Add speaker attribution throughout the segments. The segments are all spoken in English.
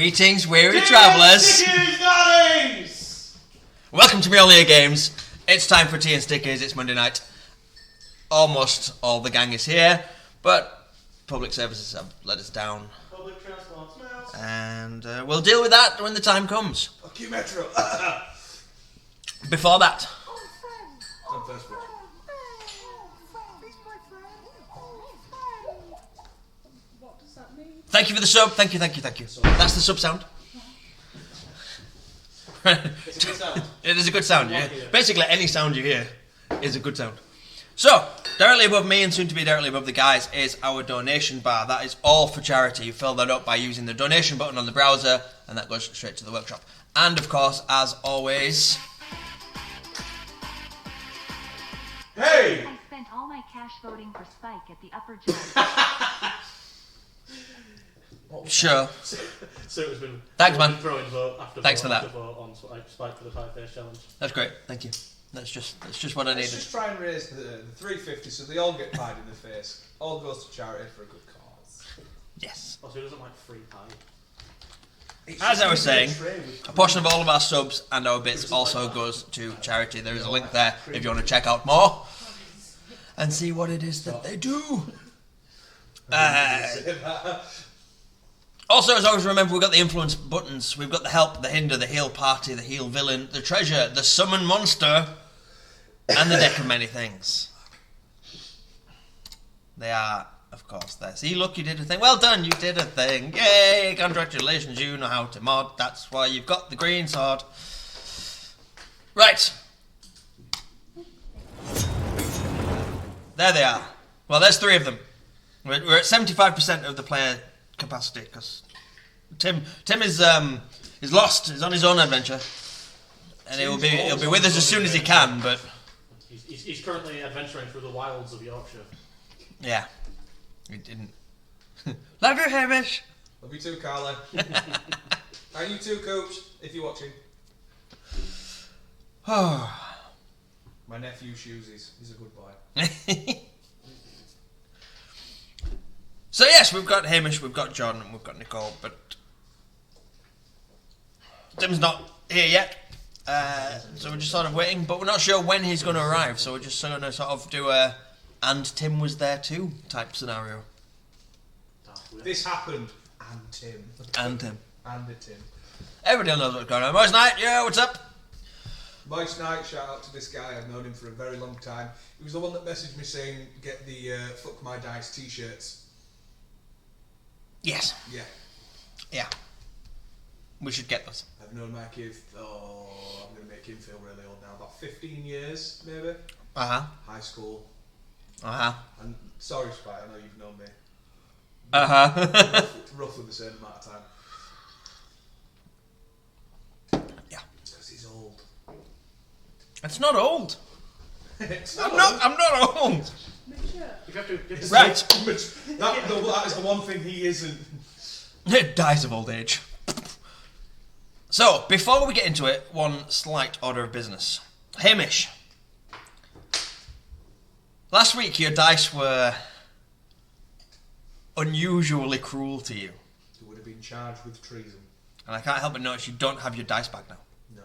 Speaker 1: Greetings, weary travellers.
Speaker 2: Stickies, darlings!
Speaker 1: Welcome to Murbyen Games. It's time for tea and stickers. It's Monday night. Almost all the gang is here, but public services have let us down.
Speaker 2: Public transport smells.
Speaker 1: And we'll deal with that when the time comes.
Speaker 2: Fuck you, Metro.
Speaker 1: Before that,
Speaker 2: I'm first floor.
Speaker 3: What does that mean?
Speaker 1: thank you for the sub. Thank you. That's the sub sound.
Speaker 2: It's a good sound.
Speaker 1: It is a good sound, yeah.
Speaker 2: Yeah.
Speaker 1: Basically, any sound you hear is a good sound. So, directly above me and soon to be directly above the guys is our donation bar. That is all for charity. You fill that up by using the donation button on the browser, and that goes straight to the workshop. And of course, as always,
Speaker 2: Hey!
Speaker 4: I spent all my cash voting for Spike at the upper gym.
Speaker 1: sure.
Speaker 2: So it's been
Speaker 1: Thanks, man.
Speaker 2: throwing vote after
Speaker 1: Thanks
Speaker 2: vote
Speaker 1: for
Speaker 2: after
Speaker 1: that.
Speaker 2: vote on Spike for the Pie Face Challenge.
Speaker 1: That's great. Thank you. That's just what I
Speaker 5: Let's
Speaker 1: needed.
Speaker 5: just try and raise the 350 so they all get pied in the face. All goes to charity for a good cause.
Speaker 1: Yes.
Speaker 2: Also, who doesn't like free pie?
Speaker 1: As I was saying, a portion of all of our subs and our bits also goes to charity. There is a link there if you want to check out more and see what it is that they do. Also, as always, remember we've got the influence buttons. We've got the help, the hinder, the heal party, the heal villain, the treasure, the summon monster, and the deck of many things. They are, of course, there. See, look, you did a thing. Well done, you did a thing. Yay, congratulations, you know how to mod. That's why you've got the green sword. Right. There they are. Well, there's three of them. We're at 75% of the player capacity because Tim is lost. He's on his own adventure, and he'll be with us as soon as he can. But
Speaker 2: He's currently adventuring through the wilds of Yorkshire.
Speaker 1: yeah, he didn't. Love you, Hamish.
Speaker 5: Love you too, Carla. And you too, Coach, if you're watching. My nephew Shoesies. He's a good boy.
Speaker 1: So yes, we've got Hamish, we've got John, and we've got Nicole, but Tim's not here yet. So we're just sort of waiting, but we're not sure when he's going to arrive. So we're just going to sort of do a "and Tim was there too" type scenario.
Speaker 5: This happened. And Tim.
Speaker 1: And Tim.
Speaker 5: And the Tim.
Speaker 1: Everybody knows what's going on. Boys night, yeah, what's up?
Speaker 5: Moist Night, shout out to this guy. I've known him for a very long time. He was the one that messaged me saying, get the Fuck My Dice t-shirts.
Speaker 1: Yes.
Speaker 5: Yeah.
Speaker 1: We should get those.
Speaker 5: I've known my kid, I'm going to make him feel really old now, about 15 years, maybe.
Speaker 1: Uh-huh.
Speaker 5: High school.
Speaker 1: Uh-huh.
Speaker 5: And sorry, Spike, I know you've known me.
Speaker 1: Uh-huh.
Speaker 5: Roughly the same amount of time.
Speaker 1: Yeah.
Speaker 5: It's because he's old.
Speaker 1: It's not old.
Speaker 5: It's
Speaker 1: I'm not old.
Speaker 2: You have to
Speaker 1: Right.
Speaker 5: That is the one thing he isn't.
Speaker 1: It dies of old age. So, before we get into it, one slight order of business. Hamish. Last week your dice were unusually cruel to you.
Speaker 5: He would have been charged with treason.
Speaker 1: And I can't help but notice you don't have your dice back now.
Speaker 5: No.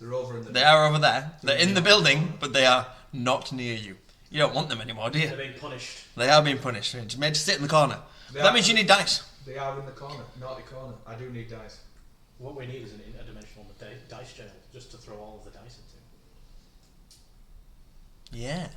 Speaker 5: They're over in the...
Speaker 1: They are over there. They're in the building, but they are not near you. You don't want them anymore, do you?
Speaker 2: They're being punished.
Speaker 1: They are being punished. It's made to sit in the corner.
Speaker 5: They
Speaker 1: That
Speaker 5: are.
Speaker 1: means you need dice.
Speaker 5: They are in the corner. Naughty corner. I do need dice.
Speaker 2: What we need is an interdimensional dice jail just to throw all of the dice into.
Speaker 1: Yeah.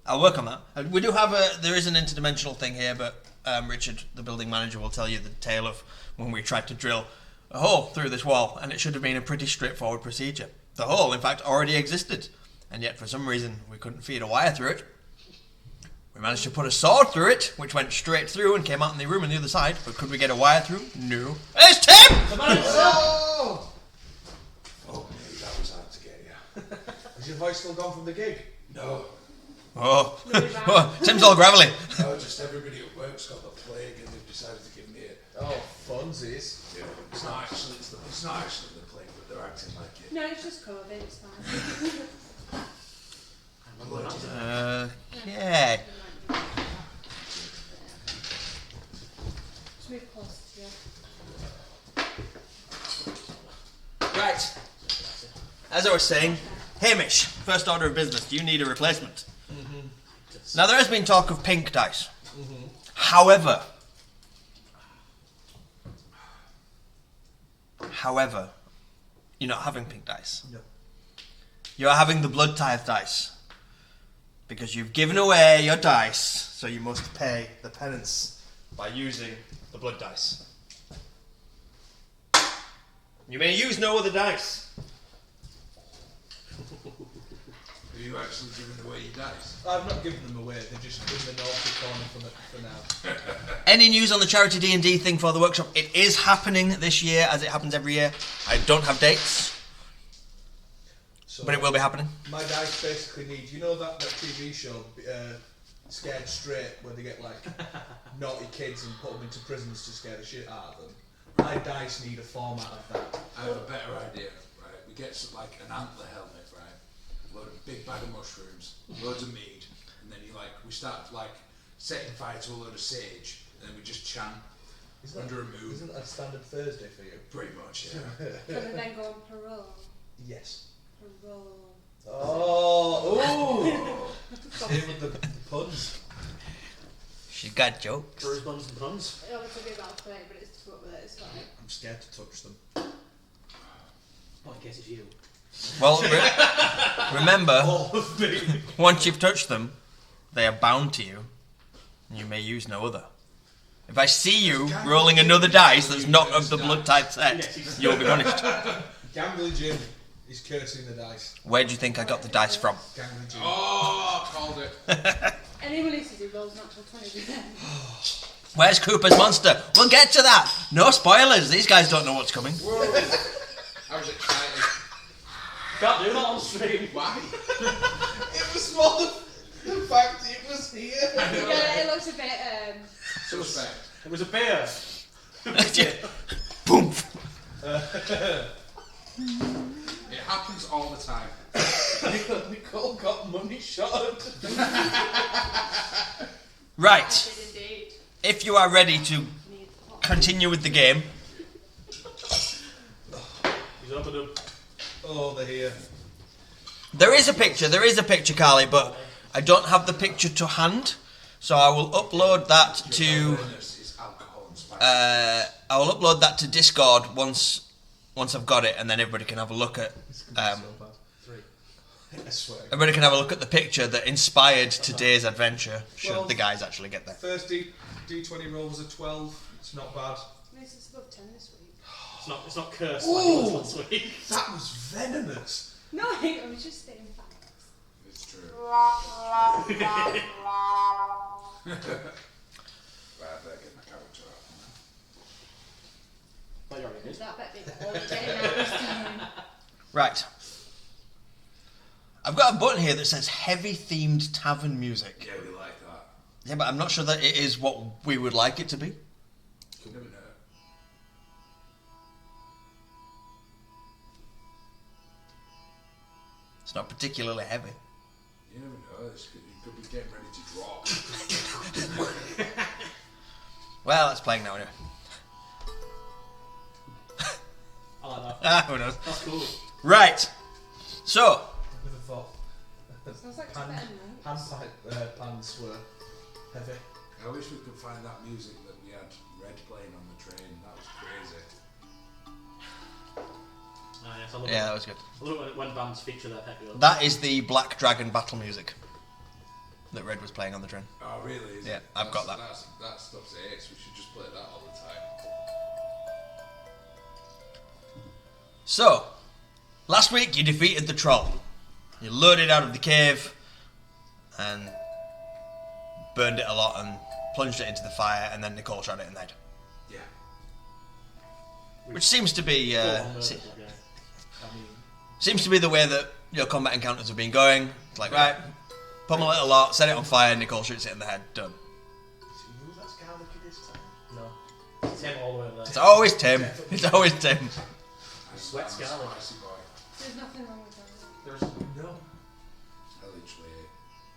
Speaker 1: I'll work on that. We do have there is an interdimensional thing here, but Richard, the building manager, will tell you the tale of when we tried to drill a hole through this wall, and it should have been a pretty straightforward procedure. The hole, in fact, already existed, and yet for some reason we couldn't feed a wire through it. We managed to put a sword through it, which went straight through and came out in the room on the other side, but could we get a wire through? No. There's Tim!
Speaker 5: Oh! Oh, maybe that was hard to get, yeah. Is your voice still gone from the gig?
Speaker 6: No,
Speaker 1: Oh, Tim's all gravelly.
Speaker 6: no, just everybody at work's got the plague and they've decided to give me it.
Speaker 5: Oh, funsies.
Speaker 6: Yeah, it's not actually the plague, but they're acting like it.
Speaker 3: No, it's just COVID, it's fine.
Speaker 1: Okay.
Speaker 3: Just move closer to you.
Speaker 1: Right. As I was saying, Hamish, first order of business, do you need a replacement? Now, there has been talk of pink dice. However, you're not having pink dice.
Speaker 5: No.
Speaker 1: You're having the blood tithe dice. Because you've given away your dice, so you must pay the penance by using the blood dice. You may use no other dice.
Speaker 6: Are you actually giving away your dice?
Speaker 5: I've not given them away. They're just in the naughty corner for now.
Speaker 1: Any news on the charity D&D thing for the workshop? It is happening this year, as it happens every year. I don't have dates,
Speaker 5: So
Speaker 1: but it will be happening.
Speaker 5: my dice basically need. You know that TV show, Scared Straight, where they get like naughty kids and put them into prisons to scare the shit out of them. My dice need a format of that.
Speaker 6: I have a better idea, right? We get some, like an antler helmet, right? A load of big bag of mushrooms, loads of mead, and then we start like setting fire to a load of sage, and then we just chant under a moon.
Speaker 5: Isn't that a standard Thursday for you?
Speaker 6: Pretty much, yeah.
Speaker 3: Can they then go on parole?
Speaker 5: Yes.
Speaker 3: Parole.
Speaker 5: Oh, Same with the puns.
Speaker 1: She's got jokes.
Speaker 2: Bruise buns and puns.
Speaker 3: It obviously be about play, but it's to put with it, it's fine.
Speaker 5: I'm scared to touch them.
Speaker 2: Well, in case it's you.
Speaker 1: Well, remember,
Speaker 5: All of me.
Speaker 1: once you've touched them, they are bound to you, and you may use no other. If I see you rolling another dice that's not of the blood type set, you'll be punished.
Speaker 5: Gambly Jim is cursing the dice.
Speaker 1: Where do you think I got the dice from?
Speaker 5: Gambly Jim.
Speaker 6: Oh, called it.
Speaker 3: Any releases, he rolls natural 20%.
Speaker 1: Where's Cooper's monster? We'll get to that. No spoilers. These guys don't know what's coming.
Speaker 6: Whoa. I was excited.
Speaker 2: Can't do that on stream.
Speaker 6: Why?
Speaker 5: It was more the fact it was here.
Speaker 3: Yeah, it looks a bit,
Speaker 6: Suspect.
Speaker 2: It was a beer.
Speaker 1: Boom.
Speaker 6: It happens all the time.
Speaker 5: Nicole got money shot.
Speaker 1: Right.
Speaker 3: I did indeed.
Speaker 1: If you are ready to
Speaker 3: Need hot.
Speaker 1: continue with the game,
Speaker 2: He's up and up.
Speaker 5: Oh, they're here.
Speaker 1: there is a picture, Carly, but I don't have the picture to hand, so I will upload that to
Speaker 6: Is alcohol and spice.
Speaker 1: I will upload that to Discord once I've got it, and then everybody can have a look at
Speaker 5: So bad. 3. I swear.
Speaker 1: everybody can have a look at the picture that inspired today's adventure. Should
Speaker 5: Well,
Speaker 1: the guys actually get there?
Speaker 5: First D20 roll was a 12. It's not bad.
Speaker 3: It's above 10 this week.
Speaker 2: It's not cursed like it was last week.
Speaker 5: That was venomous.
Speaker 3: No, I was just saying facts.
Speaker 6: It's true.
Speaker 3: Right,
Speaker 6: Right, I better get my character up.
Speaker 2: Well, you already did.
Speaker 3: that bet big all getting out this time.
Speaker 1: Right. I've got a button here that says heavy themed tavern music.
Speaker 6: Yeah, we like that.
Speaker 1: Yeah, but I'm not sure that it is what we would like it to be.
Speaker 6: You never know.
Speaker 1: It's not particularly heavy.
Speaker 6: You never know. You could be getting ready to drop.
Speaker 1: Well, it's playing now anyway.
Speaker 2: I like that.
Speaker 1: Who knows?
Speaker 2: That's cool.
Speaker 1: Right. So,
Speaker 5: I would have thought
Speaker 3: Sounds like
Speaker 5: Pan-
Speaker 3: Tibetan, no?
Speaker 5: handpipe pans were heavy.
Speaker 6: I wish we could find that music that we had Red playing on the train. That was crazy.
Speaker 2: Ah, yes, I love
Speaker 1: yeah,
Speaker 2: it.
Speaker 1: that was good.
Speaker 2: I love it when bands feature their pet goats.
Speaker 1: That is the Black Dragon battle music that Red was playing on the train.
Speaker 6: Oh, really? Is
Speaker 1: Yeah,
Speaker 6: it?
Speaker 1: I've got that.
Speaker 6: That stuff's ace. We should just play that all the time.
Speaker 1: So, last week you defeated the troll. You lured it out of the cave and burned it a lot and plunged it into the fire, and then Nicole shot it in the head.
Speaker 6: Yeah.
Speaker 1: Which seems to be
Speaker 2: Seems
Speaker 1: the way that your combat encounters have been going. It's like, right, pummel it a lot, set it on fire, Nicole shoots it in the head, done.
Speaker 5: Is it you that's garlicky this time?
Speaker 2: No. It's him all the way over
Speaker 1: It's
Speaker 2: there.
Speaker 1: always Tim. It's always Tim.
Speaker 2: Sweat
Speaker 6: I'm a
Speaker 2: scarlet.
Speaker 6: spicy boy.
Speaker 3: There's nothing wrong with that.
Speaker 2: There's
Speaker 5: No.
Speaker 6: I literally ate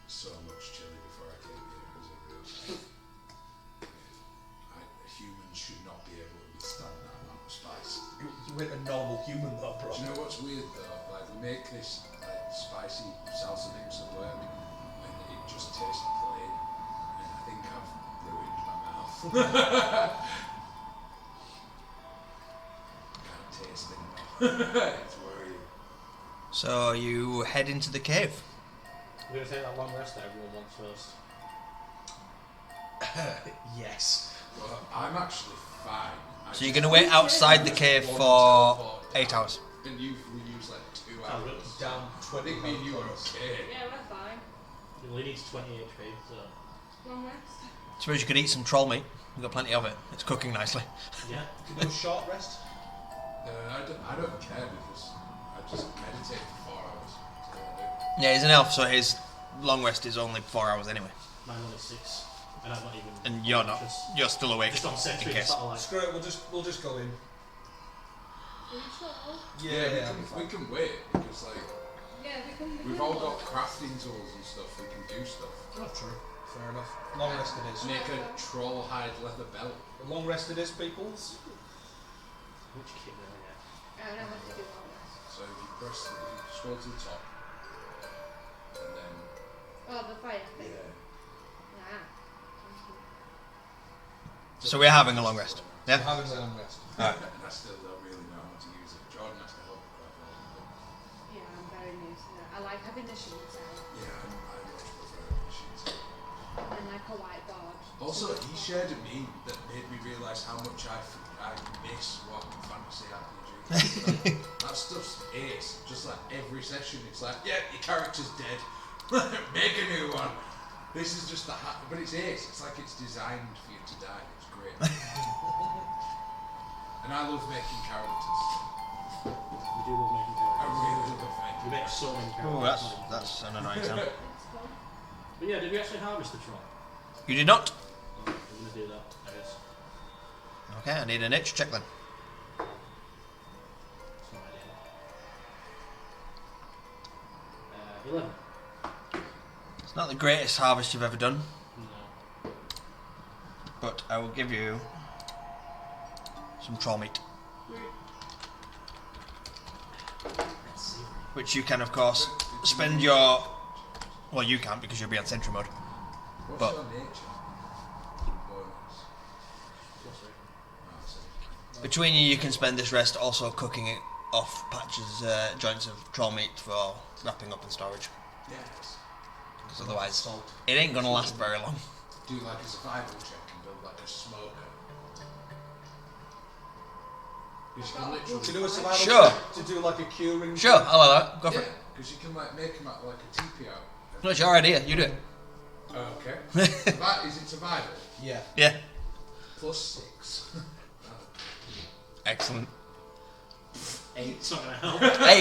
Speaker 6: so much chili before I came here. It was unreal. Humans should not be able to withstand that amount of spice.
Speaker 5: You weren't a normal human though, bro.
Speaker 6: what's weird though? Like we make this like spicy salsa mix at work, and it just tastes plain. And I think I've ruined my mouth. Can't taste it now. It's worrying.
Speaker 1: So you head into the cave.
Speaker 2: We're going to take that long rest that everyone wants first.
Speaker 5: Yes.
Speaker 6: Well, I'm actually fine.
Speaker 1: So you're going to wait outside the cave for 8 hours.
Speaker 6: And you use like 2
Speaker 2: Oh,
Speaker 6: hours.
Speaker 2: really?
Speaker 5: Down
Speaker 6: I
Speaker 5: 20
Speaker 6: think me and you are
Speaker 5: pounds.
Speaker 6: okay.
Speaker 3: Yeah, we're fine.
Speaker 2: It only needs 20 HP, so.
Speaker 3: Long rest.
Speaker 1: Suppose you could eat some troll meat. We've got plenty of it. It's cooking nicely.
Speaker 2: Yeah.
Speaker 5: You can do a short rest.
Speaker 6: I don't care because I just meditate for 4 hours. That's all I do.
Speaker 1: Yeah, he's an elf, so his long rest is only 4 hours anyway.
Speaker 2: Mine only 6. And I'm not even.
Speaker 1: And you're not.
Speaker 2: Just,
Speaker 1: You're still awake.
Speaker 2: just on
Speaker 1: in
Speaker 2: sentry,
Speaker 1: case.
Speaker 2: satellite.
Speaker 5: Screw it. We'll just go in.
Speaker 3: Are you sure?
Speaker 5: Yeah,
Speaker 6: we can wait because like
Speaker 3: Yeah, we can.
Speaker 6: we've all got crafting tools and stuff. We can do stuff.
Speaker 5: Oh, true. Fair enough. Long rest it is.
Speaker 6: Make a troll hide leather belt.
Speaker 5: Long rest it is, peoples.
Speaker 2: Which kid will I get?
Speaker 3: I don't have to do long rest.
Speaker 6: So if you press, if you scroll to the top, and then
Speaker 3: Oh, the fire thing.
Speaker 6: yeah.
Speaker 3: Yeah. Thank you.
Speaker 1: So we're having a long rest.
Speaker 5: We're
Speaker 1: Yeah?
Speaker 5: having a long rest.
Speaker 1: Alright.
Speaker 6: And I still don't really know how to use it. Jordan has to help me quite a lot.
Speaker 3: Yeah, I'm very new to that. I like having the sheets out
Speaker 6: Yeah, I much prefer machines.
Speaker 3: and like a whiteboard.
Speaker 6: Also, he shared a meme that made me realise how much I miss what fantasy RPG. That stuff's ace. Just like every session, it's like, yeah, your character's dead. Make a new one. This is just the but it's ace. It's like it's designed for you to die. It's great. And I love making characters.
Speaker 2: We do love making
Speaker 6: I
Speaker 2: characters.
Speaker 6: really love
Speaker 2: We
Speaker 6: making
Speaker 2: make so many characters.
Speaker 1: Oh, that's an annoying sound.
Speaker 3: It's fun.
Speaker 2: But yeah, did we actually harvest the troll?
Speaker 1: You did not?
Speaker 2: Oh, we're going to do that, I guess.
Speaker 1: Okay, I need an itch check then.
Speaker 2: That's no idea. 11.
Speaker 1: It's not the greatest harvest you've ever done,
Speaker 2: No.
Speaker 1: but I will give you some troll meat,
Speaker 2: Let's see.
Speaker 1: which you can, of course, spend your. Well, you can't because you'll be on sentry mode.
Speaker 6: What's
Speaker 1: But-
Speaker 6: your nature? Bonus.
Speaker 2: What's it?
Speaker 6: Oh, so
Speaker 1: Between you can spend this rest also cooking it off patches, joints of troll meat for wrapping up in storage.
Speaker 6: yes.
Speaker 1: Because otherwise,
Speaker 5: Salt.
Speaker 1: it ain't gonna last very long.
Speaker 6: Do like a survival check and build like a smoker. Because you can literally.
Speaker 5: To do a survival
Speaker 1: Sure.
Speaker 5: check, to do like a curing.
Speaker 1: Sure, I'll allow that. Go for
Speaker 6: Yeah,
Speaker 1: it.
Speaker 6: because you can like make them out like a TP out.
Speaker 1: No, it's your idea. You do it.
Speaker 6: Okay. Is it survival?
Speaker 5: Yeah.
Speaker 1: Yeah.
Speaker 6: +6.
Speaker 1: Excellent.
Speaker 5: 8.
Speaker 2: It's not going to help.
Speaker 1: Hey,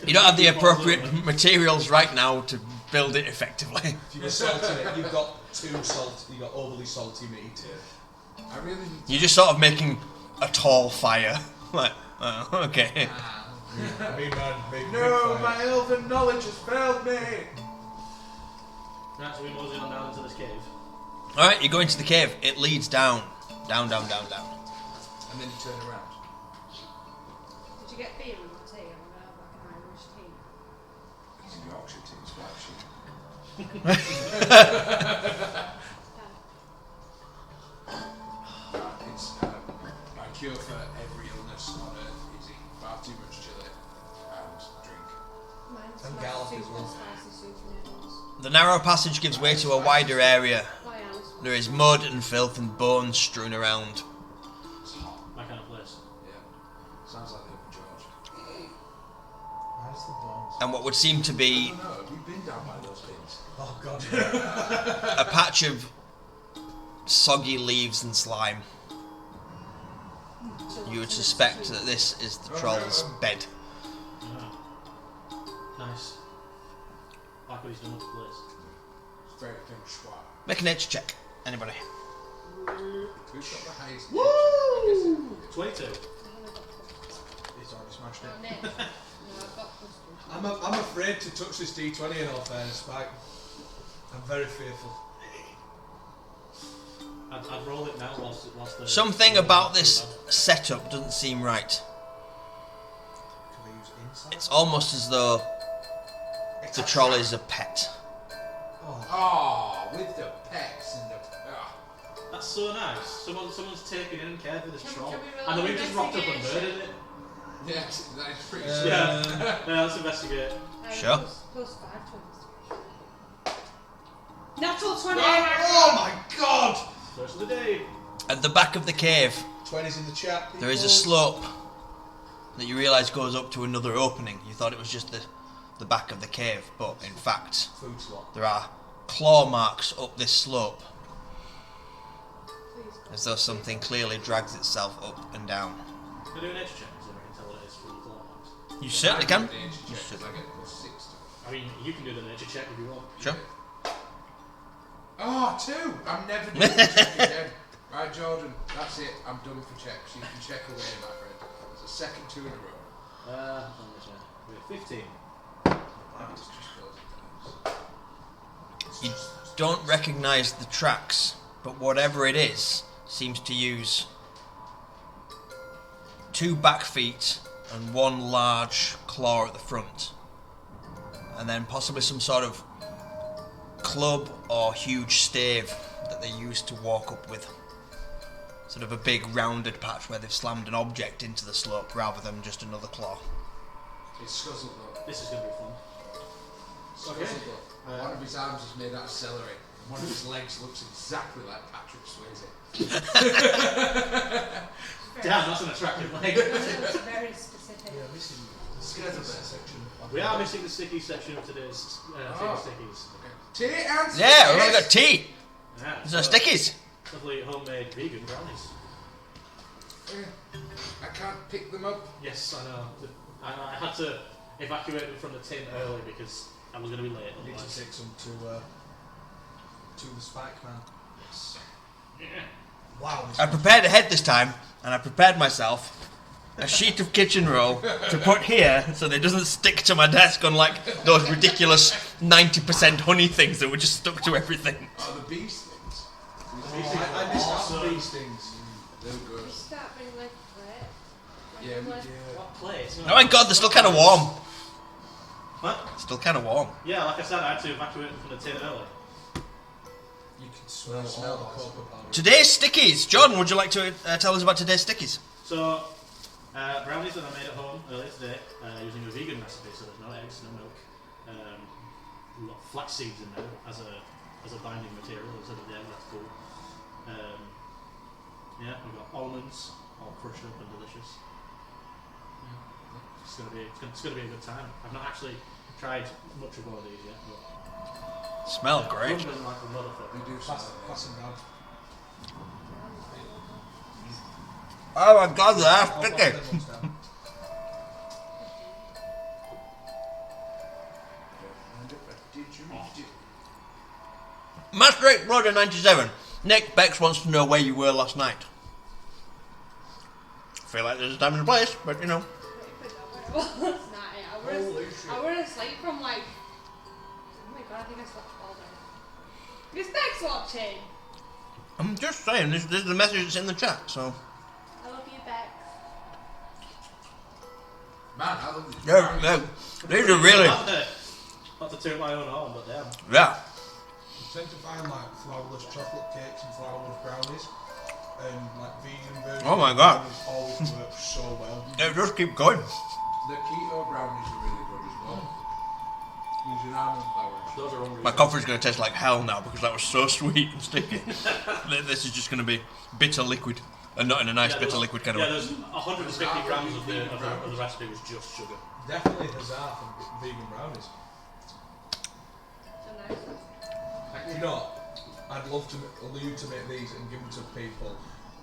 Speaker 1: you don't have the appropriate materials right now to build it effectively.
Speaker 5: If you were salting it, you've got too salt. You've got overly salty meat.
Speaker 6: Yeah. I really need to.
Speaker 1: You're just sort of making a tall fire. Like, oh, okay.
Speaker 5: Big man, big
Speaker 6: No,
Speaker 5: fire.
Speaker 6: my elven knowledge has failed me.
Speaker 2: Right, so we mosey on down into this cave.
Speaker 1: Alright, you go into the cave. It leads down. Down, down, down, down.
Speaker 6: And then you turn around.
Speaker 3: Did you get beer in your tea? I'm gonna have like an Irish tea.
Speaker 6: It's a Yorkshire tea, it's black sheep. It's my cure for every illness on earth is eat far too much chili and drink.
Speaker 3: Mine's
Speaker 5: And
Speaker 3: like
Speaker 5: garlic
Speaker 3: soup
Speaker 5: as well.
Speaker 3: and spicy soup noodles.
Speaker 1: The narrow passage gives way to a wider area.
Speaker 3: Why else?
Speaker 1: There is mud and filth and bones strewn around.
Speaker 6: It's hot.
Speaker 2: My kind of place.
Speaker 6: Yeah. Sounds like Open George.
Speaker 5: Where's the bones?
Speaker 1: And what would seem to
Speaker 6: I
Speaker 1: be
Speaker 6: don't know, have you been down by those bins?
Speaker 5: Oh god.
Speaker 1: a patch of soggy leaves and slime. You would suspect that this is the troll's bed.
Speaker 2: Yeah. Nice. Like what he's done with the place.
Speaker 6: It's very feng shui.
Speaker 1: Make an itch check. Anybody?
Speaker 6: Who's got the highest nature? I
Speaker 2: 22.
Speaker 5: He's already smashed it.
Speaker 3: Oh, Nick. No, I've got custard.
Speaker 5: I'm afraid to touch this D20 in all fairness, Spike. I'm very fearful.
Speaker 2: I'd roll it now whilst the...
Speaker 1: Something about this setup doesn't seem right.
Speaker 5: inside.
Speaker 1: It's almost as though the troll is a pet.
Speaker 6: Oh, with the pets and the.
Speaker 2: That's so nice. Someone's taken in and cared for this
Speaker 3: Can-
Speaker 2: troll.
Speaker 3: can we roll
Speaker 2: And then
Speaker 3: an
Speaker 2: we've just rocked up and
Speaker 3: investigation?
Speaker 2: murdered it.
Speaker 6: Yeah, that's pretty
Speaker 5: Uh,
Speaker 6: sweet.
Speaker 2: Yeah, let's investigate.
Speaker 1: Sure.
Speaker 3: Plus 5 to investigation. Natural 20!
Speaker 5: Oh my god!
Speaker 2: First of the day.
Speaker 1: At the back of the cave,
Speaker 5: 20's in the chat. People.
Speaker 1: there is a slope that you realise goes up to another opening. You thought it was just the back of the cave, but in fact,
Speaker 5: Food slot.
Speaker 1: there are claw marks up this slope,
Speaker 3: Please go.
Speaker 1: as though something clearly drags itself up and down.
Speaker 2: Can I do an nature check? Is there any tell what it is for the claw marks?
Speaker 1: You certainly can.
Speaker 6: I get plus 6 to it.
Speaker 2: I mean, you can do the nature check if you want.
Speaker 1: Sure.
Speaker 6: Oh, 2! I'm never doing the check again. Right, Jordan, that's it. I'm done for checks. You can check away, my friend. It's the second 2 in a row.
Speaker 2: We're 15.
Speaker 6: It's just closing times.
Speaker 1: You don't recognise the tracks, but whatever it is seems to use 2 back feet and 1 large claw at the front, and then possibly some sort of club or huge stave that they use to walk up with. Sort of a big rounded patch where they've slammed an object into the slope rather than just another claw.
Speaker 6: It's Scuzzle though.
Speaker 2: This is going to be fun.
Speaker 6: Scuzzle though. One of his arms is made out of celery. And one of his legs looks exactly like Patrick Swayze.
Speaker 2: Damn, that's an attractive leg.
Speaker 3: That's very specific.
Speaker 5: Yeah, missing the skeleton section.
Speaker 2: We are missing the sticky section of today's stickies.
Speaker 6: Tea and
Speaker 1: Yeah, we've only got tea.
Speaker 2: Yeah,
Speaker 1: There's no stickies.
Speaker 2: lovely homemade vegan brownies.
Speaker 6: I can't pick them up.
Speaker 2: Yes, I know. I had to evacuate them from the tin early because I was going to be late.
Speaker 5: I need to
Speaker 2: Otherwise.
Speaker 5: take some to the spike man.
Speaker 2: Yes. Yeah.
Speaker 5: Wow.
Speaker 1: I prepared ahead this time, and I prepared myself a sheet of kitchen roll to put here so that it doesn't stick to my desk unlike those ridiculous 90% honey things that were just stuck to everything.
Speaker 6: Oh, the bees things.
Speaker 5: I missed out on these things.
Speaker 6: They were good.
Speaker 3: Just start bringing like plate.
Speaker 6: Yeah, we
Speaker 3: Like,
Speaker 6: did.
Speaker 2: What place?
Speaker 1: Oh my god, they're still kind of warm.
Speaker 2: What?
Speaker 1: Still kind of warm.
Speaker 2: Yeah, like I said, I had to evacuate them from the tin early.
Speaker 5: You can smell the cocoa powder.
Speaker 1: Today's stickies. Jordan, would you like to tell us about today's stickies?
Speaker 2: So, brownies that I made at home earlier today, using a vegan recipe, so there's no eggs, no milk. We've got flax seeds in there as a binding material instead of the egg, that's cool. Yeah, we've got almonds, all crushed up and delicious. Yeah, it's gonna be a good time. I've not actually tried much of one of these yet, but
Speaker 1: Smell
Speaker 2: Rum
Speaker 1: great.
Speaker 2: doesn't like the motherfucker.
Speaker 6: We do
Speaker 5: Pass
Speaker 6: some.
Speaker 5: them down.
Speaker 1: Oh my god, they're
Speaker 5: I'll
Speaker 1: sticky.
Speaker 5: pass them ones down.
Speaker 6: Did you do?
Speaker 1: Master Exploder 97. Nick Bex wants to know where you were last night. I feel like there's a time and a place, but you know.
Speaker 3: last night.
Speaker 5: Holy shit.
Speaker 3: I were asleep from like. Oh my god, I think I slept all day. Is Bex watching?
Speaker 1: I'm just saying, this is the message that's in the chat, so.
Speaker 3: I love you, Bex.
Speaker 6: Man, I love these.
Speaker 1: Yeah, yeah. These are really.
Speaker 2: Not to toot my own horn, but damn.
Speaker 1: Yeah.
Speaker 5: You tend to find like flourless chocolate cakes and flourless brownies and like vegan versions.
Speaker 1: Oh my God.
Speaker 5: of brownies always work so well.
Speaker 1: Yeah, just keep going.
Speaker 6: The keto brownies are really good as well. Using almond flour.
Speaker 2: Those are hungry.
Speaker 1: My coffee's going to taste like hell now because that was so sweet and sticky. This is just going to be bitter liquid. And not in a nice bitter liquid kind of
Speaker 2: Yeah,
Speaker 1: way.
Speaker 2: there's 150 grams of the recipe was just sugar.
Speaker 5: Definitely huzzah for vegan brownies.
Speaker 3: So nice.
Speaker 5: You know, I'd love to allude to make these and give them to people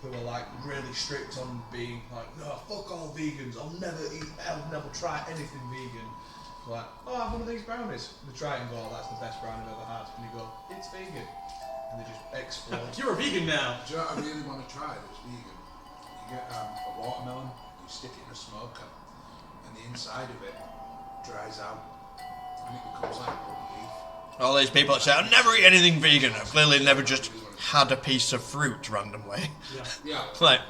Speaker 5: who are like really strict on being like, no, fuck all vegans. I'll never try anything vegan. Like, oh, I have one of these brownies. They try it and go, oh, that's the best brownie I've ever had. And you go, it's vegan. And they just explode.
Speaker 2: You're a vegan now.
Speaker 6: Do you know what I really want to try that's vegan? You get a watermelon, you stick it in a smoker, and the inside of it dries out, and it becomes like ground beef.
Speaker 1: All these people that say, I'll never eat anything vegan. I've clearly never just had a piece of fruit randomly.
Speaker 6: Yeah.
Speaker 1: Like,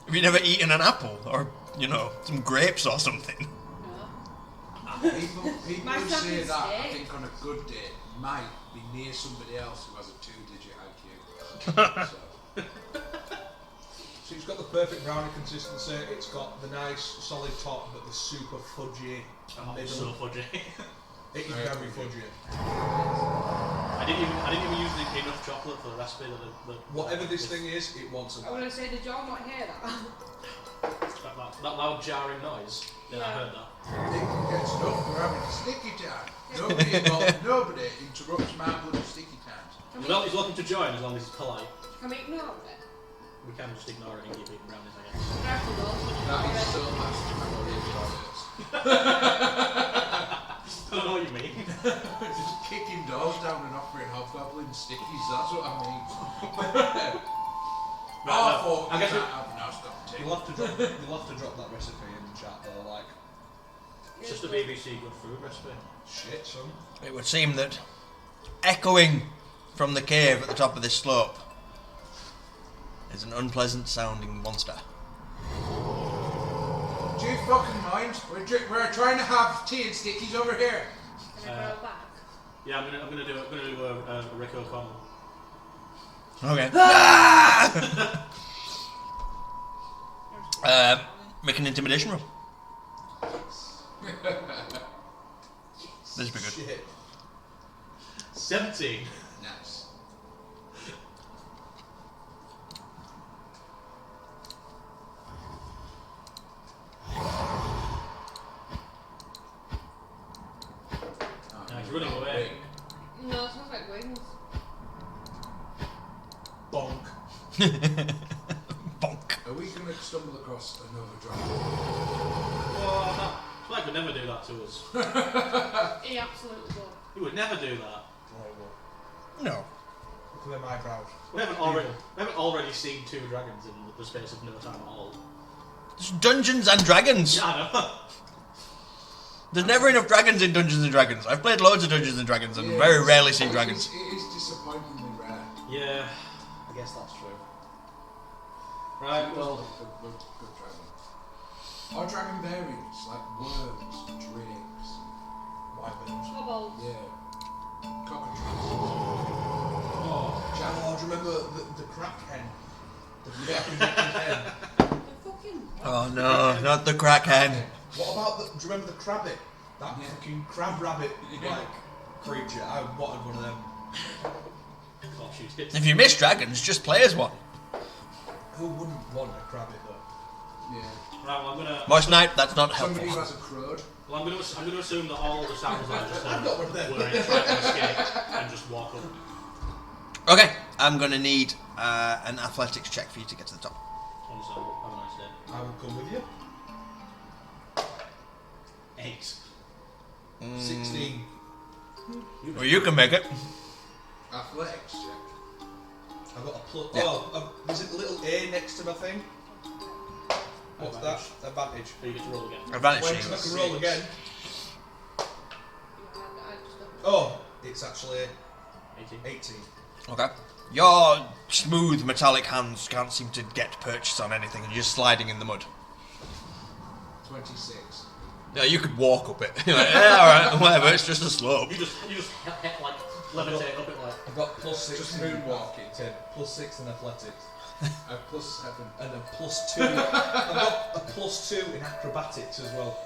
Speaker 1: have you never eaten an apple or, you know, some grapes or something?
Speaker 3: No.
Speaker 6: People
Speaker 3: My
Speaker 6: who
Speaker 3: stuff
Speaker 6: say
Speaker 3: is
Speaker 6: that, I
Speaker 3: sick.
Speaker 6: think on a good day, might be near somebody else who has a 2-digit IQ. So,
Speaker 5: So it's got the perfect brownie consistency. It's got the nice solid top, but the super fudgy
Speaker 2: Oh,
Speaker 5: middle.
Speaker 2: so fudgy.
Speaker 5: It is
Speaker 6: Very
Speaker 5: very
Speaker 6: fudgy.
Speaker 5: fudgy.
Speaker 2: I didn't even use enough chocolate for the recipe that
Speaker 5: Whatever this thing is, it wants a
Speaker 3: I want
Speaker 5: bite.
Speaker 3: to say, did y'all not hear that?
Speaker 2: that loud jarring noise. Yeah, I heard that.
Speaker 6: It gets enough, we're having a sticky time. Nobody interrupts my bloody sticky times.
Speaker 2: Well, he's welcome to join as long as he's polite.
Speaker 3: Can we ignore it?
Speaker 2: We can just ignore it and keep eating brownies, I guess.
Speaker 3: Careful though.
Speaker 6: That is so nasty, I'm already hurts.
Speaker 2: I don't know what you mean.
Speaker 6: Just kicking doors down and offering hobgoblin stickies, that's what I mean.
Speaker 2: I guess
Speaker 6: I've now stopped
Speaker 5: You'll have to drop that recipe in the chat though, like
Speaker 2: it's just a BBC good food recipe.
Speaker 5: shit, son.
Speaker 1: It would seem that echoing from the cave at the top of this slope is an unpleasant sounding monster.
Speaker 6: Do you fucking mind? We're trying to have tea and stickies over here.
Speaker 3: Can I go back?
Speaker 2: Yeah, I'm gonna do a Rick O'Connell.
Speaker 1: Okay. Make an intimidation roll. This would be good.
Speaker 5: Shit.
Speaker 2: 17.
Speaker 6: Nice.
Speaker 2: No, he's running away.
Speaker 3: No, it smells like wings.
Speaker 5: Bonk.
Speaker 1: Bonk.
Speaker 6: Are we going to stumble across another dragon?
Speaker 2: Oh, it's like would never do that to us.
Speaker 3: He absolutely will.
Speaker 2: He would never do that.
Speaker 1: No.
Speaker 5: Clear my brows.
Speaker 2: We haven't already seen 2 dragons in the space of no time at all.
Speaker 1: There's Dungeons and Dragons.
Speaker 2: Yeah, I know.
Speaker 1: There's never enough dragons in Dungeons and Dragons. I've played loads of Dungeons and Dragons and very rarely see dragons.
Speaker 6: It is disappointingly rare.
Speaker 2: Yeah, I guess that's true. Right, well,
Speaker 6: Good dragon. Or dragon variants, like worms, drakes,
Speaker 5: Wyverns.
Speaker 3: Kobolds.
Speaker 6: yeah, cockatrices.
Speaker 5: Oh, do you remember the crack hen? The fucking hen.
Speaker 3: The fucking what?
Speaker 1: Oh no, not the crack hen.
Speaker 5: What about do you remember the crabbit? That fucking crab rabbit like creature. I wanted one of them.
Speaker 2: oh shoot, it's
Speaker 1: If you miss dragons, just play as one.
Speaker 5: Who wouldn't want a crabbit though?
Speaker 6: Yeah.
Speaker 2: right. Well, I'm gonna.
Speaker 1: Moist Knight, that's not
Speaker 6: Somebody who
Speaker 1: helpful.
Speaker 6: has a crowd.
Speaker 2: Well, I'm gonna assume that all the sounds I just
Speaker 5: I've got one of them.
Speaker 2: were in trying to escape and just walk up.
Speaker 1: Okay, I'm gonna need an athletics check for you to get to the top.
Speaker 2: So have a nice day.
Speaker 5: I will come with you.
Speaker 2: 8.
Speaker 5: 16.
Speaker 1: Well, you can make it.
Speaker 6: Athletics check.
Speaker 5: I've got a plus.
Speaker 1: Yeah.
Speaker 5: Oh, there's a little A next to my thing. What's that? Advantage.
Speaker 2: So you get to roll again.
Speaker 1: Advantage
Speaker 5: Wait,
Speaker 1: to
Speaker 5: I
Speaker 1: you.
Speaker 5: can roll again.
Speaker 3: I just don't.
Speaker 5: Oh, it's actually
Speaker 2: 18.
Speaker 5: 18.
Speaker 1: Okay. Your smooth metallic hands can't seem to get purchase on anything, and you're just sliding in the mud.
Speaker 6: 26.
Speaker 1: Yeah, you could walk up it. You're like, yeah, alright, whatever, it's just a slope.
Speaker 2: You just like levitate up it like.
Speaker 5: I've got +6
Speaker 6: Just
Speaker 5: in
Speaker 6: moonwalking.
Speaker 5: +6 in athletics.
Speaker 6: +7.
Speaker 5: And a +2. I've got a +2 in acrobatics as well.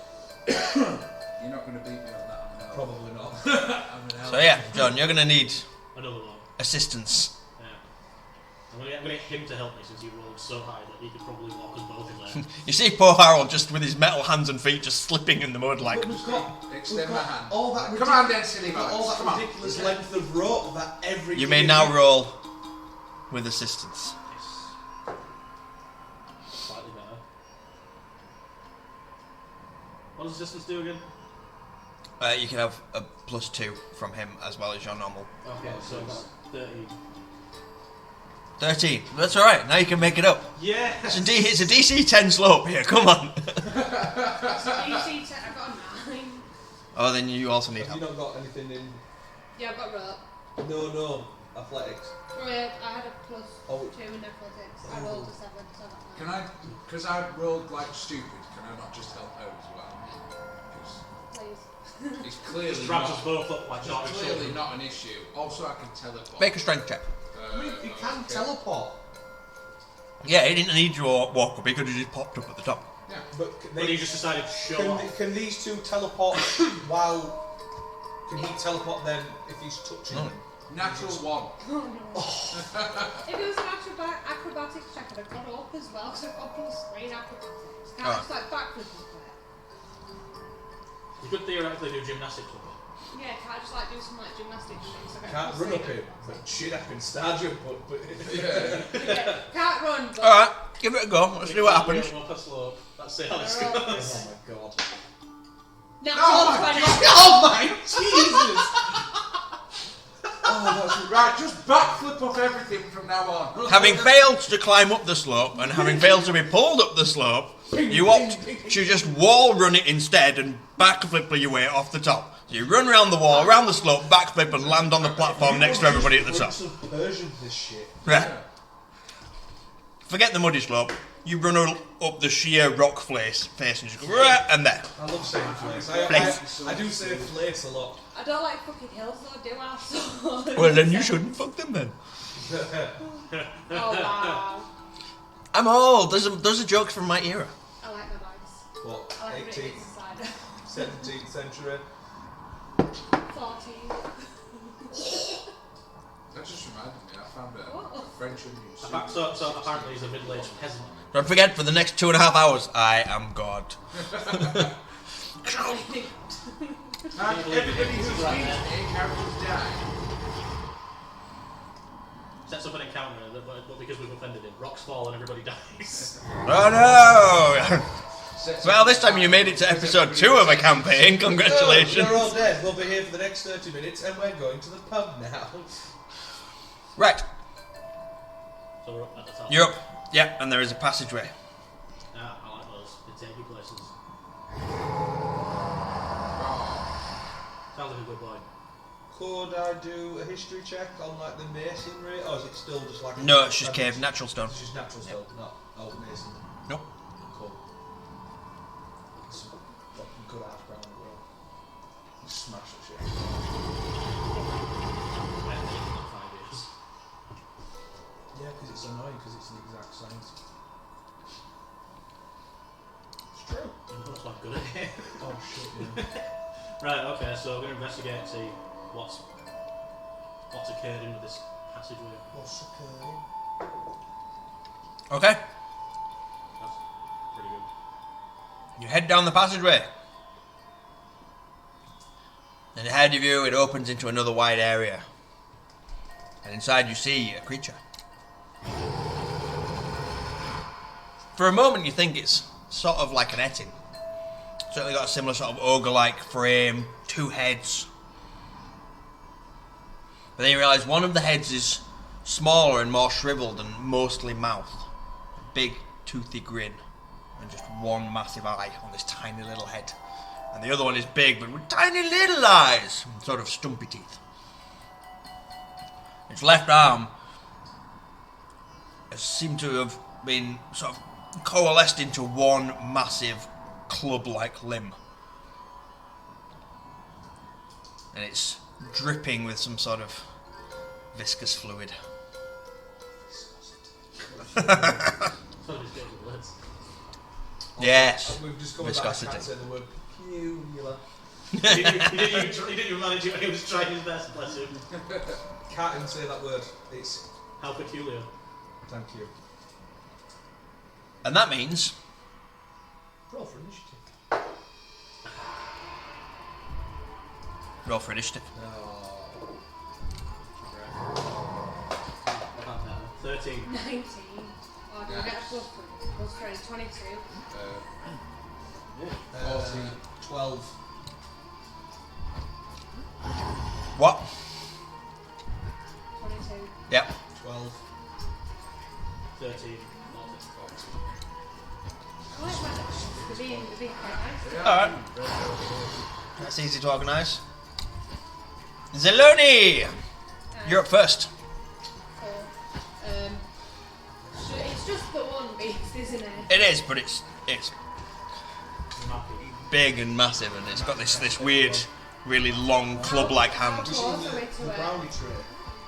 Speaker 6: You're not going to beat me on that. I'm an elf.
Speaker 5: Probably not.
Speaker 6: I'm an elf.
Speaker 1: So yeah, John, you're gonna need
Speaker 2: Another one.
Speaker 1: assistance.
Speaker 2: Yeah. I'm gonna get him to help me since he rolled so high that he could probably walk us both in there.
Speaker 1: You see poor Harold just with his metal hands and feet just slipping in the mud like...
Speaker 5: We've got
Speaker 6: Extend my hand.
Speaker 5: all that
Speaker 6: Come on then, silly
Speaker 5: we've got all
Speaker 6: bollocks.
Speaker 5: that
Speaker 6: Come on.
Speaker 5: ridiculous length of rope that every
Speaker 1: You may
Speaker 5: game-
Speaker 1: now roll with assistance.
Speaker 2: Yes. Slightly better. What does assistance do again?
Speaker 1: You can have a +2 from him as well as your normal.
Speaker 2: Okay, so that's 13.
Speaker 1: 13. That's alright, now you can make it up.
Speaker 2: Yeah!
Speaker 1: It's a DC 10 slope here, come on.
Speaker 3: DC 10, I got a 9.
Speaker 1: Oh, then you also need
Speaker 5: Have you
Speaker 1: help.
Speaker 5: not got anything in?
Speaker 3: Yeah, I've got rope.
Speaker 5: No, athletics.
Speaker 3: Oh yeah, I had a +2
Speaker 5: Oh.
Speaker 3: in athletics. I rolled a 7, so I got
Speaker 6: Can
Speaker 3: 9.
Speaker 6: I, because I rolled like stupid, can I not just help out as well? 'Cause
Speaker 3: Please.
Speaker 6: clearly
Speaker 2: Grabs
Speaker 6: not.
Speaker 2: us both up like
Speaker 6: It's
Speaker 2: naughty
Speaker 6: clearly
Speaker 2: children.
Speaker 6: not an issue. Also, I can teleport.
Speaker 1: Make a strength check.
Speaker 5: You can
Speaker 6: Okay.
Speaker 5: teleport.
Speaker 1: Yeah, he didn't need to walk up. He could have just popped up at the top.
Speaker 6: Yeah.
Speaker 5: But
Speaker 2: But he just decided to show off.
Speaker 5: can these two teleport while... Can he teleport then if he's touching them?
Speaker 6: Natural one.
Speaker 3: Oh no. If it was an acrobatics check, I'd have got up as well, because I've got +3 in acrobatics. Can't I just like backflip up there?
Speaker 2: You could theoretically do gymnastics with it.
Speaker 3: Yeah, can't I just like do some like gymnastics shit? So I get
Speaker 5: Can't
Speaker 3: +3
Speaker 5: run up
Speaker 3: in
Speaker 5: him, but shit, I can star jump up. But
Speaker 6: Yeah.
Speaker 3: Yeah, can't run, but...
Speaker 1: Alright, give it a go. Let's see what happens.
Speaker 2: Up a slope. Let's see how this
Speaker 3: They're all
Speaker 2: goes.
Speaker 3: this.
Speaker 5: oh my god.
Speaker 3: Natural
Speaker 6: Oh my
Speaker 3: 20.
Speaker 5: Oh my Jesus! Oh, that's
Speaker 6: Right, just backflip off everything from now on.
Speaker 1: Having failed to climb up the slope and having failed to be pulled up the slope, you opt to just wall run it instead and backflip your way off the top. So you run around the wall, around the slope, backflip and land on the platform next to everybody at the top.
Speaker 5: Prince of Persian, this shit.
Speaker 1: Right. Forget the muddy slope. You run up the sheer rock face and just go right and there.
Speaker 5: I love saying place. I do say place a lot.
Speaker 3: I don't like fucking hills though, do I? So...
Speaker 1: Well, then you shouldn't fuck them then.
Speaker 3: Oh wow.
Speaker 1: I'm old. Those are jokes from my era.
Speaker 3: I like my bags.
Speaker 5: What?
Speaker 3: I like the
Speaker 5: 18th,
Speaker 3: inside.
Speaker 5: 17th century?
Speaker 3: 14.
Speaker 6: That just reminded me, I found a
Speaker 3: What?
Speaker 6: French onion soup.
Speaker 2: So apparently he's a middle-aged peasant.
Speaker 1: Don't forget, for the next 2.5 hours, I am God.
Speaker 6: And everybody who's been a characters die.
Speaker 2: Sets up an encounter, but because we've offended him, rocks fall and everybody dies.
Speaker 1: Oh no! Well, this time you made it to episode 2 of a campaign. Congratulations.
Speaker 5: You're all dead. We'll be here for the next 30 minutes and we're going to the pub now.
Speaker 1: Right,
Speaker 2: So we're up at the top.
Speaker 1: you're up. Yep, and there is a passageway.
Speaker 2: Ah, I like those. They take you places. Sounds like a good boy.
Speaker 5: Could I do a history check on like the masonry, or is it still just like...
Speaker 1: No, it's just cave, natural stone.
Speaker 5: It's just natural stone, not old masonry.
Speaker 1: Nope.
Speaker 5: Cool. It's fucking good ass brown as well. You smash that shit.
Speaker 2: I haven't eaten in 5 years.
Speaker 5: Yeah, because it's annoying, because it's the exact science. It's true.
Speaker 2: Looks like good at it.
Speaker 5: Oh shit, yeah.
Speaker 2: Right, okay, so we're going to investigate and see what's occurred into this passageway.
Speaker 5: What's occurring?
Speaker 1: Okay,
Speaker 2: That's pretty good.
Speaker 1: you head down the passageway. And ahead of you, it opens into another wide area. And inside you see a creature. For a moment you think it's sort of like an ettin. Certainly got a similar sort of ogre-like frame, 2 heads. But then you realise one of the heads is smaller and more shriveled and mostly mouthed. A big, toothy grin. And just one massive eye on this tiny little head. And the other one is big but with tiny little eyes and sort of stumpy teeth. Its left arm has seemed to have been sort of coalesced into one massive club-like limb. And it's dripping with some sort of viscous fluid.
Speaker 2: So just get the words.
Speaker 1: Yes,
Speaker 5: We've discovered
Speaker 1: viscosity.
Speaker 5: that I can't say the word peculiar.
Speaker 2: He didn't even manage it when he was trying his best, bless him.
Speaker 5: Can't even say that word. It's...
Speaker 2: How peculiar.
Speaker 5: Thank you.
Speaker 1: And that means
Speaker 5: Roll for initiative.
Speaker 1: roll for initiative.
Speaker 5: No.
Speaker 2: About now. 13.
Speaker 3: 19. Oh, do I get a plus for it? Plus 20, 22.
Speaker 5: 14. 12.
Speaker 1: What?
Speaker 3: 22.
Speaker 1: Yep.
Speaker 5: 12.
Speaker 2: 13.
Speaker 3: I like my they're being quite nice.
Speaker 1: Alright. That's easy to organise. Zeloni! You're up first.
Speaker 3: Cool. So it's just the one beast, isn't it?
Speaker 1: It is, but it's big and massive, and it's got this weird really long club-like hand.
Speaker 5: Have you seen the brownie tray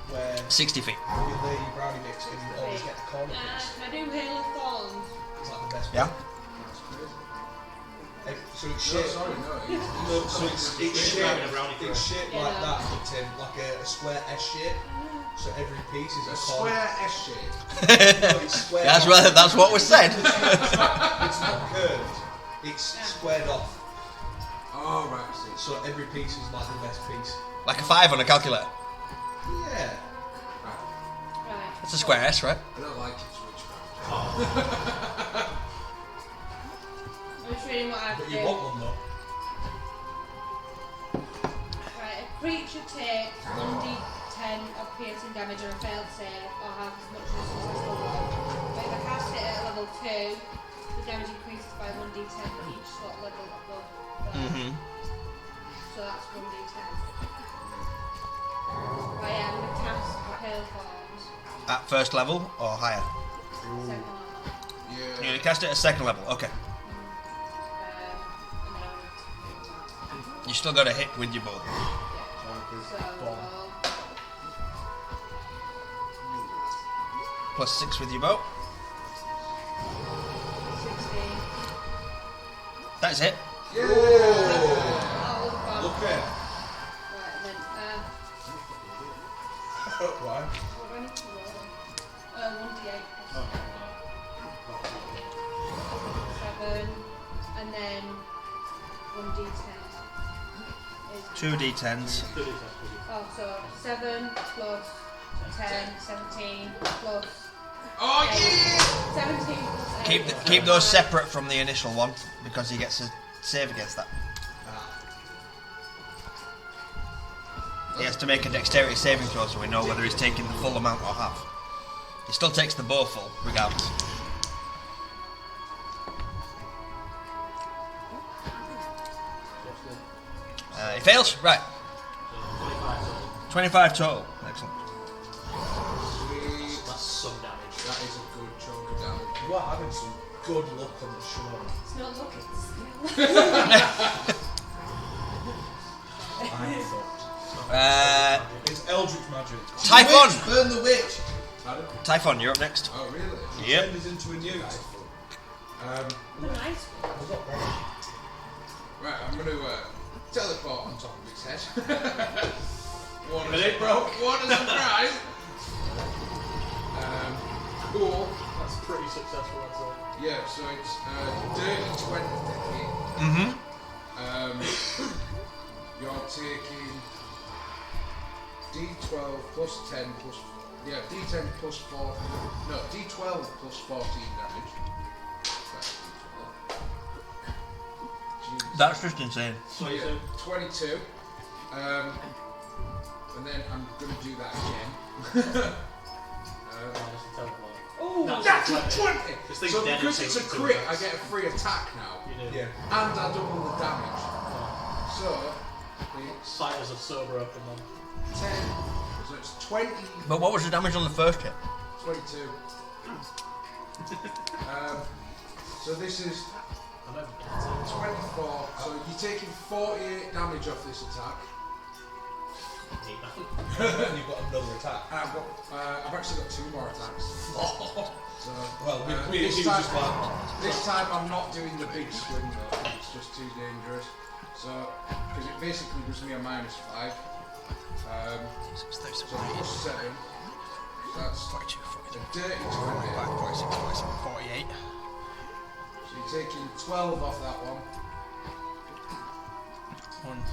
Speaker 5: where
Speaker 1: 60 feet.
Speaker 5: you lay your brownie mix and you always get the corner piece?
Speaker 3: Can I do Hail of Thorns?
Speaker 5: It's like the best
Speaker 1: Yeah.
Speaker 5: bit. So it's
Speaker 6: No,
Speaker 5: shaped.
Speaker 6: sorry, no.
Speaker 5: No, so it's
Speaker 2: Describing a brownie
Speaker 5: shaped. It's shaped
Speaker 3: Yeah.
Speaker 5: like that, but like a square S shape. So every piece is
Speaker 6: A
Speaker 5: a
Speaker 6: square S shape.
Speaker 5: No, it's squared
Speaker 1: That's
Speaker 5: off.
Speaker 1: right. That's what was said.
Speaker 5: It's not curved. It's squared off.
Speaker 6: Oh, right, I see.
Speaker 5: So every piece is like the best piece.
Speaker 1: Like a 5 on a calculator.
Speaker 5: Yeah.
Speaker 6: Right.
Speaker 3: Right.
Speaker 1: That's a square S, right?
Speaker 6: I don't like it, witchcraft.
Speaker 3: I'm just reading what I have
Speaker 5: But
Speaker 3: to
Speaker 5: you
Speaker 3: do.
Speaker 5: want one though.
Speaker 3: Right, a creature takes 1d10 of piercing damage on a failed save, or half as much as a successful roll. But if I cast it at level 2, the damage increases by 1d10 for each slot level above that.
Speaker 1: Mm-hmm.
Speaker 3: So that's 1d10. Right, yeah, I'm going to cast Hail Forms.
Speaker 1: At first level or higher?
Speaker 3: Second level.
Speaker 1: You're
Speaker 6: Yeah.
Speaker 1: gonna cast it at second level. Okay.
Speaker 3: And then I'm going to do that.
Speaker 1: You still got to hit with your bow.
Speaker 3: So,
Speaker 1: Plus 6 with your bow.
Speaker 3: 16.
Speaker 1: That's it.
Speaker 5: Yeah.
Speaker 3: Oh, God.
Speaker 5: Look at.
Speaker 3: Right, and then,
Speaker 5: Why?
Speaker 3: what do I need to roll? 1d8 plus 7, and then 1d10 is
Speaker 1: 2 d10s.
Speaker 3: oh, so 7 plus 10, 17 plus
Speaker 6: Oh,
Speaker 3: 8.
Speaker 6: yeah!
Speaker 3: 17 plus 8.
Speaker 1: Keep those separate from the initial one because he gets a save against that. He has to make a dexterity saving throw so we know whether he's taking the full amount or half. He still takes the bow full, regardless. He fails. Right. 25 total. Excellent.
Speaker 6: Sweet.
Speaker 2: That's some damage.
Speaker 6: That is a good chunk of damage.
Speaker 5: You are having some good luck on the show.
Speaker 3: It's not looking
Speaker 5: I'm fucked. It's Eldritch magic.
Speaker 1: Typhon!
Speaker 5: Witch, burn the witch!
Speaker 6: Pardon?
Speaker 1: Typhon, you're up next.
Speaker 6: Oh, really?
Speaker 1: Yep.
Speaker 5: Turn this into a newt.
Speaker 3: nice.
Speaker 5: I've got that.
Speaker 6: Right, I'm going to teleport on top of its head. What
Speaker 2: But it broke.
Speaker 6: What a surprise! Cool.
Speaker 2: That's pretty successful, I'd say.
Speaker 6: Yeah, so it's dirty 20 to hit.
Speaker 1: Mm-hmm.
Speaker 6: You're taking D12 plus 10 plus... Yeah, D10 plus 4... No, D12 plus 14 damage. That's D12.
Speaker 1: That's just insane.
Speaker 6: So yeah, 22. And then I'm going to do that again.
Speaker 3: Oh,
Speaker 6: That's a 20!
Speaker 2: This thing's
Speaker 6: So
Speaker 2: dead
Speaker 6: because
Speaker 2: in
Speaker 6: it's a
Speaker 2: two
Speaker 6: crit,
Speaker 2: rounds.
Speaker 6: I get a free attack now.
Speaker 2: You do.
Speaker 5: Yeah.
Speaker 6: And I double the damage. So, it's
Speaker 2: Fighters are so broken, man.
Speaker 6: 10. So it's 20...
Speaker 1: But what was the damage on the first hit?
Speaker 6: 22. So this is
Speaker 2: I'm over dead.
Speaker 6: 24. So you're taking 48 damage off this attack.
Speaker 2: Hate that.
Speaker 5: And you've got another attack.
Speaker 6: And I've actually got 2 more attacks. So,
Speaker 5: Well, we
Speaker 6: this,
Speaker 5: was
Speaker 6: time,
Speaker 5: just like...
Speaker 6: this time I'm not doing the big swing though. It's just too dangerous. So, because it basically gives me a -5. So plus 7. So that's
Speaker 1: 42,
Speaker 6: a
Speaker 1: 42,
Speaker 6: dirty 20.
Speaker 1: 45, 46, 47, 48.
Speaker 6: So you're taking 12 off that one.
Speaker 1: 1,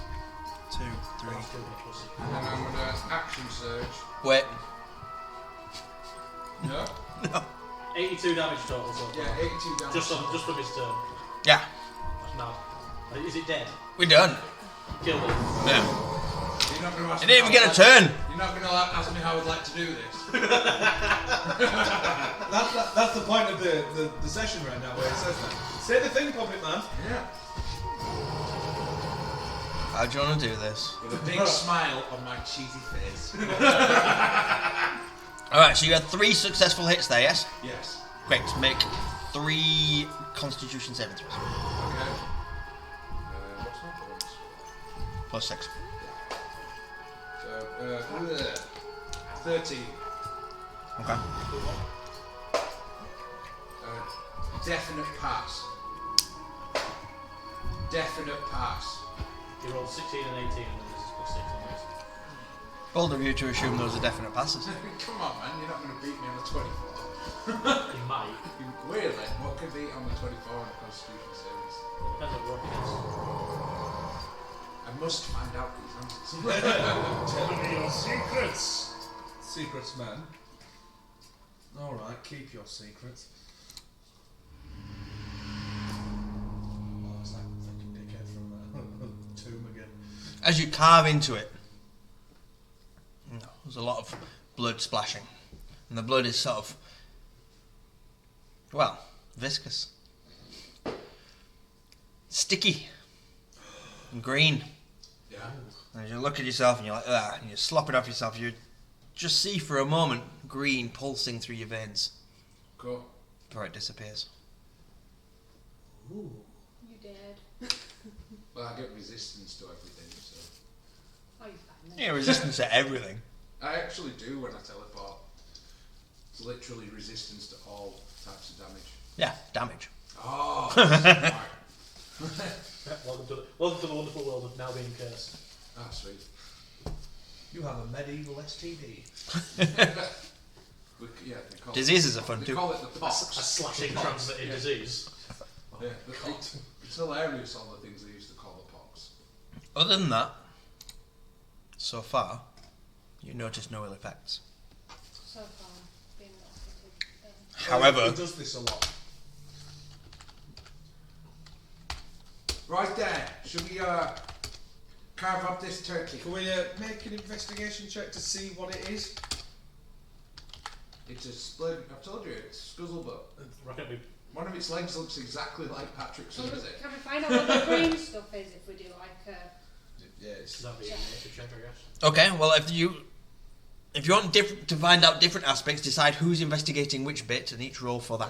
Speaker 1: 2, 3.
Speaker 6: And then I'm gonna action surge.
Speaker 1: Wait.
Speaker 6: No?
Speaker 1: No.
Speaker 2: 82 damage total. So
Speaker 6: Yeah, 82 damage.
Speaker 2: just from his turn.
Speaker 1: Yeah,
Speaker 2: Now, is it dead?
Speaker 1: we're done.
Speaker 2: Killed it.
Speaker 1: Yeah.
Speaker 6: You're not gonna ask
Speaker 1: He
Speaker 6: me
Speaker 1: didn't even
Speaker 6: how
Speaker 1: get a
Speaker 6: I'd like-
Speaker 1: turn.
Speaker 6: You're not gonna ask me how I'd like to do this.
Speaker 5: That's the point of the session right now where it says that. Say the thing, Puppet Man.
Speaker 6: Yeah.
Speaker 1: How do you want to do this?
Speaker 6: With a big smile on my cheesy face.
Speaker 1: Alright, so you had 3 successful hits there, yes?
Speaker 6: Yes.
Speaker 1: Great, make 3 Constitution saving throws.
Speaker 6: Okay. What's my bonus?
Speaker 1: Plus 6.
Speaker 6: So, 13.
Speaker 1: Okay.
Speaker 6: Definite pass. Definite pass.
Speaker 2: You rolled 16 and 18, and then this is plus 6 on this.
Speaker 1: Bold of you to assume those are definite passes.
Speaker 6: Come on, man, you're not going to beat me on the 24.
Speaker 2: You might.
Speaker 6: Really? What could beat on the 24 on the Constitution series?
Speaker 2: Depends on what it is.
Speaker 6: I must find out these answers.
Speaker 5: Tell me your secrets. Secrets, man. Alright, keep your secrets. Oh, it's that fucking dickhead from Tomb again.
Speaker 1: As you carve into it, there's a lot of blood splashing. And the blood is sort of, well, viscous. Sticky. And green.
Speaker 6: Yeah.
Speaker 1: And you look at yourself and you're like, ah, and you slop it off yourself. You just see for a moment green pulsing through your veins
Speaker 6: Cool.
Speaker 1: before it disappears.
Speaker 5: Ooh.
Speaker 3: You did.
Speaker 6: Well, I get resistance to everything, so.
Speaker 3: Oh, you're fine then.
Speaker 1: Yeah, resistance to everything.
Speaker 6: I actually do when I teleport. It's literally resistance to all types of damage.
Speaker 1: Yeah, damage.
Speaker 6: Oh, smart.
Speaker 2: Welcome to the wonderful world of now being cursed.
Speaker 6: Ah, sweet.
Speaker 5: You have a medieval STD.
Speaker 6: Yeah, they call
Speaker 1: Diseases are
Speaker 6: it,
Speaker 1: fun
Speaker 6: they
Speaker 1: too.
Speaker 6: call it the
Speaker 2: A
Speaker 6: pox.
Speaker 2: slashing
Speaker 6: The pox,
Speaker 2: transmitted
Speaker 6: yeah.
Speaker 2: disease.
Speaker 6: Yeah, it's hilarious, all the things they used to call the pox.
Speaker 1: Other than that, so far, you notice no ill effects.
Speaker 3: So far, being not
Speaker 1: However,
Speaker 5: He does this a lot.
Speaker 6: Right there, should we carve up this turkey?
Speaker 5: Can we make an investigation check to see what it is?
Speaker 6: It's a split. I've told you, it's Scuzzlebutt.
Speaker 2: Reckon it'd be
Speaker 6: One of its legs looks exactly like Patrick's,
Speaker 3: Can
Speaker 6: does it?
Speaker 3: we find out what the green stuff is if we do like
Speaker 5: Yeah, it's
Speaker 2: that'd be a nature check, I guess.
Speaker 1: okay, well, if you want to find out different aspects, decide who's investigating which bit and each roll for that.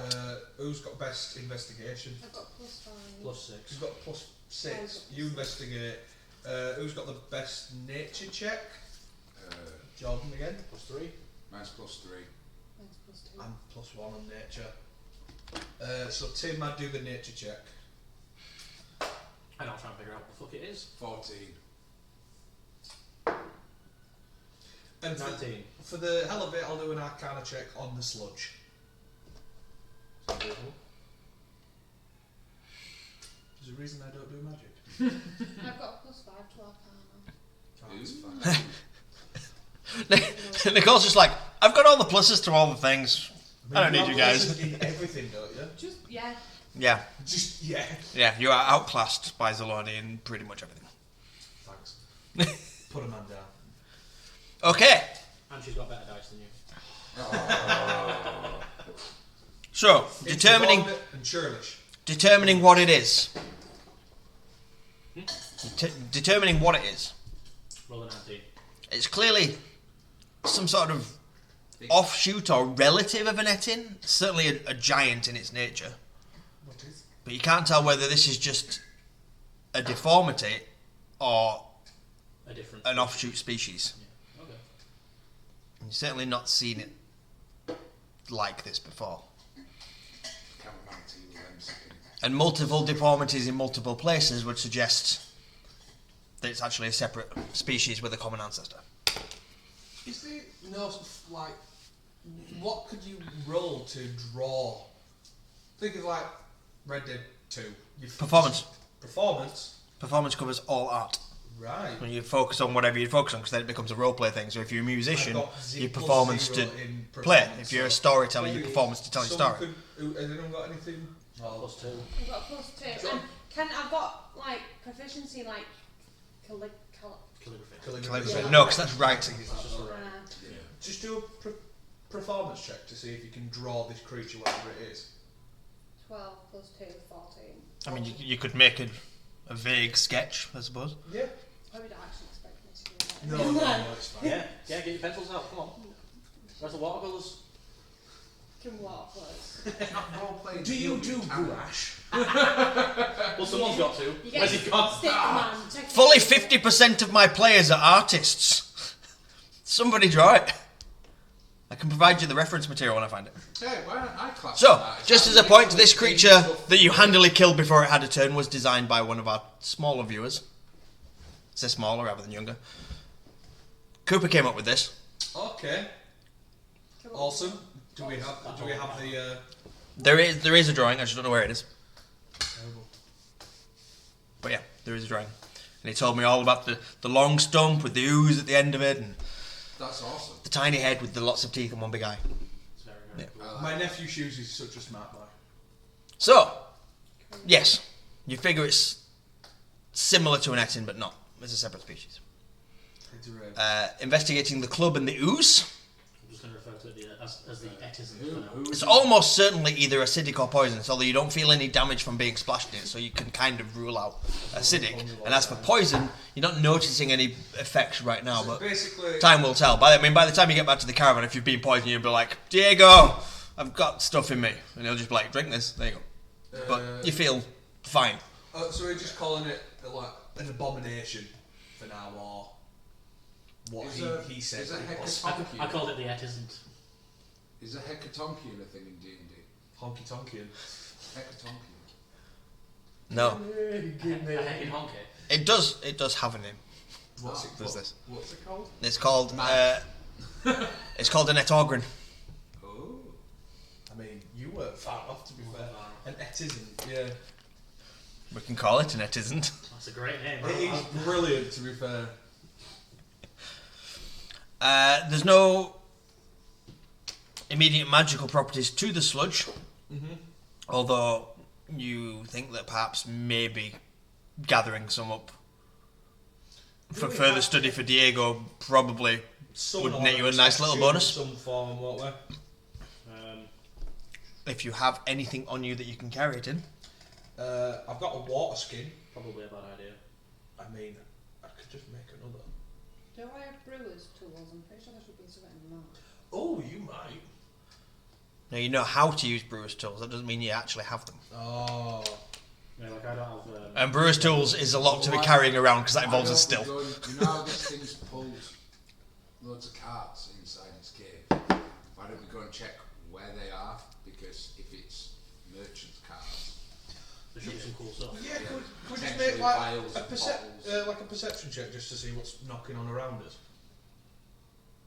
Speaker 5: who's got best investigation?
Speaker 3: I've got plus 5.
Speaker 2: Plus 6.
Speaker 5: Who's got plus 6?
Speaker 3: I've got
Speaker 5: You
Speaker 3: plus
Speaker 5: investigate. Who's got the best nature check?
Speaker 6: Uh,
Speaker 5: Jordan again.
Speaker 2: Plus 3.
Speaker 6: mine's plus 3.
Speaker 3: Mine's plus 2.
Speaker 5: I'm plus 1 on nature. So Tim, I'd do the nature check.
Speaker 2: And I'll try and figure out what the fuck it is.
Speaker 6: 14.
Speaker 5: And
Speaker 2: 19.
Speaker 5: for the hell of it, I'll do an arcana check on the sludge.
Speaker 2: Sounds reasonable.
Speaker 5: There's a reason I don't do magic.
Speaker 3: I've got a plus 5 to Arcana.
Speaker 5: Oh, it's fine.
Speaker 1: Nicole's just like, I've got all the pluses to all the things. I don't need you guys.
Speaker 5: have in everything, don't you?
Speaker 3: Just, yeah.
Speaker 1: Yeah,
Speaker 5: Just yeah.
Speaker 1: yeah, you are outclassed by Zaloni in pretty much everything.
Speaker 5: Thanks. Put a man down.
Speaker 1: Okay,
Speaker 2: And she's got better dice than you.
Speaker 1: so
Speaker 5: It's
Speaker 1: determining
Speaker 5: Gauntlet and churlish.
Speaker 1: determining what it is. Determining what it is.
Speaker 2: Roll a 19.
Speaker 1: It's clearly some sort of offshoot or relative of an etin. Certainly a giant in its nature.
Speaker 5: What is?
Speaker 1: But you can't tell whether this is just a deformity or
Speaker 2: A different.
Speaker 1: an offshoot species.
Speaker 2: Yeah. Okay.
Speaker 1: You've certainly not seen it like this before. And multiple deformities in multiple places would suggest that it's actually a separate species with a common ancestor.
Speaker 5: Is there no like what could you roll to draw? Think of like Red Dead 2.
Speaker 1: Performance.
Speaker 5: Performance.
Speaker 1: Performance covers all art.
Speaker 5: Right.
Speaker 1: When you focus on whatever you focus on, because then it becomes a roleplay thing. So if you're a musician, your performance to play. If you're a storyteller, your performance to tell your story.
Speaker 5: Has anyone got anything?
Speaker 2: Plus 2.
Speaker 3: I've got a plus 2. And I've got like proficiency like
Speaker 2: Calligraphy.
Speaker 1: Calligraphy.
Speaker 3: Yeah.
Speaker 1: No, because that's writing.
Speaker 2: That's just for writing.
Speaker 5: Just do a performance check to see if you can draw this creature, whatever it is.
Speaker 3: 12 plus 2 is 14.
Speaker 1: I mean, you could make a vague sketch, I suppose.
Speaker 5: Yeah.
Speaker 3: Probably don't actually expect me to do that.
Speaker 5: No, it's fine.
Speaker 2: Yeah, get your pencils out, come on. Where's the watercolours?
Speaker 3: Can water flows.
Speaker 6: Not role playing.
Speaker 5: Do you do gouache?
Speaker 2: Well, someone's got to.
Speaker 3: You
Speaker 2: Where's
Speaker 3: get
Speaker 2: he gone?
Speaker 3: stick man. Check it
Speaker 1: Fully
Speaker 3: out.
Speaker 1: 50% of my players are artists. Somebody draw it. I can provide you the reference material when I find it.
Speaker 6: Hey, why don't I class
Speaker 1: So,
Speaker 6: that?
Speaker 1: just as a point, this creature that you handily killed before it had a turn was designed by one of our smaller viewers. Say smaller rather than younger. Cooper came up with this.
Speaker 5: Okay. Awesome. Do we have the?
Speaker 1: There is a drawing. I just don't know where it is.
Speaker 5: Terrible.
Speaker 1: But yeah, there is a drawing. And he told me all about the long stump with the ooze at the end of it, and
Speaker 6: That's awesome.
Speaker 1: the tiny head with the lots of teeth and one big eye.
Speaker 2: It's very, very cool.
Speaker 5: My nephew Shoes is such a smart boy.
Speaker 1: So, yes, you figure it's similar to an Etin, but not. It's a separate species.
Speaker 5: It's a rare.
Speaker 1: Investigating the club and the ooze.
Speaker 2: I'm just going to refer to it as the etism for now.
Speaker 1: It's almost certainly either acidic or poisonous, although you don't feel any damage from being splashed in it, so you can kind of rule out acidic. And as for poison, you're not noticing any effects right now, but
Speaker 5: Basically,
Speaker 1: time will tell. By the time you get back to the caravan, if you've been poisoned, you'll be like, Diego, I've got stuff in me. And he'll just be like, drink this, there you go. But you feel fine.
Speaker 5: so we're just calling it like an abomination for now, or what he said.
Speaker 6: Is a
Speaker 2: I
Speaker 6: hecatonchian?
Speaker 2: called it the etism.
Speaker 6: Is a hecatonchian a thing in D&D?
Speaker 5: Honky tonky.
Speaker 6: Hecatonchian.
Speaker 1: No,
Speaker 2: A heckin' honky.
Speaker 1: it does have a name.
Speaker 5: What's
Speaker 1: Does this?
Speaker 5: What's it called?
Speaker 1: It's called it's called an etorgrin.
Speaker 6: Oh.
Speaker 5: I mean, you weren't far off, to be fair. And it isn't. Yeah.
Speaker 1: We can call it an et isn't.
Speaker 2: That's a great name.
Speaker 5: It is brilliant, to be fair.
Speaker 1: There's no immediate magical properties to the sludge, although you think that perhaps maybe gathering some up for
Speaker 5: we
Speaker 1: further
Speaker 5: have-
Speaker 1: study for Diego probably would net you a nice little bonus.
Speaker 5: Some form, won't we?
Speaker 1: If you have anything on you that you can carry it in.
Speaker 5: I've got a water skin.
Speaker 2: Probably a bad idea.
Speaker 5: I mean, I could just make another.
Speaker 3: Don't I have brewer's tools? I'm pretty sure there should be something in that.
Speaker 5: Oh, you might.
Speaker 1: Now you know how to use brewer's tools, that doesn't mean you actually have them.
Speaker 5: Oh.
Speaker 2: Yeah, like I don't have.
Speaker 1: And brewer's tools is a lot to be carrying around because that
Speaker 6: Why
Speaker 1: involves a
Speaker 6: don't we
Speaker 1: still.
Speaker 6: go and- you know how this thing's pulled loads of carts inside its cave? Why don't we go and check where they are? Because if it's merchants' carts,
Speaker 2: There should be some cool stuff.
Speaker 5: Yeah, could we just
Speaker 6: Potentially
Speaker 5: make like
Speaker 6: vials
Speaker 5: a,
Speaker 6: and bottles.
Speaker 5: like a perception check just to see what's knocking on around us?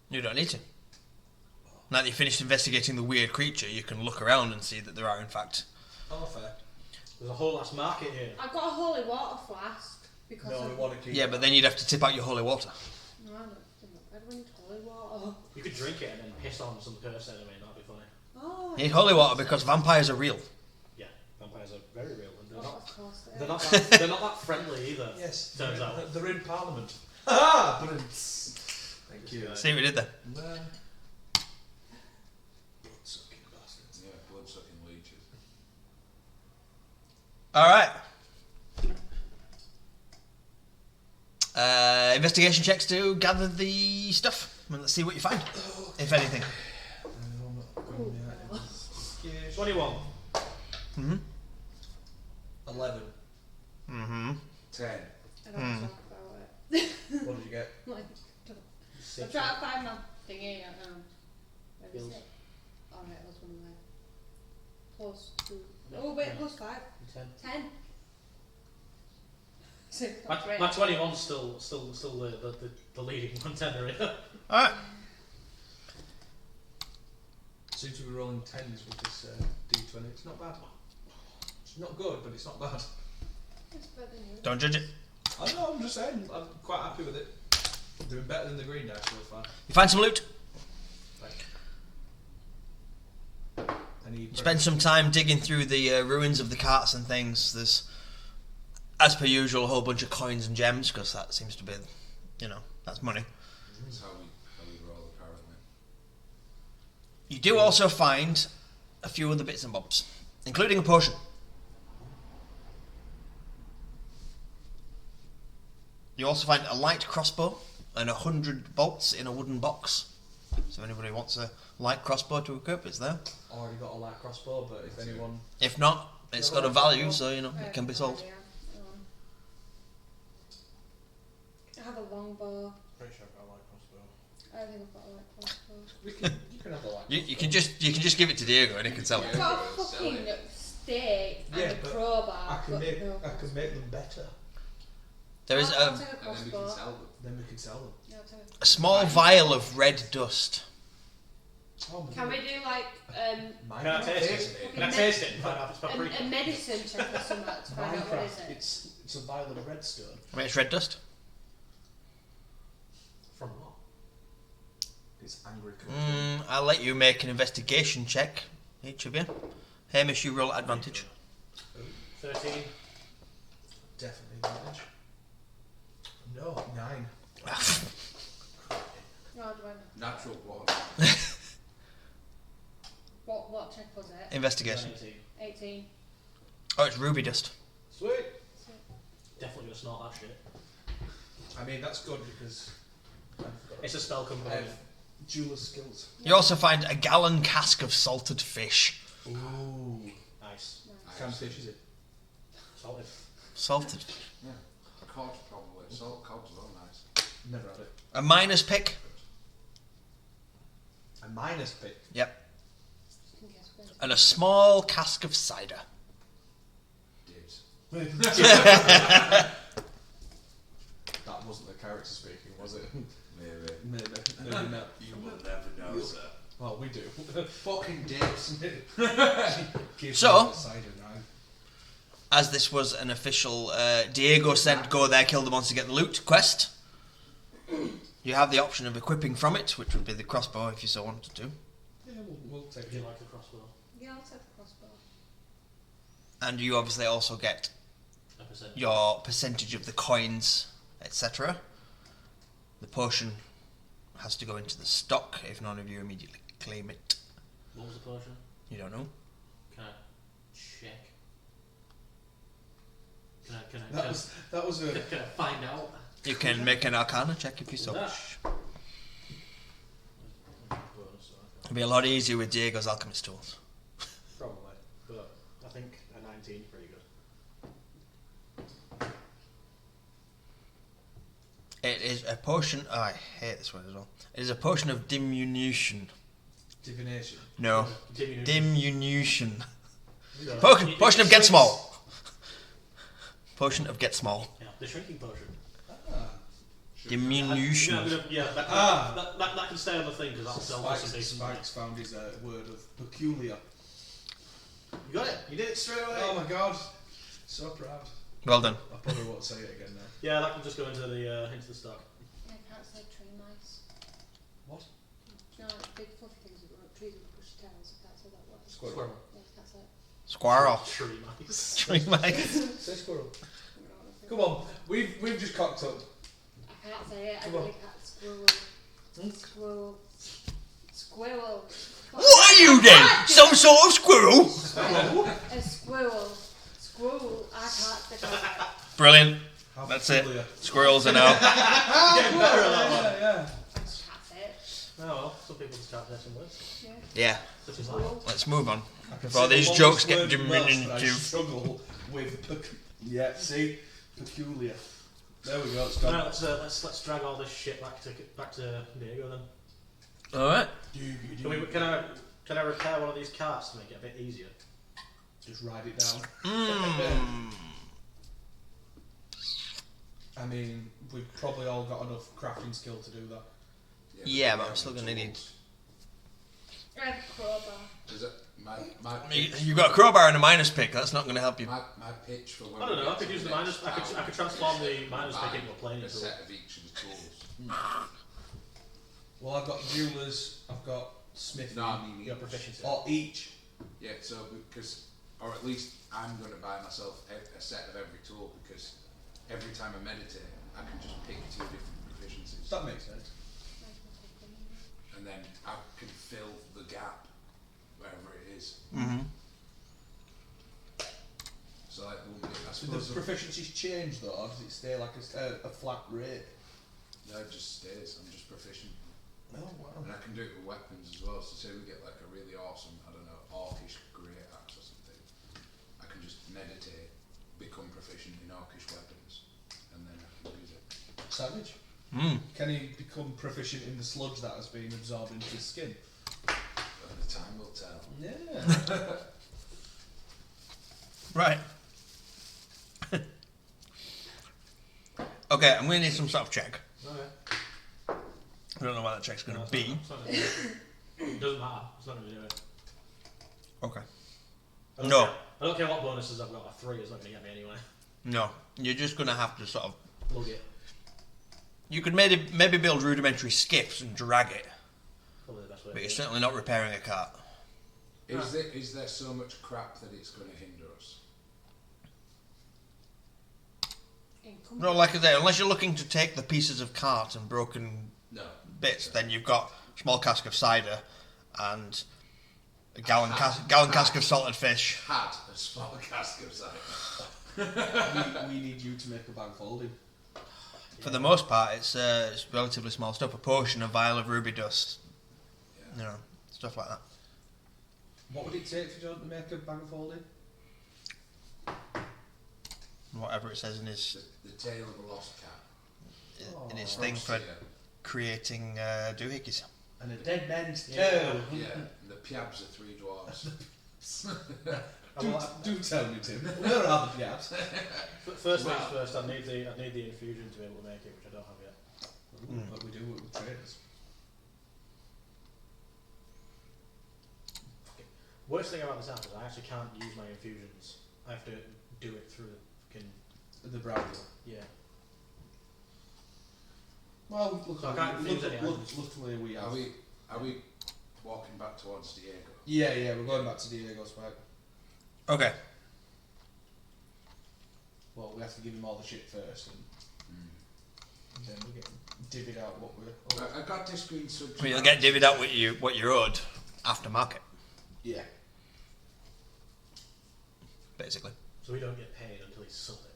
Speaker 1: You don't need to. Now that you've finished investigating the weird creature, you can look around and see that there are in fact.
Speaker 5: Oh, fair.
Speaker 2: There's a whole ass market here.
Speaker 3: I've got a holy water flask because
Speaker 5: No, we
Speaker 3: of...
Speaker 5: want to keep.
Speaker 1: Yeah, but then you'd have to tip out your holy water.
Speaker 3: No, I don't. I don't need holy water.
Speaker 2: You could drink it and then piss on some person. I mean, that'd be funny.
Speaker 3: Oh.
Speaker 1: You need holy water because vampires are real.
Speaker 2: Yeah, vampires are very real, and
Speaker 3: Oh, of course they
Speaker 2: they're
Speaker 3: are.
Speaker 2: not that, they're not that friendly either.
Speaker 5: Yes.
Speaker 2: Turns out.
Speaker 5: They're in Parliament. Ah, but thank you.
Speaker 2: guy.
Speaker 1: See what we did there?
Speaker 5: Blood-sucking bastards.
Speaker 6: yeah, blood-sucking leeches.
Speaker 1: Alright. Investigation checks to gather the stuff. And let's see what you find, if anything.
Speaker 2: 21.
Speaker 5: 11.
Speaker 6: 10.
Speaker 3: I don't talk about it.
Speaker 5: What did you get?
Speaker 3: Like, I'm
Speaker 2: Six.
Speaker 3: trying to find my thingy. Where is
Speaker 2: Feels-
Speaker 3: it? Alright, that's one there. Plus 2. Oh, wait, plus 5.
Speaker 2: 10.
Speaker 3: 10. So, that's
Speaker 2: My
Speaker 3: right.
Speaker 2: 21's still the leading contender here.
Speaker 1: Alright.
Speaker 5: Seems to be rolling 10s with this D20. It's not bad. It's not good, but it's not bad.
Speaker 3: It's better than you.
Speaker 1: Don't judge it.
Speaker 5: I know, I'm just saying. I'm quite happy with it. Doing better than the green dice so far.
Speaker 1: You find some loot.
Speaker 5: Any
Speaker 1: Spend some time digging through the ruins of the carts and things. There's, as per usual, a whole bunch of coins and gems because that seems to be, that's money.
Speaker 6: That's how we roll apparently.
Speaker 1: You do also find a few other bits and bobs, including a potion. You also find a light crossbow and 100 bolts in a wooden box. So anybody wants a light crossbow to equip, it's there.
Speaker 5: Already got a light crossbow, but if anyone...
Speaker 1: If not, it's got a value, so you know it can be sold.
Speaker 3: I have a longbow.
Speaker 2: Pretty sure I've got a light crossbow.
Speaker 3: I don't think I've got a light crossbow.
Speaker 5: You can have a light
Speaker 1: You can just give it to Diego and he can sell it.
Speaker 3: I've got a fucking stake and a
Speaker 5: but
Speaker 3: crowbar.
Speaker 5: I can
Speaker 3: but
Speaker 5: make
Speaker 3: no.
Speaker 5: them better.
Speaker 1: There is
Speaker 3: I'll take a
Speaker 6: And then we
Speaker 3: crossbow.
Speaker 6: can sell them.
Speaker 5: Then we can sell them.
Speaker 3: Yeah, I'll take
Speaker 1: a small vial of red dust.
Speaker 5: Oh,
Speaker 3: Can we do like
Speaker 2: Can I taste it? Can I taste it and find out if it's paprika?
Speaker 3: a medicine check or something to find out what is
Speaker 5: Minecraft,
Speaker 3: it?
Speaker 5: it's a vial of redstone.
Speaker 1: I mean, it's red dust.
Speaker 2: From what?
Speaker 5: It's angry country.
Speaker 1: I'll let you make an investigation check, each of you. Hamish, you roll advantage.
Speaker 2: 13.
Speaker 5: Definitely advantage. No, 9.
Speaker 3: No, do I know?
Speaker 6: Natural one.
Speaker 3: What check was it?
Speaker 1: Investigation.
Speaker 2: 18.
Speaker 3: 18.
Speaker 1: Oh, it's ruby dust.
Speaker 5: Sweet.
Speaker 2: Definitely gonna snort that shit.
Speaker 5: I mean, that's good because
Speaker 2: It's a spell
Speaker 5: I
Speaker 2: component.
Speaker 5: have jeweler's skills.
Speaker 1: You also find a gallon cask of salted fish.
Speaker 5: Ooh.
Speaker 2: Nice.
Speaker 5: What kind of fish is it?
Speaker 2: Salted.
Speaker 1: Salted.
Speaker 6: Yeah. Cod probably. Salt cod's well nice.
Speaker 5: Never had it.
Speaker 1: A miner's pick.
Speaker 5: A minus pick.
Speaker 1: Yep.
Speaker 3: I think it's good.
Speaker 1: And a small cask of cider.
Speaker 6: Dibs.
Speaker 5: That wasn't the character speaking, was it?
Speaker 6: Maybe.
Speaker 5: Maybe not.
Speaker 6: You will never know, sir.
Speaker 5: Well, we do.
Speaker 6: Fucking dibs.
Speaker 5: Give
Speaker 1: So-
Speaker 5: me the cider now.
Speaker 1: As this was an official Diego sent go there, kill the monster, get the loot quest, you have the option of equipping from it, which would be the crossbow if you so wanted to.
Speaker 5: Yeah, we'll take
Speaker 2: Do you
Speaker 5: it.
Speaker 2: like the crossbow?
Speaker 3: Yeah, I'll take the crossbow.
Speaker 1: And you obviously also get
Speaker 2: A percent.
Speaker 1: your percentage of the coins, etc. The potion has to go into the stock if none of you immediately claim it.
Speaker 2: What was the potion?
Speaker 1: You don't know.
Speaker 2: Can I check? Can I
Speaker 5: That was a.
Speaker 2: can I find out?
Speaker 1: You can make an arcana check if you so
Speaker 2: Yeah.
Speaker 1: wish.
Speaker 2: Bonus, so I
Speaker 1: It'll be a lot easier with Diego's alchemist tools.
Speaker 2: Probably, but I think a 19 is pretty good.
Speaker 1: It is a potion. Oh, I hate this word as well. It is a potion of diminution.
Speaker 5: Divination.
Speaker 1: No,
Speaker 2: Diminution.
Speaker 1: diminution.
Speaker 2: So,
Speaker 1: Potion of get small. Potion of get small.
Speaker 2: Yeah, the shrinking potion.
Speaker 1: Diminution.
Speaker 2: Yeah, that can stay on the thing because that'll sell for some decent money.
Speaker 5: Spikes found his word of peculiar.
Speaker 2: You got it. You did it straight away.
Speaker 5: Oh my god. So proud.
Speaker 1: Well done.
Speaker 5: I probably won't say it again now.
Speaker 2: Yeah, that can just go into the stock.
Speaker 3: I can't say tree mice.
Speaker 5: What?
Speaker 3: No, big fluffy things that grow up trees with bushy tails. I can't say that word.
Speaker 5: Squirrel.
Speaker 3: Yeah, I can't say it.
Speaker 1: Squirrel.
Speaker 2: Tree mice.
Speaker 1: Tree mice.
Speaker 5: Say squirrel.
Speaker 3: I don't know what I think.
Speaker 5: Come on. We've just cocked up.
Speaker 3: I can't say it. I
Speaker 5: Come on.
Speaker 3: really can't. Squirrel. Squirrel.
Speaker 1: What are you then? Some sort of squirrel?
Speaker 3: A squirrel. Squirrel. I can't say that.
Speaker 1: Brilliant.
Speaker 5: How
Speaker 1: That's
Speaker 5: peculiar.
Speaker 1: it. Squirrels are now.
Speaker 2: Getting better at that one.
Speaker 5: Yeah.
Speaker 3: I just can't say it.
Speaker 2: Oh well, some people just can't say some words.
Speaker 3: Yeah.
Speaker 1: Yeah.
Speaker 2: Such as
Speaker 3: Squirrel.
Speaker 1: Let's move on.
Speaker 5: I can
Speaker 1: Before
Speaker 5: say
Speaker 1: these
Speaker 5: the
Speaker 1: jokes
Speaker 5: longest
Speaker 1: get
Speaker 5: word most, but I
Speaker 1: diminutive.
Speaker 5: struggle with yeah. See, peculiar. There we go. It's
Speaker 2: Right,
Speaker 5: gone.
Speaker 2: let's drag all this shit back to Diego then.
Speaker 1: All right.
Speaker 2: Can I repair one of these carts to make it a bit easier?
Speaker 5: Just write it down.
Speaker 1: Mm.
Speaker 5: I mean, we've probably all got enough crafting skill to do that.
Speaker 1: Yeah, but I'm still gonna need.
Speaker 3: I have a crowbar.
Speaker 6: Is it my
Speaker 1: You got a crowbar and a minus pick. That's not going to help you.
Speaker 6: my pitch for when
Speaker 2: I don't
Speaker 6: we
Speaker 2: know. I
Speaker 6: get
Speaker 2: could
Speaker 6: to
Speaker 2: use the
Speaker 6: next
Speaker 2: minus. I
Speaker 6: town
Speaker 2: could transform the minus pick
Speaker 6: buy
Speaker 2: into a planing
Speaker 6: a
Speaker 2: tool.
Speaker 6: set of each of the tools.
Speaker 5: Well, I've got jewelers. I've got smithing.
Speaker 6: No, I mean
Speaker 2: Your
Speaker 6: each.
Speaker 2: proficiency.
Speaker 5: Or each.
Speaker 6: Yeah, so because, or at least I'm going to buy myself a set of every tool because every time I meditate, I can just pick 2 different proficiencies,
Speaker 5: That makes sense.
Speaker 6: and then I can fill the gap wherever it is.
Speaker 1: Mm-hmm.
Speaker 6: So like, there won't be, I
Speaker 5: Did the
Speaker 6: suppose
Speaker 5: proficiencies change though, or does it stay like a flat rate?
Speaker 6: no, it just stays. I'm just proficient.
Speaker 5: Oh wow.
Speaker 6: And I can do it with weapons as well. So say we get like a really awesome, I don't know, orcish great axe or something. I can just meditate, become proficient in orcish weapons, and then I can use it.
Speaker 5: Savage. Can he become proficient in the sludge that has been absorbed into his skin?
Speaker 6: Only time will tell.
Speaker 5: Yeah.
Speaker 1: Right. Okay, I'm going to need some sort of check.
Speaker 2: Okay.
Speaker 1: I don't know what that check's going to be.
Speaker 2: It doesn't matter. It's not going to do it.
Speaker 1: Okay.
Speaker 2: I don't care what bonuses I've got. A 3 is not going to get me anyway.
Speaker 1: No, you're just going to have to sort of...
Speaker 2: Lug it.
Speaker 1: You could maybe build rudimentary skiffs and drag it,
Speaker 2: Probably the best way.
Speaker 1: but you're certainly not repairing a cart.
Speaker 6: Is there so much crap that it's going to hinder us?
Speaker 1: No, like I say, unless you're looking to take the pieces of cart and broken bits, then you've got a small cask of cider and a gallon cask of salted fish.
Speaker 6: Had a small cask of cider.
Speaker 5: we need you to make a bag folding.
Speaker 1: For the most part, it's relatively small stuff. A potion, a vial of ruby dust, you know, stuff like that.
Speaker 5: What would it take for John to make a bag of holding?
Speaker 1: Whatever it says in his
Speaker 6: The tale of a lost cat.
Speaker 1: in his thing for creating doohickeys.
Speaker 5: And a dead man's toe.
Speaker 6: Yeah, and the piabs are 3 dwarves.
Speaker 5: Do tell me, Tim. Where are the piabs?
Speaker 2: First things first, I need the infusion to be able to make it, which I don't have yet.
Speaker 5: But we do it with traders.
Speaker 2: Worst thing about this app is I actually can't use my infusions. I have to do it through the fucking...
Speaker 5: The browser.
Speaker 2: Yeah.
Speaker 5: Well,
Speaker 2: items.
Speaker 5: luckily we have.
Speaker 6: Are we walking back towards Diego?
Speaker 5: Yeah, we're going back to Diego's back.
Speaker 1: Okay.
Speaker 5: Well, we have to give him all the shit first, and then we get divvied out what we're.
Speaker 6: I got this green switch.
Speaker 1: Well, you'll get divvied out what you're owed after market,
Speaker 5: Yeah.
Speaker 1: basically.
Speaker 2: So we don't get paid until he's sold it.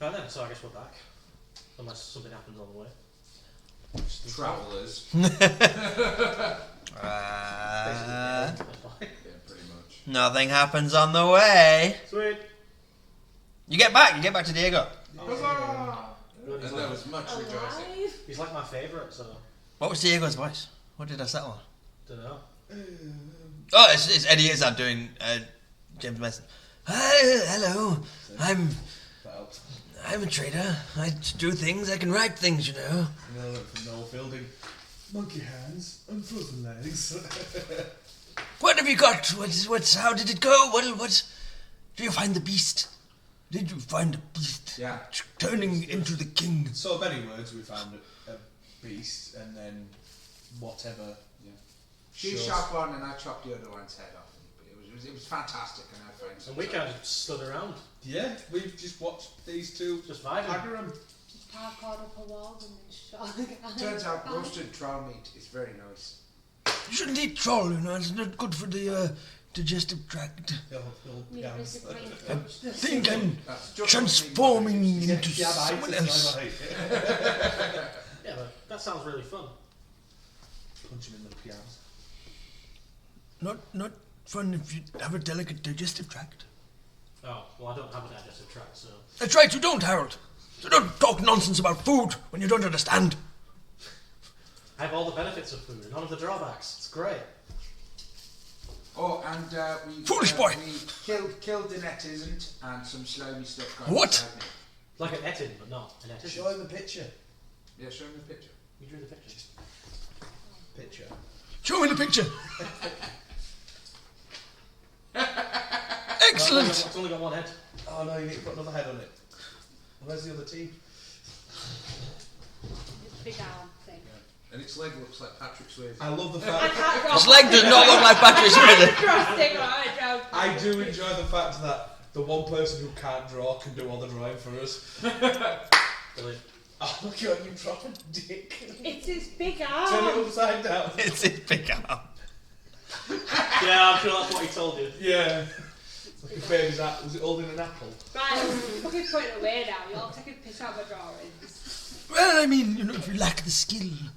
Speaker 2: Right then, so I guess we're back. Unless something happens on the way.
Speaker 6: Travellers.
Speaker 1: Uh,
Speaker 2: That's fine.
Speaker 6: Yeah, pretty much.
Speaker 1: nothing happens on the way.
Speaker 2: Sweet.
Speaker 1: You get back to Diego.
Speaker 2: Good,
Speaker 6: And there was much rejoicing.
Speaker 3: Alive?
Speaker 2: he's like my favourite, so...
Speaker 1: What was Diego's voice? What did I settle on?
Speaker 2: Don't know.
Speaker 1: Oh, it's Eddie Izzard doing James Mason. Hi, hello. I'm a trader. I do things. I can write things, you know.
Speaker 5: You know, from Noel Fielding. Monkey hands and frozen legs.
Speaker 1: What have you got? How did it go? What? Did you find the beast? Did you find a beast?
Speaker 6: Yeah.
Speaker 1: Turning into the king.
Speaker 5: So many words we found a beast, and then whatever.
Speaker 6: Yeah. She shot one and I chopped the other one's head off. It was fantastic, and I found some.
Speaker 2: And we kind of stood around.
Speaker 5: Yeah, we've just watched these two
Speaker 2: Just vibing.
Speaker 5: pagger 'em.
Speaker 3: Just parkoured up a wall and then shot the guy.
Speaker 6: Turns out roasted troll meat is very nice.
Speaker 1: You shouldn't eat troll, you know. It's not good for the digestive tract.
Speaker 3: Need a bit of brain
Speaker 1: I
Speaker 3: touch.
Speaker 1: think I'm
Speaker 6: That's just
Speaker 1: transforming into
Speaker 5: Yeah,
Speaker 1: someone else.
Speaker 2: Yeah, but that sounds really fun.
Speaker 5: Punch him in the piabs.
Speaker 1: Not fun if you have a delicate digestive tract.
Speaker 2: Oh, well, I don't have a digestive tract, so...
Speaker 1: That's right, you don't, Harold. So don't talk nonsense about food when you don't understand.
Speaker 2: I have all the benefits of food and none of the drawbacks. It's great.
Speaker 6: Oh, and we
Speaker 1: Foolish boy.
Speaker 6: We killed the netisant and some slimy stuff got
Speaker 1: What?
Speaker 6: inside me.
Speaker 2: Like an etin, but not an etin.
Speaker 5: Show him a picture.
Speaker 6: Yeah, show me the picture.
Speaker 2: You drew the picture.
Speaker 5: Picture.
Speaker 1: Show me the picture. Excellent.
Speaker 2: It's only got one head.
Speaker 5: Oh no, you need to put another head on it. Where's the other teeth?
Speaker 3: Big arm thing.
Speaker 6: And its leg looks like Patrick Swayze.
Speaker 5: I love the
Speaker 3: I
Speaker 5: fact.
Speaker 3: can't draw.
Speaker 1: His leg does not look like Patrick Swayze.
Speaker 3: Crossing right down.
Speaker 5: I do enjoy the fact that the one person who can't draw can do all the drawing for us.
Speaker 2: Brilliant.
Speaker 5: Oh look at you drop a dick.
Speaker 3: It's his big
Speaker 5: Turn it
Speaker 3: arm.
Speaker 5: upside down.
Speaker 1: It's his big arm.
Speaker 2: Yeah, I'm sure that's what he told you.
Speaker 5: Yeah. The baby's hat, was it holding an apple?
Speaker 3: Right, I'm fucking putting it away now. You're all taking a piss out of my drawings.
Speaker 1: Well, I mean, if you lack the skill.
Speaker 3: I'm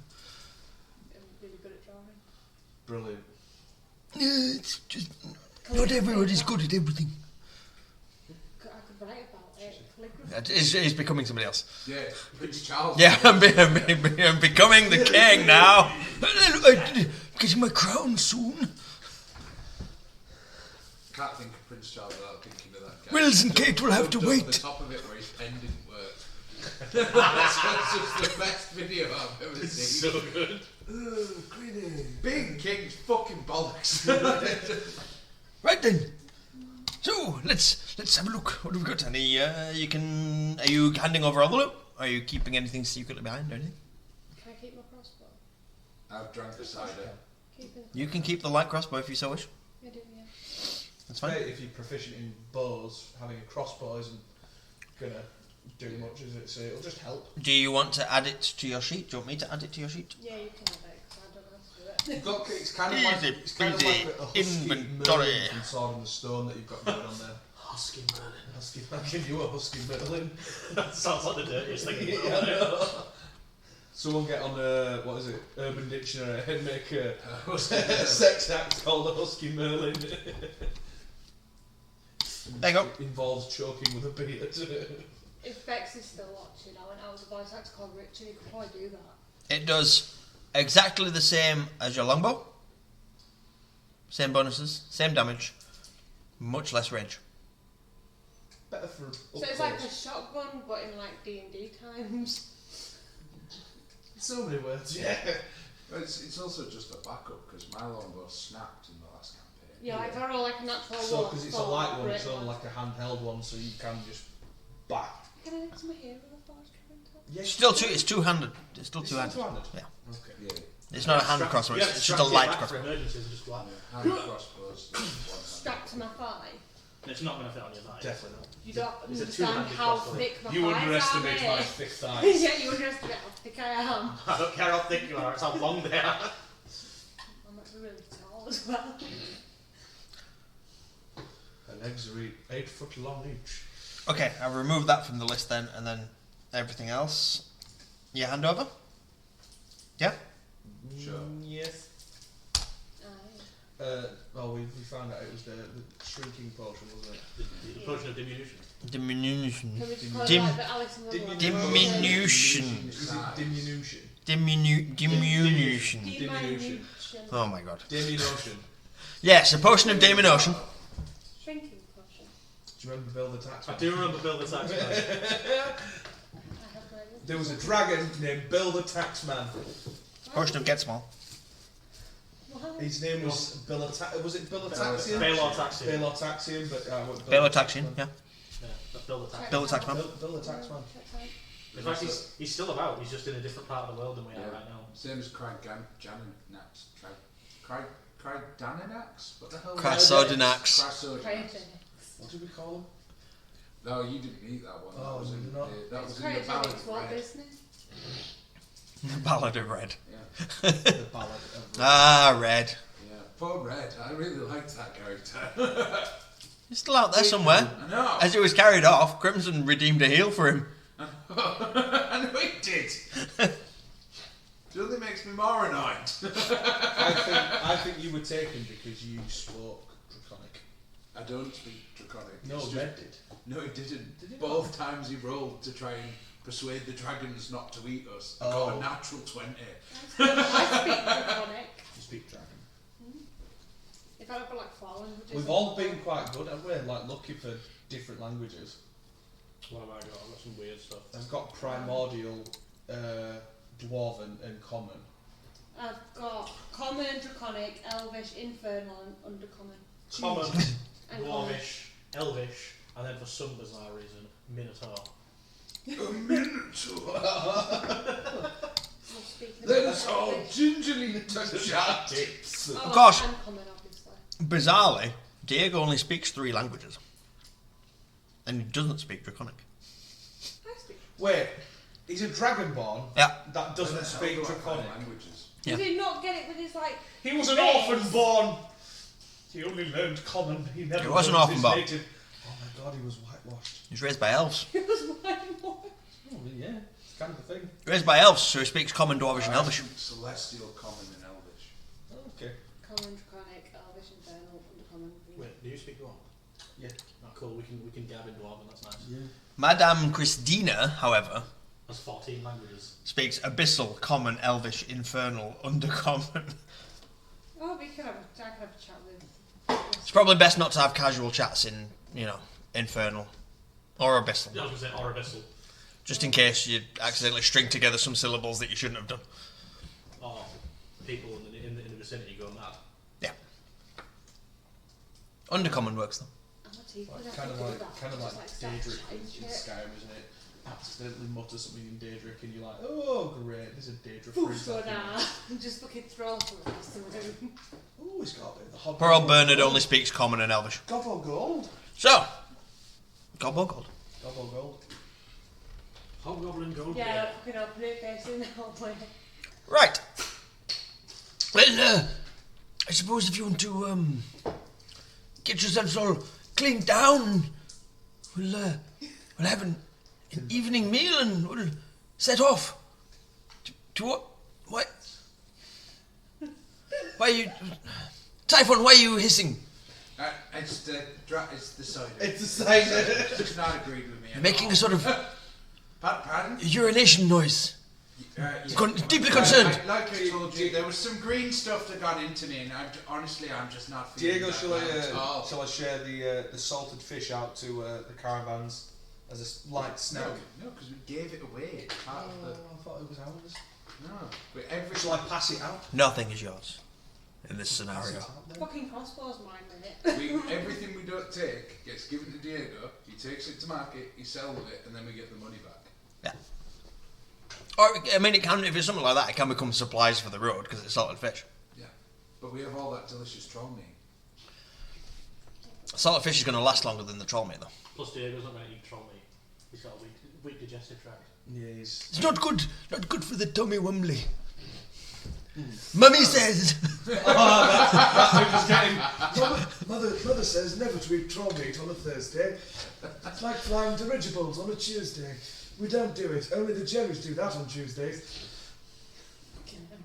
Speaker 3: really good at drawing.
Speaker 5: Brilliant.
Speaker 1: It's just not everybody's good at everything.
Speaker 3: I could write about it. Calligraphy.
Speaker 1: He's becoming somebody else.
Speaker 6: Yeah, Prince Charles.
Speaker 1: Yeah, I'm becoming the king now. Getting my crown soon.
Speaker 6: Can't think of Prince Charles without thinking of that guy.
Speaker 1: Wills and Kate will have to
Speaker 6: The
Speaker 1: wait.
Speaker 6: top of it where his pen didn't work. That's just the best video I've ever seen.
Speaker 2: So good.
Speaker 6: Big King's fucking bollocks.
Speaker 1: Right then. So let's have a look. What have we got? Any? Are you handing over all the loot? Are you keeping anything secretly behind or anything?
Speaker 3: Can I keep my crossbow?
Speaker 6: I've drank the cider.
Speaker 3: Keep it.
Speaker 1: You can keep the light crossbow if you so wish.
Speaker 3: I do, yeah.
Speaker 1: That's fine.
Speaker 5: If you're proficient in bows, having a crossbow isn't gonna do much, is it? So it'll just help.
Speaker 1: Do you want to add it to your sheet? Do you want me to add it to your sheet?
Speaker 3: Yeah, you can have it, because I don't know how to do it.
Speaker 5: Look, it's kind of like
Speaker 1: Easy
Speaker 5: it's kind of
Speaker 1: peasy
Speaker 5: like a husky
Speaker 1: inventory.
Speaker 5: Merlin from Sword in the Stone that you've got going on there.
Speaker 2: Husky Merlin.
Speaker 5: Husky, I give you a husky Merlin.
Speaker 2: That sounds like the dirtiest thing in the
Speaker 5: Yeah,
Speaker 2: world.
Speaker 5: I know. Someone get on what is it, Urban Dictionary and make a sex act called a husky Merlin.
Speaker 1: There you go.
Speaker 5: It involves choking with a beard.
Speaker 3: If Bex is still watching, I went out with a voice actor called Richard, he could probably do that.
Speaker 1: It does exactly the same as your longbow. Same bonuses, same damage, much less range.
Speaker 5: Better for up
Speaker 3: So it's like a
Speaker 5: close.
Speaker 3: shotgun, but in like D&D times.
Speaker 5: So many words, yeah.
Speaker 6: But it's also just a backup because my longbow snapped in the last campaign.
Speaker 3: Yeah, like if I roll like a natural
Speaker 5: So,
Speaker 3: one.
Speaker 5: because it's a light one, it's only like a handheld one, so you can just bang.
Speaker 3: Can I get some hero with a forge current?
Speaker 5: Yeah,
Speaker 1: Still it's two-handed. It's still
Speaker 5: It's
Speaker 1: two-handed.
Speaker 5: still two-handed?
Speaker 1: Yeah.
Speaker 5: Okay.
Speaker 6: Yeah.
Speaker 1: It's not a hand crossbow.
Speaker 2: Yeah,
Speaker 1: It's just a light
Speaker 2: for
Speaker 1: crossbow.
Speaker 2: emergencies and just like,
Speaker 6: Hand crossbows.
Speaker 3: Strapped to my thigh.
Speaker 2: it's not going to fit on your thigh.
Speaker 5: Definitely not.
Speaker 3: You don't
Speaker 2: It's a
Speaker 3: understand
Speaker 2: two-handed
Speaker 3: how
Speaker 2: crossbow.
Speaker 3: thick my
Speaker 5: You
Speaker 3: thighs
Speaker 5: underestimate
Speaker 3: are,
Speaker 5: my
Speaker 3: mate.
Speaker 5: thick thighs.
Speaker 3: Yeah, you underestimate how thick I am.
Speaker 2: I don't care how thick you are, it's how long they are.
Speaker 3: I'm actually really tall as well.
Speaker 5: Her legs are 8 foot long each.
Speaker 1: Okay, I've removed that from the list then, and then everything else. You hand over? Yeah?
Speaker 6: Sure.
Speaker 5: Yes.
Speaker 3: Aye.
Speaker 5: We found out it was the shrinking potion, wasn't it?
Speaker 2: The potion of diminution.
Speaker 1: Diminution.
Speaker 3: Can we just call it
Speaker 1: Dim-
Speaker 3: like the Alice in Wonderland?
Speaker 1: Diminution.
Speaker 5: Is it diminution?
Speaker 1: Diminution.
Speaker 3: Diminution.
Speaker 1: Oh my god.
Speaker 5: Diminution.
Speaker 1: Yes, a potion of diminution.
Speaker 3: Shrinking potion.
Speaker 5: Do you remember Bill the Taxman?
Speaker 2: I do remember Bill the Taxman.
Speaker 3: I have no idea.
Speaker 5: There was a dragon named Bill the Taxman.
Speaker 1: Potion of get small.
Speaker 3: What?
Speaker 5: His name was Bill was it Bill Taxian?
Speaker 2: Baylor Taxi.
Speaker 5: Baylor Taxian, but
Speaker 1: Baylor Taxian, yeah.
Speaker 2: Yeah, that's Bill the Taxi.
Speaker 1: Bill the Taxman.
Speaker 5: Bill the Taxman.
Speaker 2: In fact, he's still about, he's just in a different part of the world than we are right now.
Speaker 6: Same as Janinax. Daninax? What the hell?
Speaker 1: Chrysodinax.
Speaker 6: Chrysodinax.
Speaker 5: What did we call him?
Speaker 6: No, you didn't meet that one.
Speaker 5: Oh,
Speaker 6: that was in,
Speaker 5: no.
Speaker 6: that was in the Ballad
Speaker 3: Cryogenics,
Speaker 6: of
Speaker 3: what
Speaker 6: Red.
Speaker 3: business?
Speaker 1: The Ballad of Red.
Speaker 6: Yeah,
Speaker 5: The Ballad of
Speaker 1: Ah, Red.
Speaker 6: yeah. Poor Red. I really liked that character.
Speaker 1: He's still out there somewhere.
Speaker 6: I know.
Speaker 1: As it was carried off, Crimson redeemed a heal for him.
Speaker 6: I know it did. It only makes me more annoyed.
Speaker 5: I think you were taken because you spoke Draconic.
Speaker 6: I don't speak Draconic.
Speaker 5: No,
Speaker 6: It's just-
Speaker 5: Red did.
Speaker 6: No, he didn't.
Speaker 5: Did he
Speaker 6: Both times he rolled to try and persuade the dragons not to eat us. I
Speaker 5: Oh.
Speaker 6: got a natural 20.
Speaker 3: I speak Draconic.
Speaker 5: You speak dragon.
Speaker 3: If I don't like 4 languages.
Speaker 5: We've all been quite good, haven't we? Like looking for different languages.
Speaker 2: What have I got? I've got some weird stuff.
Speaker 5: I've got primordial, dwarven, and common.
Speaker 3: I've got Common, Draconic, Elvish, Infernal, and Undercommon.
Speaker 2: Common,
Speaker 3: And
Speaker 2: Dwarvish, Elvish, and then for some bizarre reason, Minotaur.
Speaker 6: A minotaur.
Speaker 3: I'm speaking
Speaker 6: Let
Speaker 3: about
Speaker 6: us all
Speaker 3: Elvish.
Speaker 6: gingerly touch our tips.
Speaker 3: Oh,
Speaker 1: Of course.
Speaker 3: And Common, obviously.
Speaker 1: Bizarrely, Diego only speaks 3 languages. And he doesn't speak Draconic.
Speaker 3: I speak.
Speaker 5: Wait, he's a dragonborn
Speaker 1: Yeah.
Speaker 5: that doesn't speak Draconic.
Speaker 6: languages.
Speaker 1: Yeah.
Speaker 3: Did he not get it with his like?
Speaker 5: He was an
Speaker 3: Face.
Speaker 5: orphan born. He only learned common. He never
Speaker 1: He wasn't
Speaker 5: learned
Speaker 1: orphan
Speaker 5: his
Speaker 1: bot.
Speaker 5: native. Oh my god, he was whitewashed.
Speaker 1: He was raised by elves.
Speaker 3: It was whitewashed.
Speaker 5: Oh yeah, it's kind of a thing.
Speaker 1: Raised by elves, so he speaks Common, Dwarvish, and Elvish.
Speaker 6: Celestial, common, and elvish.
Speaker 5: Oh, okay.
Speaker 3: Common, draconic, elvish, infernal, undercommon.
Speaker 2: Wait, do you speak Dwarven?
Speaker 5: Yeah.
Speaker 2: Oh, cool. We can gab in Dwarven. That's nice.
Speaker 5: Yeah.
Speaker 1: Madame Christina, however,
Speaker 2: That's 14 languages.
Speaker 1: speaks Abyssal, Common, Elvish, Infernal, Undercommon.
Speaker 3: Oh, I can have a chat with.
Speaker 1: It's probably best not to have casual chats in, Infernal. Or Abyssal.
Speaker 2: Yeah, I was going to say Abyssal.
Speaker 1: Just in case you accidentally string together some syllables that you shouldn't have done.
Speaker 2: Or people in the vicinity go mad.
Speaker 1: Yeah. Undercommon works though.
Speaker 3: I'm a teeth,
Speaker 5: Like,
Speaker 3: but I
Speaker 5: kind of
Speaker 3: don't do
Speaker 5: like
Speaker 3: that.
Speaker 5: kind of like
Speaker 3: Just start
Speaker 5: Daedric
Speaker 3: chatting
Speaker 5: in
Speaker 3: shit.
Speaker 5: Skyrim, isn't it? Accidentally mutter something in Daedric and you're like, oh great, there's a Daedric
Speaker 3: Oof,
Speaker 5: prince.
Speaker 3: so nah. Just fucking throw from across the room.
Speaker 5: Oh, he's got a bit of the hobgoblin.
Speaker 1: Poor old Bernard only speaks Common and Elvish.
Speaker 5: Gobble gold.
Speaker 1: So, Gobble Gold.
Speaker 5: Gobble gold.
Speaker 2: Hobgoblin Gold.
Speaker 3: Yeah, fucking open it, facing the whole way.
Speaker 1: Right. Well, I suppose if you want to get yourselves all cleaned down, we'll have an evening meal and we'll set off. To what? Why? Why are you... Typhon, why are you hissing?
Speaker 6: It's the cider.
Speaker 5: It's the cider.
Speaker 6: It's not agreed with me.
Speaker 1: You're making a sort of
Speaker 6: Pardon?
Speaker 1: urination noise.
Speaker 6: Yeah.
Speaker 1: Deeply concerned.
Speaker 6: Like I told you, there was some green stuff that got into me, and honestly, I'm just not feeling
Speaker 5: Diego,
Speaker 6: that
Speaker 5: shall
Speaker 6: well.
Speaker 5: I share the salted fish out to the caravans as a light snack?
Speaker 6: No, because we gave it away. It's part of the...
Speaker 5: I thought it was ours.
Speaker 6: No. But every...
Speaker 5: Shall I pass it out?
Speaker 1: Nothing is yours in this scenario.
Speaker 3: Fucking crossbows mine with it.
Speaker 6: Everything we don't take gets given to Diego, he takes it to market, he sells it, and then we get the money back.
Speaker 1: Yeah. Or, I mean, it can, if it's something like that, it can become supplies for the road because it's salted fish.
Speaker 6: Yeah. But we have all that delicious troll meat.
Speaker 1: Salted fish is going to last longer than the troll meat, though.
Speaker 2: Plus, Diego's not going to eat troll meat. He's got a weak digestive tract.
Speaker 5: Yeah, he's...
Speaker 1: It's not good for the tummy wumbly. Mummy says.
Speaker 5: Mother says never to eat troll meat on a Thursday. It's like flying dirigibles on a Tuesday. We don't do it. Only the Jerrys do that on Tuesdays.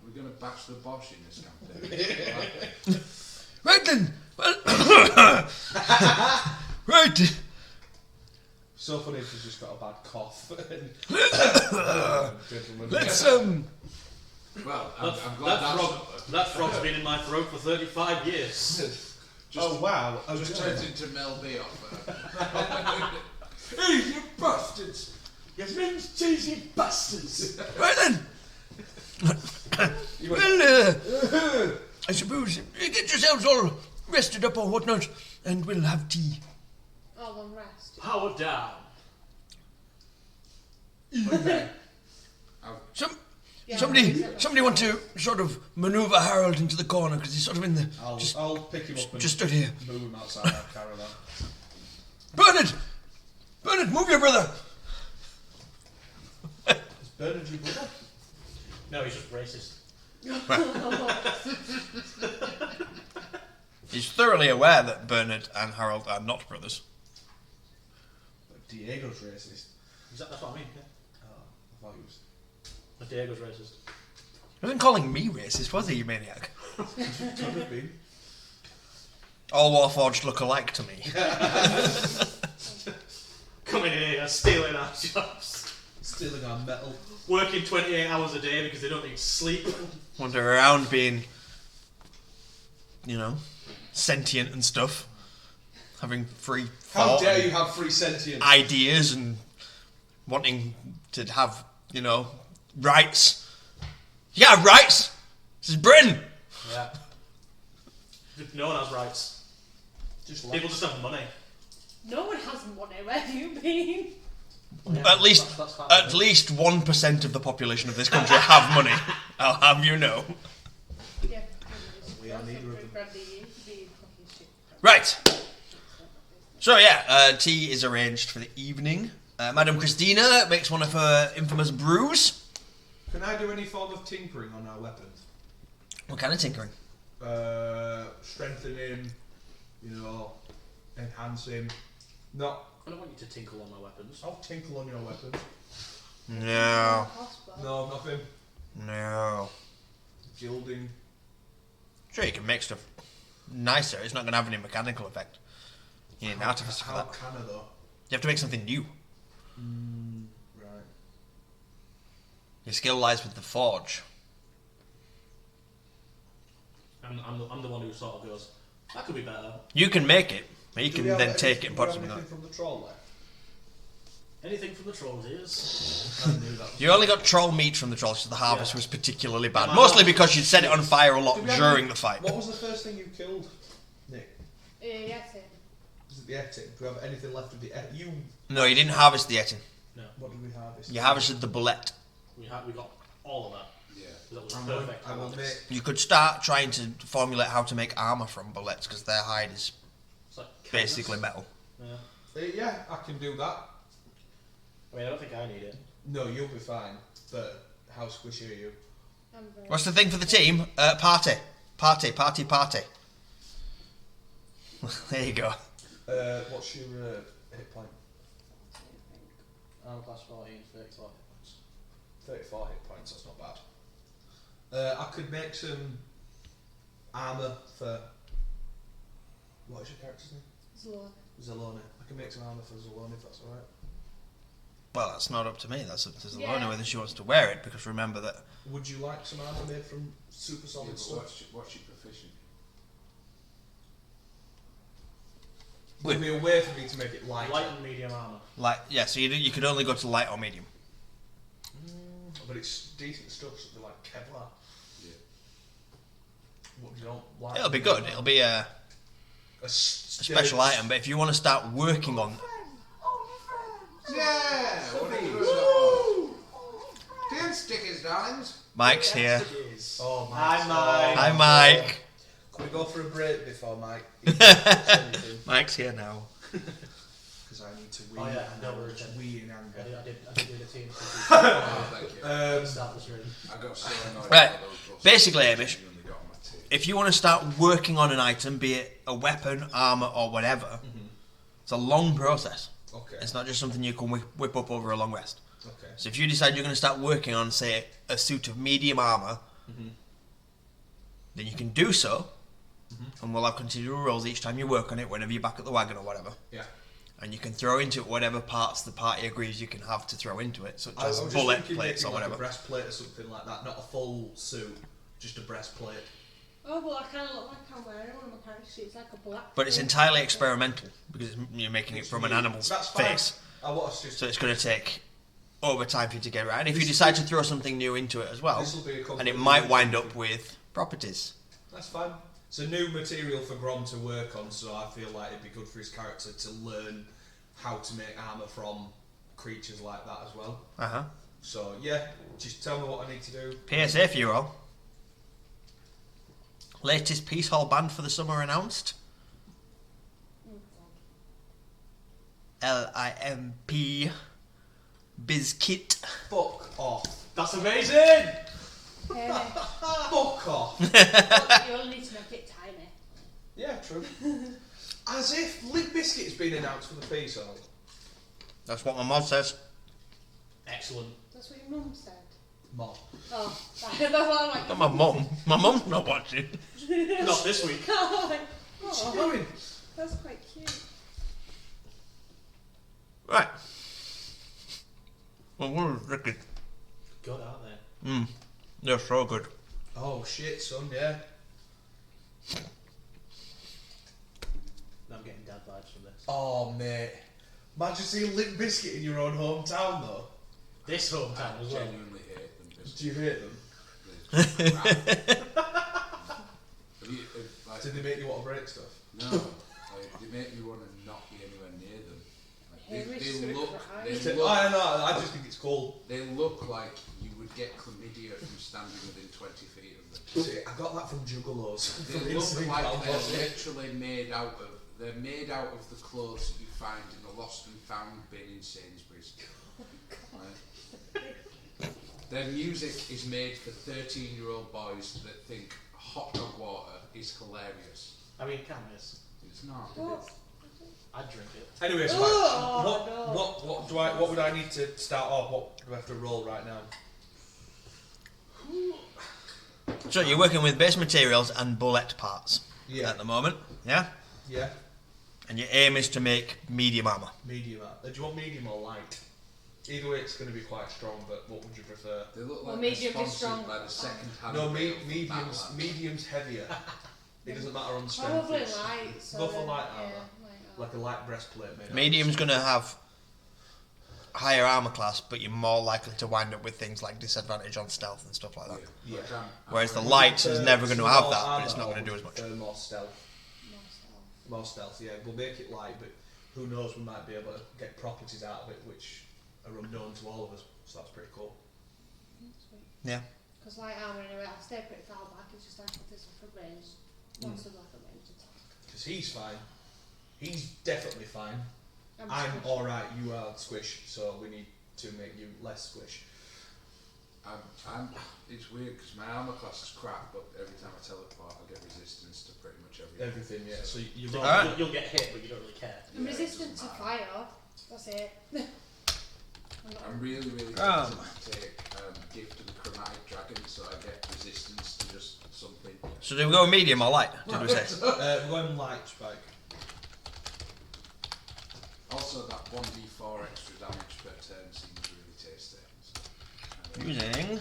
Speaker 6: We're going to bachelor bosh in this campaign.
Speaker 1: Right then. Well, right.
Speaker 5: So funny if she's just got a bad cough. Gentlemen.
Speaker 1: Let's
Speaker 6: Well, I'm glad
Speaker 2: That frog's been in my throat for 35 years.
Speaker 5: Oh wow!
Speaker 6: Just turns into Mel B off.
Speaker 5: Hey, you bastards! You mince cheesy bastards!
Speaker 1: Right then. Well, I suppose you get yourselves all rested up or whatnot, and we'll have tea.
Speaker 3: All on rest.
Speaker 2: Power down.
Speaker 5: Okay.
Speaker 1: Somebody want to sort of manoeuvre Harold into the corner because he's sort of in the.
Speaker 5: I'll pick him up and
Speaker 1: just stood here.
Speaker 5: move him outside our caravan.
Speaker 1: Bernard, move your brother.
Speaker 5: Is Bernard your brother?
Speaker 2: No, he's just racist.
Speaker 1: He's thoroughly aware that Bernard and Harold are not brothers.
Speaker 5: But Diego's racist.
Speaker 2: That's what I mean. Yeah.
Speaker 5: Oh, I thought he was.
Speaker 2: But Diego's racist.
Speaker 1: He wasn't calling me racist, was he, you maniac?
Speaker 5: Could have been.
Speaker 1: All Warforged look alike to me.
Speaker 2: Coming in here, stealing our jobs.
Speaker 5: Stealing our metal.
Speaker 2: Working 28 hours a day because they don't need sleep.
Speaker 1: Wander around being, sentient and stuff. Having free
Speaker 5: How
Speaker 1: thought
Speaker 5: dare
Speaker 1: and
Speaker 5: you have free sentience?
Speaker 1: ideas and wanting to have, rights. Yeah, rights! This is Britain!
Speaker 2: Yeah. No one has rights. People just have money.
Speaker 3: No one has money. Where have you been?
Speaker 2: Yeah,
Speaker 1: At least,
Speaker 2: that's fine.
Speaker 1: at least 1% of the population of this country have money. I'll have you know.
Speaker 3: Yeah.
Speaker 5: We are neither of them.
Speaker 1: Right. So yeah, tea is arranged for the evening. Madame Christina makes one of her infamous brews.
Speaker 5: Can I do any form of tinkering on our weapons?
Speaker 1: What kind of tinkering?
Speaker 5: Strengthening, you know, enhancing. Not.
Speaker 2: I don't want you to tinkle on my weapons.
Speaker 5: I'll tinkle on your weapons.
Speaker 1: No.
Speaker 3: Possible.
Speaker 5: No, nothing.
Speaker 1: No.
Speaker 5: Gilding.
Speaker 1: Sure, you can make stuff nicer. It's not going to have any mechanical effect. You need an artificer for
Speaker 5: How
Speaker 1: that.
Speaker 5: can I though?
Speaker 1: You have to make something new.
Speaker 5: Right.
Speaker 1: Your skill lies with the forge.
Speaker 2: I'm the one who sort of goes, that could be better.
Speaker 1: You can make it, but you
Speaker 5: Do
Speaker 1: can
Speaker 5: we have
Speaker 1: then
Speaker 5: any-
Speaker 1: take it and
Speaker 5: do we
Speaker 1: put
Speaker 5: have
Speaker 1: something on it.
Speaker 5: anything from the troll left?
Speaker 2: Anything from the troll's ears.
Speaker 5: I knew that.
Speaker 1: You only got troll meat from the trolls, so the harvest
Speaker 2: Yeah.
Speaker 1: was particularly bad.
Speaker 2: Yeah,
Speaker 1: Mostly because you'd set it on fire a lot
Speaker 5: Did we have
Speaker 1: during
Speaker 5: any-
Speaker 1: the fight.
Speaker 5: What was the first thing you killed, Nick?
Speaker 3: Yes,
Speaker 5: Was it the Etin? Do we have anything left of the Etin? You.
Speaker 1: No, you didn't harvest the Etin.
Speaker 2: No,
Speaker 5: What did we harvest?
Speaker 1: You harvested the bullet.
Speaker 2: we got all of that.
Speaker 6: Yeah.
Speaker 2: That was
Speaker 5: I'm going-
Speaker 2: perfect.
Speaker 5: I will make.
Speaker 1: You could start trying to formulate how to make armour from bullets, because their hide is
Speaker 2: It's like
Speaker 1: basically metal.
Speaker 2: Yeah.
Speaker 5: Yeah, I can do that.
Speaker 2: I mean, I don't think I need it.
Speaker 5: No, you'll be fine. But how squishy are you?
Speaker 3: I'm very.
Speaker 1: What's the thing for the team? Party. Party. There you go.
Speaker 5: What's your hit point?
Speaker 2: I'm class 14, 34.
Speaker 5: 34 hit points. That's not bad. I could make some armor for. What is your character's name?
Speaker 3: Zlor.
Speaker 5: Zelone. I can make some armor for Zelone if that's alright.
Speaker 1: Well, that's not up to me. That's up to Zelona
Speaker 3: Yeah.
Speaker 1: whether she wants to wear it, because remember that...
Speaker 5: Would you like some armor made from super
Speaker 6: Yeah,
Speaker 5: solid
Speaker 6: but
Speaker 5: stuff?
Speaker 6: what's your proficient?
Speaker 5: Would be a way for me to make it lighter.
Speaker 2: Light and medium armour.
Speaker 1: Light, yeah, so you could only go to light or medium.
Speaker 5: But it's decent stuff, something like Kevlar.
Speaker 6: Yeah.
Speaker 5: What you don't like?
Speaker 1: It'll be good. It'll be a special item, but if you want to start working on...
Speaker 6: Yeah! What are you? Damn Stickies, darlings!
Speaker 1: Mike's here.
Speaker 5: Oh,
Speaker 2: Hi,
Speaker 5: Mike's-
Speaker 2: Mike.
Speaker 1: Hi, Mike.
Speaker 5: Can we go for a break before Mike?
Speaker 1: Mike's here now.
Speaker 5: Because I need to wee.
Speaker 2: Oh, yeah,
Speaker 5: and
Speaker 2: no
Speaker 5: I will
Speaker 2: worries.
Speaker 5: just wee in
Speaker 2: I
Speaker 5: anger.
Speaker 2: did do the team.
Speaker 6: Oh, thank you.
Speaker 2: Start this room.
Speaker 6: I got so annoyed
Speaker 1: Right.
Speaker 6: by those buses.
Speaker 1: Basically, Hamish,
Speaker 6: Genuinely got on my tits.
Speaker 1: if you want to start working on an item, be it a weapon, armour or whatever, it's a long process.
Speaker 5: Okay.
Speaker 1: It's not just something you can whip up over a long rest.
Speaker 5: Okay.
Speaker 1: So if you decide you're going to start working on, say, a suit of medium armour, then you can do so, and we'll have continual rolls each time you work on it, whenever you're back at the wagon or whatever.
Speaker 5: Yeah.
Speaker 1: And you can throw into it whatever parts the party agrees you can have to throw into it, such
Speaker 5: I
Speaker 1: as
Speaker 5: was just
Speaker 1: bullet
Speaker 5: thinking
Speaker 1: plates or
Speaker 5: making like
Speaker 1: whatever.
Speaker 5: a breastplate or something like that, not a full suit, just a breastplate.
Speaker 3: Oh, well, I kind of look like I'm wearing one of my character suits, like a black.
Speaker 1: But it's entirely experimental, because you're making it from an animal's
Speaker 5: That's fine.
Speaker 1: face.
Speaker 5: I want us just.
Speaker 1: So it's going to take over time for you to get it right. And if you decide to throw something new into it as well,
Speaker 5: This'll be a
Speaker 1: and
Speaker 5: completely
Speaker 1: it might
Speaker 5: new
Speaker 1: wind
Speaker 5: thing.
Speaker 1: up with properties.
Speaker 5: That's fine. It's a new material for Grom to work on, so I feel like it'd be good for his character to learn how to make armour from creatures like that as well.
Speaker 1: Uh-huh.
Speaker 5: So yeah, just tell me what I need to do.
Speaker 1: PSA for you all. Latest Peace Hall band for the summer announced. LIMP Bizkit.
Speaker 5: Fuck off.
Speaker 2: That's amazing!
Speaker 5: Fuck off.
Speaker 3: You only need to make it tiny.
Speaker 5: Yeah, true. As if Limp Bizkit has been announced for the piece, or
Speaker 1: That's what my mod says.
Speaker 2: Excellent.
Speaker 3: That's what your mum said.
Speaker 5: Mom.
Speaker 3: Oh, that's what I'm like.
Speaker 1: But my mum. My mum's not watching.
Speaker 2: Not this week.
Speaker 3: Oh,
Speaker 5: What's she doing?
Speaker 3: that's quite cute.
Speaker 1: Right. Well, we're wicked.
Speaker 2: Good, aren't they?
Speaker 1: They're so good.
Speaker 5: Oh shit, son, yeah.
Speaker 2: I'm getting dad vibes from this.
Speaker 5: Oh mate. Imagine seeing Limp Bizkit in your own hometown though.
Speaker 2: This hometown
Speaker 6: I
Speaker 2: as well.
Speaker 6: genuinely hate them. Just
Speaker 5: Do you hate them?
Speaker 6: like,
Speaker 5: Did they make you want to break stuff?
Speaker 6: no, like, they make me want to not be anywhere near them. Like,
Speaker 3: Hamish
Speaker 6: they
Speaker 3: is
Speaker 6: look,
Speaker 3: crying.
Speaker 6: they
Speaker 5: I
Speaker 6: look,
Speaker 5: don't know, I just think it's cool.
Speaker 6: they look like you would get chlamydia from standing within 20 feet of them.
Speaker 5: See, I got that from Juggalos.
Speaker 6: They look like they're literally made out of. They're made out of the clothes that you find in the lost and found bin in Sainsbury's. Right? Their music is made for 13-year-old boys that think hot dog water is hilarious.
Speaker 2: I mean, Camus.
Speaker 6: It's not.
Speaker 3: What?
Speaker 2: I'd drink it.
Speaker 5: Anyway, so what would I need to start off? What do I have to roll right now?
Speaker 1: So you're working with base materials and bullet parts at the moment, yeah?
Speaker 5: Yeah.
Speaker 1: And your aim is to make medium armour.
Speaker 5: Medium. Do you want medium or light? Either way, it's going to be quite strong. But what would you prefer?
Speaker 6: They look
Speaker 3: Well,
Speaker 6: like
Speaker 3: medium
Speaker 6: they're
Speaker 3: is
Speaker 6: sponsored
Speaker 3: strong.
Speaker 6: by the second hand.
Speaker 5: No,
Speaker 6: rail from
Speaker 5: medium's
Speaker 6: Battleland.
Speaker 5: medium's heavier. It doesn't matter on the strength.
Speaker 3: Probably
Speaker 5: it's-
Speaker 3: light. So
Speaker 5: Go for light
Speaker 3: yeah,
Speaker 5: armour.
Speaker 3: light armour.
Speaker 5: Like a light breastplate made.
Speaker 1: Medium's going to have higher armour class, but you're more likely to wind up with things like disadvantage on stealth and stuff like that.
Speaker 5: Yeah.
Speaker 6: Like,
Speaker 1: Whereas the
Speaker 6: I'm
Speaker 1: light is never going to have
Speaker 5: More
Speaker 1: that, but
Speaker 5: armour
Speaker 1: it's not
Speaker 5: or
Speaker 1: going to do as much.
Speaker 5: More stealth. More stealth. Yeah, we'll make it light, but who knows? We might be able to get properties out of it which are unknown to all of us. So that's pretty cool.
Speaker 1: Yeah.
Speaker 3: Because light armour anyway, I stay pretty far back. It's just like if there's a range, not so like a range attack.
Speaker 5: Because he's fine. He's definitely fine. I'm
Speaker 3: squished.
Speaker 5: alright, you are squish, so we need to make you less squish.
Speaker 6: it's weird because my armor class is crap, but every time I teleport, I get resistance to pretty much everything.
Speaker 5: Everything, yeah. So you
Speaker 2: So
Speaker 5: roll.
Speaker 1: Alright.
Speaker 2: you'll get hit, but you don't really care.
Speaker 3: I'm
Speaker 6: Yeah, it
Speaker 3: resistant to
Speaker 6: doesn't matter.
Speaker 3: fire. That's it.
Speaker 6: I'm really tempted
Speaker 1: Um.
Speaker 6: to take Gift of the Chromatic Dragon, so I get resistance to just something.
Speaker 1: So do we go medium or light, did we say?
Speaker 5: We're going light spike.
Speaker 6: Also, that 1d4 extra damage per turn seems really tasty. So,
Speaker 1: Using...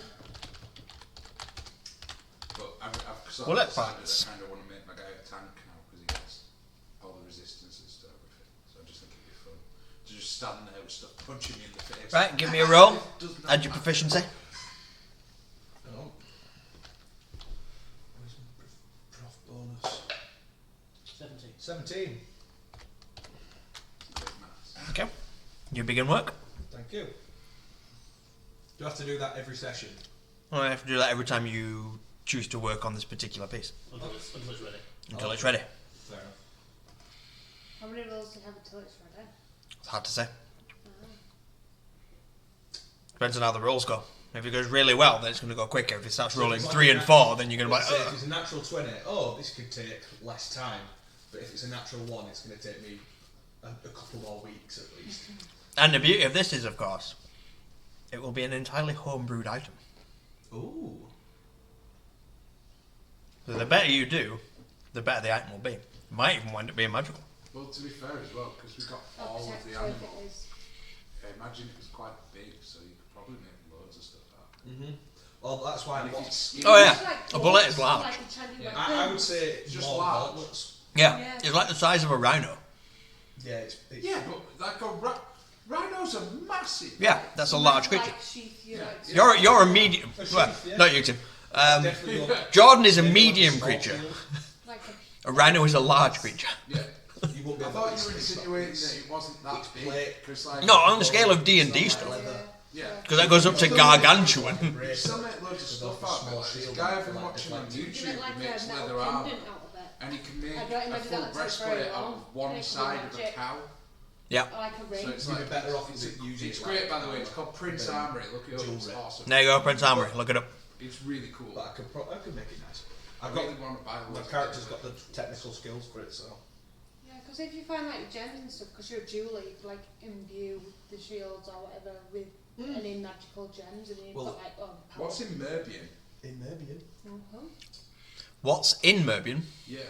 Speaker 6: but I've sort
Speaker 1: Bullet
Speaker 6: of decided
Speaker 1: parts.
Speaker 6: I kind of want to make my guy a tank now because he gets all the resistances to everything. So I just think it'd be fun to just stand there with stuff punching me in the face.
Speaker 1: Right, give me a roll.
Speaker 6: Does not
Speaker 1: Add your
Speaker 6: matter.
Speaker 1: proficiency.
Speaker 5: Oh. Where's my prof bonus?
Speaker 2: 17.
Speaker 5: 17.
Speaker 6: Great maths.
Speaker 1: Okay. You begin work.
Speaker 5: Thank you. Do I have to do that every session?
Speaker 1: Well, I have to do that every time you choose to work on this particular piece.
Speaker 2: Until it's ready.
Speaker 1: Until it's ready.
Speaker 5: Fair enough.
Speaker 3: How many rolls do you have until it's ready?
Speaker 1: It's hard to say. Depends on how the rolls go. If it goes really well, then it's going to go quicker. If it starts rolling
Speaker 5: it's like
Speaker 1: 3 and 4, then you're going to be
Speaker 5: Let's say if
Speaker 1: like,
Speaker 5: it's a natural 20, oh, this could take less time. But if it's a natural 1, it's going to take me a couple more weeks at least.
Speaker 1: And the beauty of this is, of course, it will be an entirely homebrewed item.
Speaker 5: Ooh.
Speaker 1: So the better you do, the better the item will be. It might even wind up being magical.
Speaker 6: Well, to be fair as well, because we've got
Speaker 3: I'll
Speaker 6: all of
Speaker 3: protect
Speaker 6: the
Speaker 3: you if
Speaker 6: animals.
Speaker 3: it is.
Speaker 6: I imagine it was quite big, so you could probably make loads of stuff out of it.
Speaker 5: Mm-hmm. Well, that's why
Speaker 6: And if
Speaker 5: I'm
Speaker 6: it's skinny,
Speaker 1: Oh, yeah.
Speaker 3: It's like
Speaker 1: A bullet is
Speaker 3: bolts,
Speaker 1: large.
Speaker 3: like a tiny
Speaker 6: Yeah.
Speaker 3: weapon.
Speaker 5: I would say
Speaker 6: Just
Speaker 5: more
Speaker 6: large.
Speaker 5: gauntlets.
Speaker 1: Yeah,
Speaker 3: Yeah.
Speaker 1: it's like the size of a rhino.
Speaker 5: Yeah, it's
Speaker 6: yeah, but like rhinos are massive.
Speaker 1: Yeah, that's a large creature.
Speaker 3: Like sheath, you
Speaker 6: Yeah.
Speaker 3: like,
Speaker 1: You're a medium.
Speaker 5: A
Speaker 1: Well,
Speaker 5: sheath, yeah.
Speaker 1: not you, Tim.
Speaker 5: definitely go-
Speaker 1: Jordan is a
Speaker 5: maybe
Speaker 1: medium
Speaker 5: like a
Speaker 1: creature.
Speaker 5: sword
Speaker 3: like
Speaker 1: A rhino is a large creature.
Speaker 6: Yeah.
Speaker 5: shield. You won't be
Speaker 6: I
Speaker 5: able
Speaker 6: thought
Speaker 5: to
Speaker 6: you were
Speaker 5: see
Speaker 6: insinuating
Speaker 5: it's-
Speaker 6: that it wasn't that
Speaker 5: it's
Speaker 6: big.
Speaker 5: plate.
Speaker 6: Because like
Speaker 1: No, on the scale of D&D
Speaker 5: It's not
Speaker 1: stuff.
Speaker 5: like leather.
Speaker 6: yeah.
Speaker 1: Because that goes up to gargantuan.
Speaker 6: You
Speaker 5: Bracelet.
Speaker 6: still make loads of
Speaker 5: With
Speaker 6: stuff
Speaker 5: a
Speaker 6: out
Speaker 5: small
Speaker 6: of it. This
Speaker 5: shield
Speaker 6: guy
Speaker 5: and
Speaker 6: I've been
Speaker 5: like
Speaker 6: watching on
Speaker 5: deflecting.
Speaker 3: you
Speaker 6: YouTube
Speaker 3: make like
Speaker 6: who makes
Speaker 3: a metal
Speaker 6: leather armor,
Speaker 3: pendant out of it.
Speaker 6: and he can make
Speaker 3: I don't
Speaker 6: a
Speaker 3: imagine
Speaker 6: full
Speaker 3: that takes
Speaker 6: breastplate
Speaker 3: very
Speaker 6: out
Speaker 3: long.
Speaker 6: of one
Speaker 3: Make a
Speaker 6: side of a
Speaker 3: magic.
Speaker 6: cow.
Speaker 1: Yeah.
Speaker 3: Or like a ring.
Speaker 6: So it's
Speaker 5: You'd be
Speaker 6: like
Speaker 5: better off
Speaker 6: it's,
Speaker 5: using
Speaker 6: it's
Speaker 5: it
Speaker 6: great
Speaker 5: like
Speaker 6: by the way. It's called Prince
Speaker 5: bit
Speaker 6: Armory. Look it up. It's
Speaker 5: jewellery.
Speaker 6: awesome.
Speaker 1: There you go, Prince Armory. Look it up.
Speaker 6: It's really cool.
Speaker 5: But I could make it nice.
Speaker 6: I
Speaker 5: I've got
Speaker 6: really want to buy
Speaker 5: my
Speaker 6: loads.
Speaker 5: character's got the technical skills for it, so
Speaker 3: Yeah, because if you find like gems and stuff, because you're a jeweler, you could like imbue the shields or whatever with any magical gems, and you
Speaker 5: Well,
Speaker 3: put like power.
Speaker 6: What's in Murbyen?
Speaker 5: in Murbyen.
Speaker 3: Mhm.
Speaker 1: What's in Murbyen?
Speaker 6: Yeah,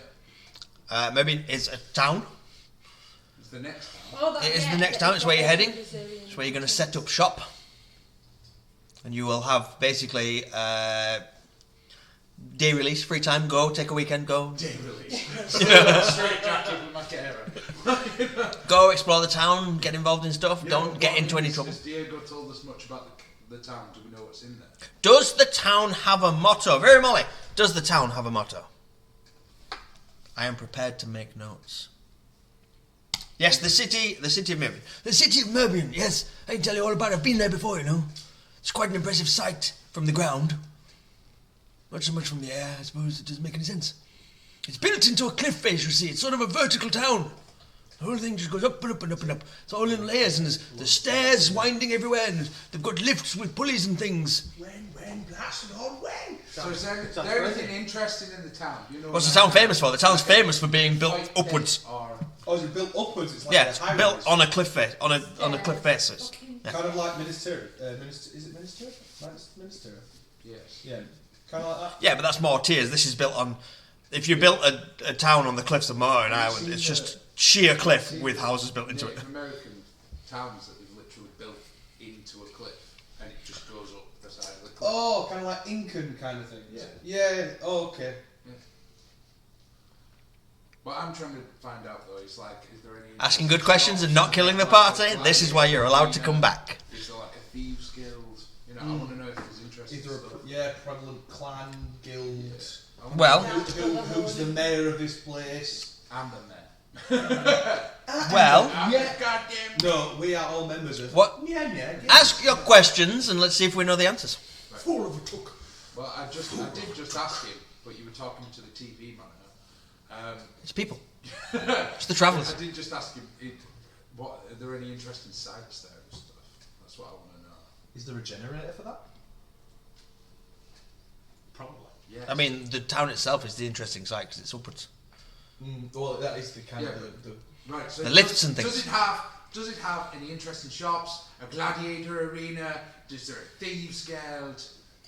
Speaker 1: Murbyen is a town.
Speaker 6: it's the next town.
Speaker 3: Oh, that,
Speaker 1: It is
Speaker 3: yeah,
Speaker 1: the next
Speaker 3: yeah,
Speaker 1: town, it's where you're
Speaker 3: like
Speaker 1: heading.
Speaker 3: Brazilian
Speaker 1: It's where you're going to set
Speaker 3: gems.
Speaker 1: up shop. And you will have basically day release, free time, go, take a weekend, go.
Speaker 5: Day release.
Speaker 2: Straight jacket with mascara.
Speaker 1: Go explore the town, get involved in stuff, don't get into any trouble.
Speaker 6: Has Diego told us much about the town? Do we know what's in there?
Speaker 1: Does the town have a motto? Very Molly, does the town have a motto? I am prepared to make notes. Yes, the city of Murbyen. The city of Murbyen, yes. I can tell you all about it. I've been there before, you know. It's quite an impressive sight from the ground. Not so much from the air, I suppose it doesn't make any sense. It's built into a cliff face, you see. It's sort of a vertical town. The whole thing just goes up and up and up and up. It's all in layers, and there's stairs winding everywhere, and they've got lifts with pulleys and things.
Speaker 5: When, blasted on when?
Speaker 6: So is there anything interesting in the town? You know,
Speaker 1: What's the town famous for? The town's famous for being built upwards.
Speaker 5: Oh, is it built upwards? It's like
Speaker 1: Yeah,
Speaker 5: a
Speaker 1: it's
Speaker 5: high
Speaker 1: built
Speaker 5: rise.
Speaker 1: on a cliff face, on a cliff faces. Yeah.
Speaker 5: Kind of like Minister. Is it Minister? Minister.
Speaker 6: Yes.
Speaker 5: Yeah. Kind of like that.
Speaker 1: Yeah, but that's more tiers. This is built on. If you built a town on the cliffs of Moher and Ireland, it's just sheer cliff with houses built into it.
Speaker 6: Native American towns that they've literally built into a cliff, and it just goes up the side of the cliff.
Speaker 5: Oh, kind of like Incan kind of thing. Yeah. Oh, okay.
Speaker 6: What I'm trying to find out though is like, is there any
Speaker 1: Asking good questions and not killing the party. This is why you're allowed to come back.
Speaker 6: Is there like a thieves guild? You know, I want to know if there's interesting
Speaker 5: Is there
Speaker 6: stuff.
Speaker 5: a prevalent clan guild?
Speaker 6: Yeah.
Speaker 1: Well,
Speaker 5: Who's the mayor of this place?
Speaker 6: I'm the mayor.
Speaker 1: well,
Speaker 6: I'm
Speaker 5: Yeah.
Speaker 6: the goddamn.
Speaker 5: No, we are all members of.
Speaker 1: what?
Speaker 5: Yeah.
Speaker 1: Ask your questions and let's see if we know the answers.
Speaker 5: Four of a took.
Speaker 6: Well, I did just ask him, but you were talking to the TV monitor.
Speaker 1: It's people. It's the travellers.
Speaker 6: I did just ask him, are there any interesting sites there and stuff? That's what I want to know.
Speaker 5: Is there a generator for that?
Speaker 2: Probably.
Speaker 6: Yeah.
Speaker 1: I mean, the town itself is the interesting site because it's upwards.
Speaker 5: Well, that is the kind of the
Speaker 6: Right. So
Speaker 1: The lifts and things.
Speaker 6: Does it have any interesting shops? A gladiator arena? Is there a thieves guild?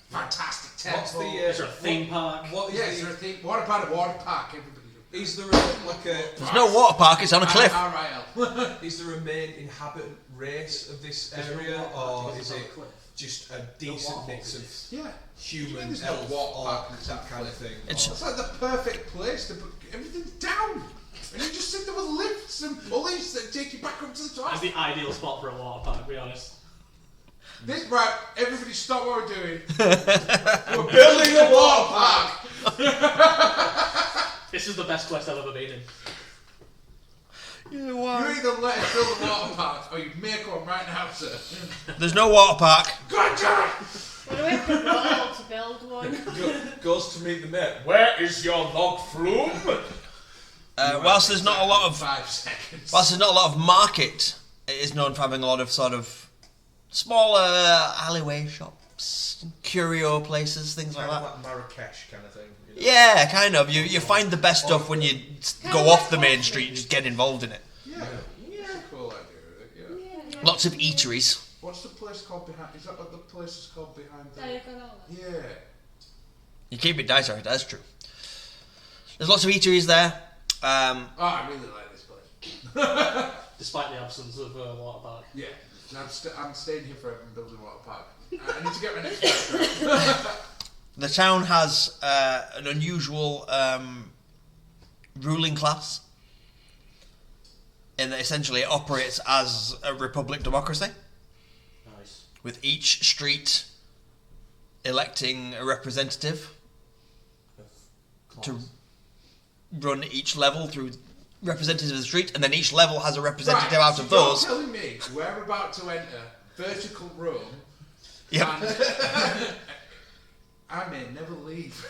Speaker 6: Fantastic temple.
Speaker 5: What's the
Speaker 2: Is there a theme park?
Speaker 5: What is
Speaker 6: Yeah, is there a theme? What about a water park? Everybody.
Speaker 5: Is there like a
Speaker 1: There's no water park, it's on a cliff.
Speaker 6: RIL.
Speaker 5: is there a main inhabitant race of this area, or is it just a decent mix of
Speaker 6: Yeah.
Speaker 5: human,
Speaker 6: There's no
Speaker 5: elf,
Speaker 6: water park
Speaker 5: orc,
Speaker 6: in
Speaker 5: that kind of thing?
Speaker 1: It's-
Speaker 5: Or-
Speaker 6: It's like the perfect place to put everything's down. And you just sit there with lifts and pulleys that take you back up to the
Speaker 2: It's
Speaker 6: top.
Speaker 2: the ideal spot for a water park, to be honest.
Speaker 6: This, right, everybody stop what we're doing. We're building a water park.
Speaker 2: This is the best quest I've ever been in.
Speaker 6: You either let us build a water park or you make one right now, sir.
Speaker 1: There's no water park.
Speaker 6: God damn it!
Speaker 3: What do we have to build to build one?
Speaker 5: Goes to meet the mayor. Where is your log flume?
Speaker 1: Whilst there's not a lot of
Speaker 6: 5 seconds.
Speaker 1: Whilst there's not a lot of market, it is known for having a lot of sort of smaller alleyway shops, curio places, things like
Speaker 5: Kind
Speaker 1: that.
Speaker 5: of like Marrakesh kind of thing. You know?
Speaker 1: Yeah, kind of. You find the best stuff when you go off the main street and just get involved in it.
Speaker 6: Yeah, cool idea, yeah.
Speaker 1: Lots of eateries.
Speaker 6: What's the place called behind? Is that what the place is called behind the...
Speaker 3: Diagonal.
Speaker 6: Yeah.
Speaker 1: You keep it dicey, that's true. There's lots of eateries there.
Speaker 6: Oh, I really like this place.
Speaker 2: Despite the absence of a water park.
Speaker 6: Yeah. I'm staying here forever and building a water park. I need to get my next background.
Speaker 1: The town has an unusual ruling class in that essentially it operates as a republic democracy,
Speaker 2: Nice.
Speaker 1: with each street electing a representative to run each level through representatives of the street, and then each level has a representative
Speaker 6: Right,
Speaker 1: out
Speaker 6: so
Speaker 1: of those.
Speaker 6: You're telling me we're about to enter vertical Rome,
Speaker 1: Yep.
Speaker 6: and I may never leave.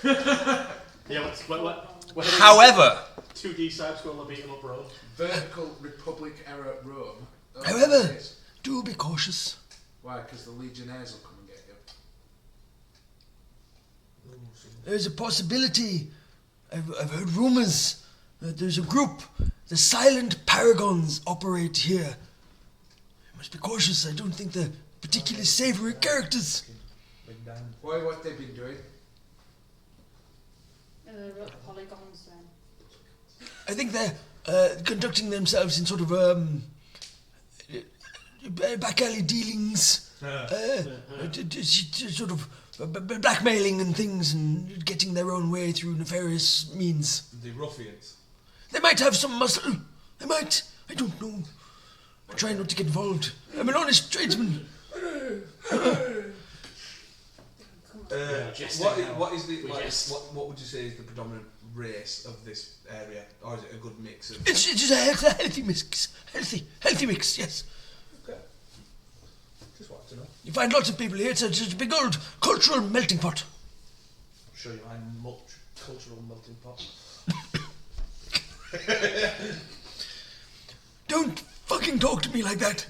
Speaker 2: Yeah, we're heading
Speaker 1: However,
Speaker 2: 2D side scroller beating up road.
Speaker 6: Vertical Republic era Rome. Oh,
Speaker 1: However-
Speaker 6: yes.
Speaker 1: do be cautious.
Speaker 6: Why? Because the Legionnaires will come and get you.
Speaker 1: There's a possibility. I've heard rumours that there's a group. The Silent Paragons operate here. You must be cautious. I don't think they're particularly savoury characters.
Speaker 6: Why? What they've been doing?
Speaker 3: Polygons then.
Speaker 1: I think they're conducting themselves in sort of back alley dealings, sort of blackmailing and things, and getting their own way through nefarious means.
Speaker 5: The ruffians.
Speaker 1: They might have some muscle. They might. I don't know. I try not to get involved. I'm an honest tradesman.
Speaker 5: What is the
Speaker 2: We
Speaker 5: like,
Speaker 2: jest.
Speaker 5: what would you say is the predominant race of this area, or is it a good mix of?
Speaker 1: It's just a healthy mix. Healthy mix. Yes.
Speaker 5: Okay. Just wanted to know.
Speaker 1: You find lots of people here. It's a big old cultural melting pot.
Speaker 5: I'm sure you find cultural melting pot.
Speaker 1: Don't fucking talk to me like that.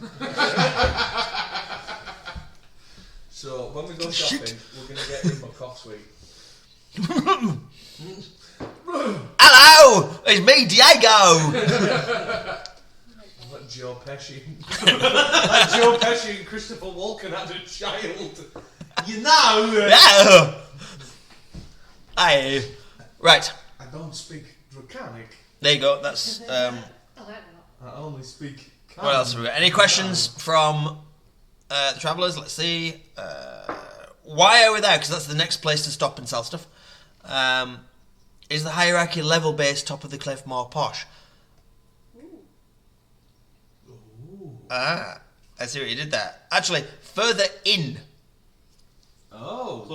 Speaker 5: So when we go
Speaker 1: Shit.
Speaker 5: shopping, we're going to get him a cough sweet.
Speaker 1: Hello, it's me, Diego.
Speaker 5: Like Joe Pesci. Like Joe Pesci and Christopher Walken had a child. You know.
Speaker 1: Yeah. Aye. Right.
Speaker 5: I don't speak Draconic.
Speaker 1: There you go. That's.
Speaker 3: I like that.
Speaker 5: I only speak.
Speaker 1: What else have we got? Any questions from the travellers? Let's see. Why are we there? Because that's the next place to stop and sell stuff. Is the hierarchy level based top of the cliff more posh? Ah, I see what you did there. Actually, further in.
Speaker 5: Oh.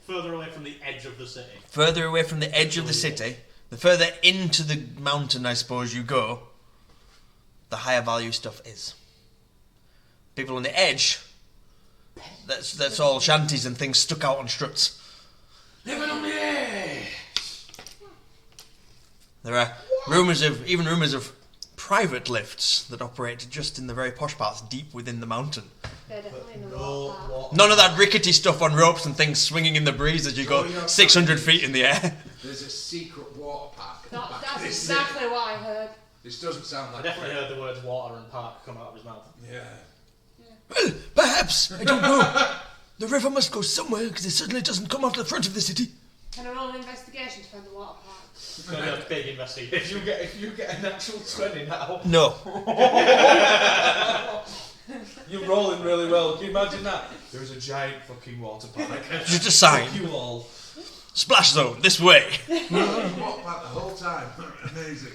Speaker 2: Further away from the edge of the city.
Speaker 1: Further away from the edge of the city. The further into the mountain, I suppose, you go, the higher value stuff is. People on the edge, that's all shanties and things stuck out on struts.
Speaker 6: Living on the edge.
Speaker 1: There are rumours of private lifts that operate just in the very posh parts, deep within the mountain.
Speaker 3: They're definitely in the
Speaker 5: No,
Speaker 3: water park.
Speaker 5: what?
Speaker 1: None of that rickety stuff on ropes and things swinging in the breeze as you go
Speaker 6: Oh, yeah.
Speaker 1: 600 feet in the air.
Speaker 6: There's a secret water park at the back of
Speaker 3: That's
Speaker 6: this
Speaker 3: exactly what I heard.
Speaker 6: This doesn't sound
Speaker 2: I
Speaker 6: like
Speaker 2: definitely heard the words water and park come out of his mouth.
Speaker 6: Yeah.
Speaker 1: Well, perhaps. I don't know. The river must go somewhere because it certainly doesn't come off the front of the city.
Speaker 3: Can I roll an investigation to find the water park?
Speaker 2: It's going to be a big investigation.
Speaker 5: If you get a natural 20 now,
Speaker 1: No.
Speaker 5: you're rolling really well. Can you imagine that? There's a giant fucking water park.
Speaker 1: Just a sign.
Speaker 5: Fuck you all.
Speaker 1: Splash zone, this way.
Speaker 6: Walked back the whole time. Amazing.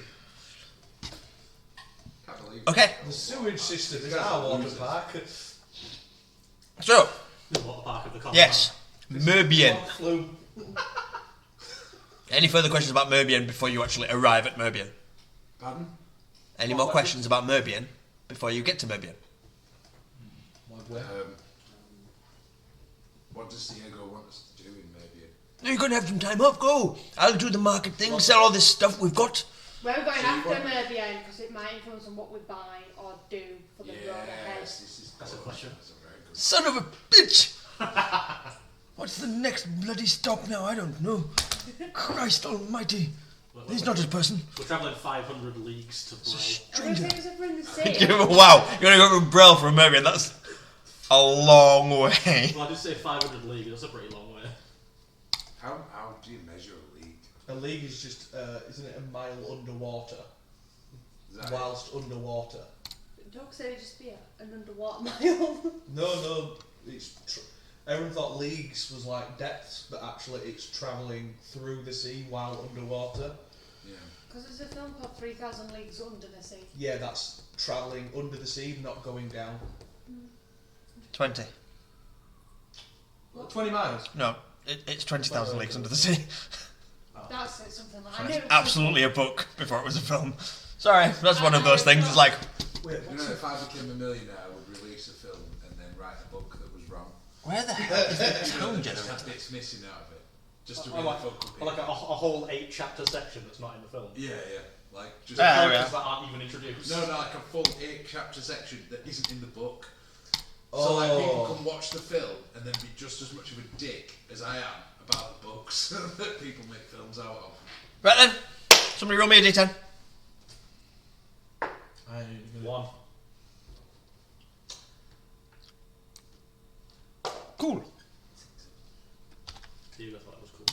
Speaker 6: Can't believe it.
Speaker 1: Okay,
Speaker 5: The sewage system is our water park.
Speaker 1: so,
Speaker 2: The water park of the common
Speaker 1: yes, Murbyen.
Speaker 5: Flu.
Speaker 1: Any further questions about Murbyen before you actually arrive at Murbyen?
Speaker 6: Pardon?
Speaker 1: Any more questions about Murbyen before you get to Murbyen?
Speaker 6: What does Diego want us to do in Murbyen?
Speaker 1: You're going to have some time off, go. I'll do the market thing, sell all this stuff we've got.
Speaker 3: Where are we going after Murbyen? Because it might influence on what we buy or do for the road ahead.
Speaker 6: Yes, this is
Speaker 2: That's a question.
Speaker 6: That's a very good.
Speaker 1: Son of a bitch! What's the next bloody stop now? I don't know. Christ almighty. He's not a person.
Speaker 2: We're travelling 500 leagues to play.
Speaker 3: Everything is over in the city.
Speaker 1: Wow, you're going to go from Brel from Murbyen. That's a long way.
Speaker 2: Well, I did say 500 leagues. That's a pretty long way.
Speaker 6: How do you measure a league?
Speaker 5: A league is just, isn't it a mile underwater?
Speaker 6: Is that
Speaker 5: Whilst underwater.
Speaker 3: Dog said it'd just be an underwater mile.
Speaker 5: No, it's. Everyone thought leagues was like depths, but actually it's travelling through the sea while underwater.
Speaker 6: Yeah.
Speaker 3: Because there's a film called 3,000 Leagues Under the Sea.
Speaker 5: Yeah, that's travelling under the sea, not going down.
Speaker 1: 20.
Speaker 5: 20 miles.
Speaker 1: No, it's 20,000 leagues under the sea.
Speaker 3: That's it, something like
Speaker 1: So
Speaker 3: I knew
Speaker 1: it's
Speaker 3: it was
Speaker 1: absolutely a book before it was a film. Sorry, that's one of those things. It's like,
Speaker 5: Wait,
Speaker 6: You know, if I became a millionaire, I would release a film and then write a book that was wrong.
Speaker 1: where the hell is the tone
Speaker 6: Just
Speaker 1: generator?
Speaker 6: have bits missing out of it. Just to
Speaker 2: Or
Speaker 6: really
Speaker 2: like,
Speaker 6: fuck with
Speaker 2: or like
Speaker 6: people.
Speaker 2: a whole 8-chapter section that's not in the film.
Speaker 6: Yeah. Like, just
Speaker 1: Ah, there we
Speaker 2: Characters
Speaker 1: are.
Speaker 2: that aren't even introduced.
Speaker 6: No, like a full 8-chapter section that isn't in the book. So like people can watch the film and then be just as much of a dick as I am about the books that people make films out of.
Speaker 1: Right then, somebody roll me a d10.
Speaker 2: One.
Speaker 1: Cool.
Speaker 2: You guys thought it was cool.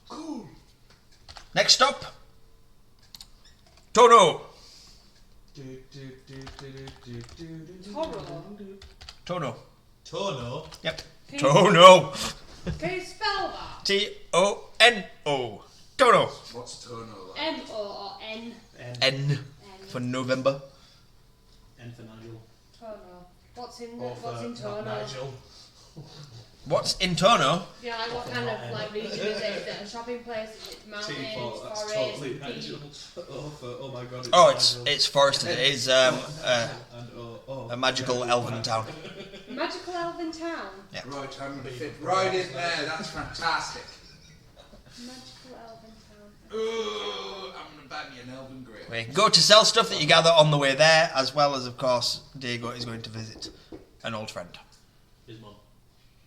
Speaker 6: Cool.
Speaker 1: Next stop, Tono.
Speaker 3: Toro.
Speaker 1: Tono.
Speaker 5: Tono.
Speaker 1: Yep.
Speaker 3: Can you-
Speaker 1: Tono.
Speaker 3: Can you spell that?
Speaker 1: Tono. Tono.
Speaker 6: What's Tono like?
Speaker 3: M-O or N?
Speaker 2: N.
Speaker 1: N for November.
Speaker 2: N for Nigel.
Speaker 3: Tono. What's in
Speaker 5: Or
Speaker 3: what's in
Speaker 5: for
Speaker 3: Tono?
Speaker 5: Nigel.
Speaker 1: What's in Tono?
Speaker 3: Yeah, like what kind of like region is it? Is it a shopping place? Is it mountains,
Speaker 5: T4, that's
Speaker 3: forest,
Speaker 5: totally
Speaker 3: beach?
Speaker 5: Nigel. Oh my god.
Speaker 1: Oh,
Speaker 5: Nigel.
Speaker 1: it's forested. It is
Speaker 5: And
Speaker 1: a magical elven town.
Speaker 3: Magical elven town.
Speaker 6: Right, I'm gonna fit right in there. That's fantastic.
Speaker 3: Magical elven town.
Speaker 6: I'm gonna buy me an elven grape.
Speaker 1: We go to sell stuff that you gather on the way there, as well as, of course, Diego is going to visit an old friend.
Speaker 2: His mum.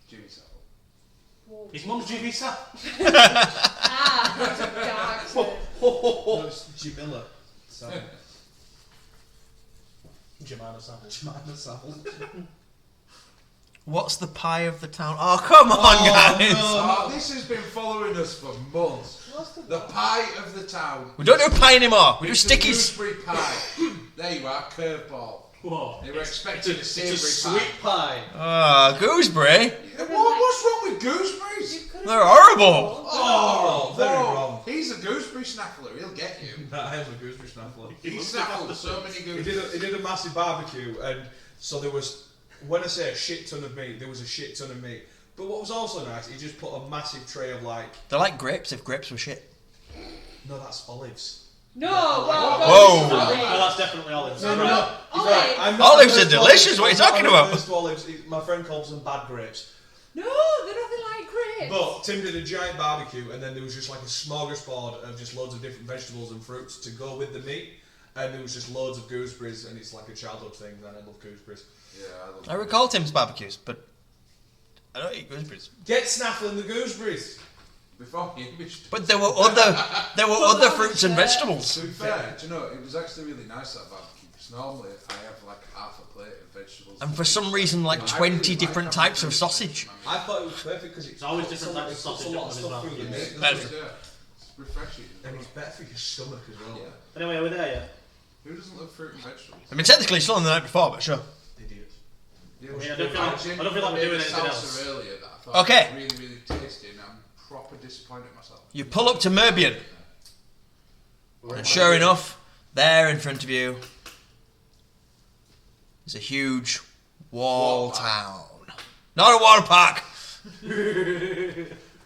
Speaker 6: Jimmy Savile.
Speaker 2: His mum's GB Sap.
Speaker 3: That's a dark term.
Speaker 5: No, it's Jamila. Savile.
Speaker 2: Jemima Savile.
Speaker 5: Jamila Savile.
Speaker 1: What's the pie of the town? Oh, come on, guys!
Speaker 6: Oh, this has been following us for months. The pie of the town.
Speaker 1: We don't do pie anymore. We do
Speaker 6: It's a
Speaker 1: stickies.
Speaker 6: gooseberry pie. There you are, curveball.
Speaker 2: Whoa.
Speaker 6: They were expecting a savoury
Speaker 2: It's a
Speaker 6: pie.
Speaker 2: sweet pie.
Speaker 1: Ah, gooseberry.
Speaker 6: Yeah, what's wrong with gooseberries?
Speaker 1: They're horrible.
Speaker 6: Oh,
Speaker 5: very
Speaker 6: whoa.
Speaker 5: wrong.
Speaker 6: He's a gooseberry snaffler. He'll get you.
Speaker 5: I am a gooseberry snaffler.
Speaker 6: He snaffled so many
Speaker 5: He
Speaker 6: gooseberries.
Speaker 5: did a massive barbecue, and so there was, when I say a shit ton of meat, there was a shit ton of meat. But what was also nice, he just put a massive tray of like,
Speaker 1: They're like grapes if grapes were shit.
Speaker 5: no, that's olives.
Speaker 3: No, well,
Speaker 1: Whoa.
Speaker 2: No, that's definitely olives.
Speaker 5: No.
Speaker 3: Olives.
Speaker 5: I'm
Speaker 1: Olives
Speaker 5: averse
Speaker 1: are
Speaker 5: to
Speaker 1: delicious, what are you
Speaker 5: I'm
Speaker 1: talking
Speaker 5: not
Speaker 1: about?
Speaker 5: averse to olives. My friend calls them bad grapes.
Speaker 3: No, they're nothing like grapes.
Speaker 5: But Tim did a giant barbecue, and then there was just like a smorgasbord of just loads of different vegetables and fruits to go with the meat. And there was just loads of gooseberries, and it's like a childhood thing, and I love gooseberries.
Speaker 6: Yeah, I love
Speaker 1: I recall Tim's barbecues, but I don't eat gooseberries.
Speaker 5: Get snaffling the gooseberries!
Speaker 6: Before Hamish.
Speaker 1: But there were other fruits and vegetables.
Speaker 6: To be fair, do you know, it was actually really nice that barbecue, because normally I have like half a plate of vegetables.
Speaker 1: And for some reason, like
Speaker 6: I
Speaker 1: 20
Speaker 6: really
Speaker 1: different
Speaker 6: like
Speaker 1: types of
Speaker 6: having
Speaker 1: sausage.
Speaker 5: I thought it was perfect because
Speaker 2: It's always different types of
Speaker 5: it puts
Speaker 2: sausage
Speaker 5: a lot of
Speaker 2: on
Speaker 5: stuff
Speaker 2: as
Speaker 5: through the
Speaker 2: well.
Speaker 5: meat,
Speaker 1: That's
Speaker 5: doesn't it?
Speaker 6: Yeah, it's refreshing.
Speaker 5: And it's better for your stomach as well.
Speaker 6: Yeah.
Speaker 2: Anyway, are we there yet?
Speaker 6: Who doesn't love fruit and vegetables?
Speaker 1: I mean, technically, it's still on the night before, but sure.
Speaker 5: Idiots.
Speaker 6: Yeah,
Speaker 2: I mean, I don't feel like we're doing anything else.
Speaker 6: Earlier that I thought
Speaker 1: Okay.
Speaker 6: was really, really tasty, and I'm proper disappointed in myself.
Speaker 1: You pull up to Murbyen, and sure enough, there in front of you is a huge wall
Speaker 6: Water
Speaker 1: town. Not a water park!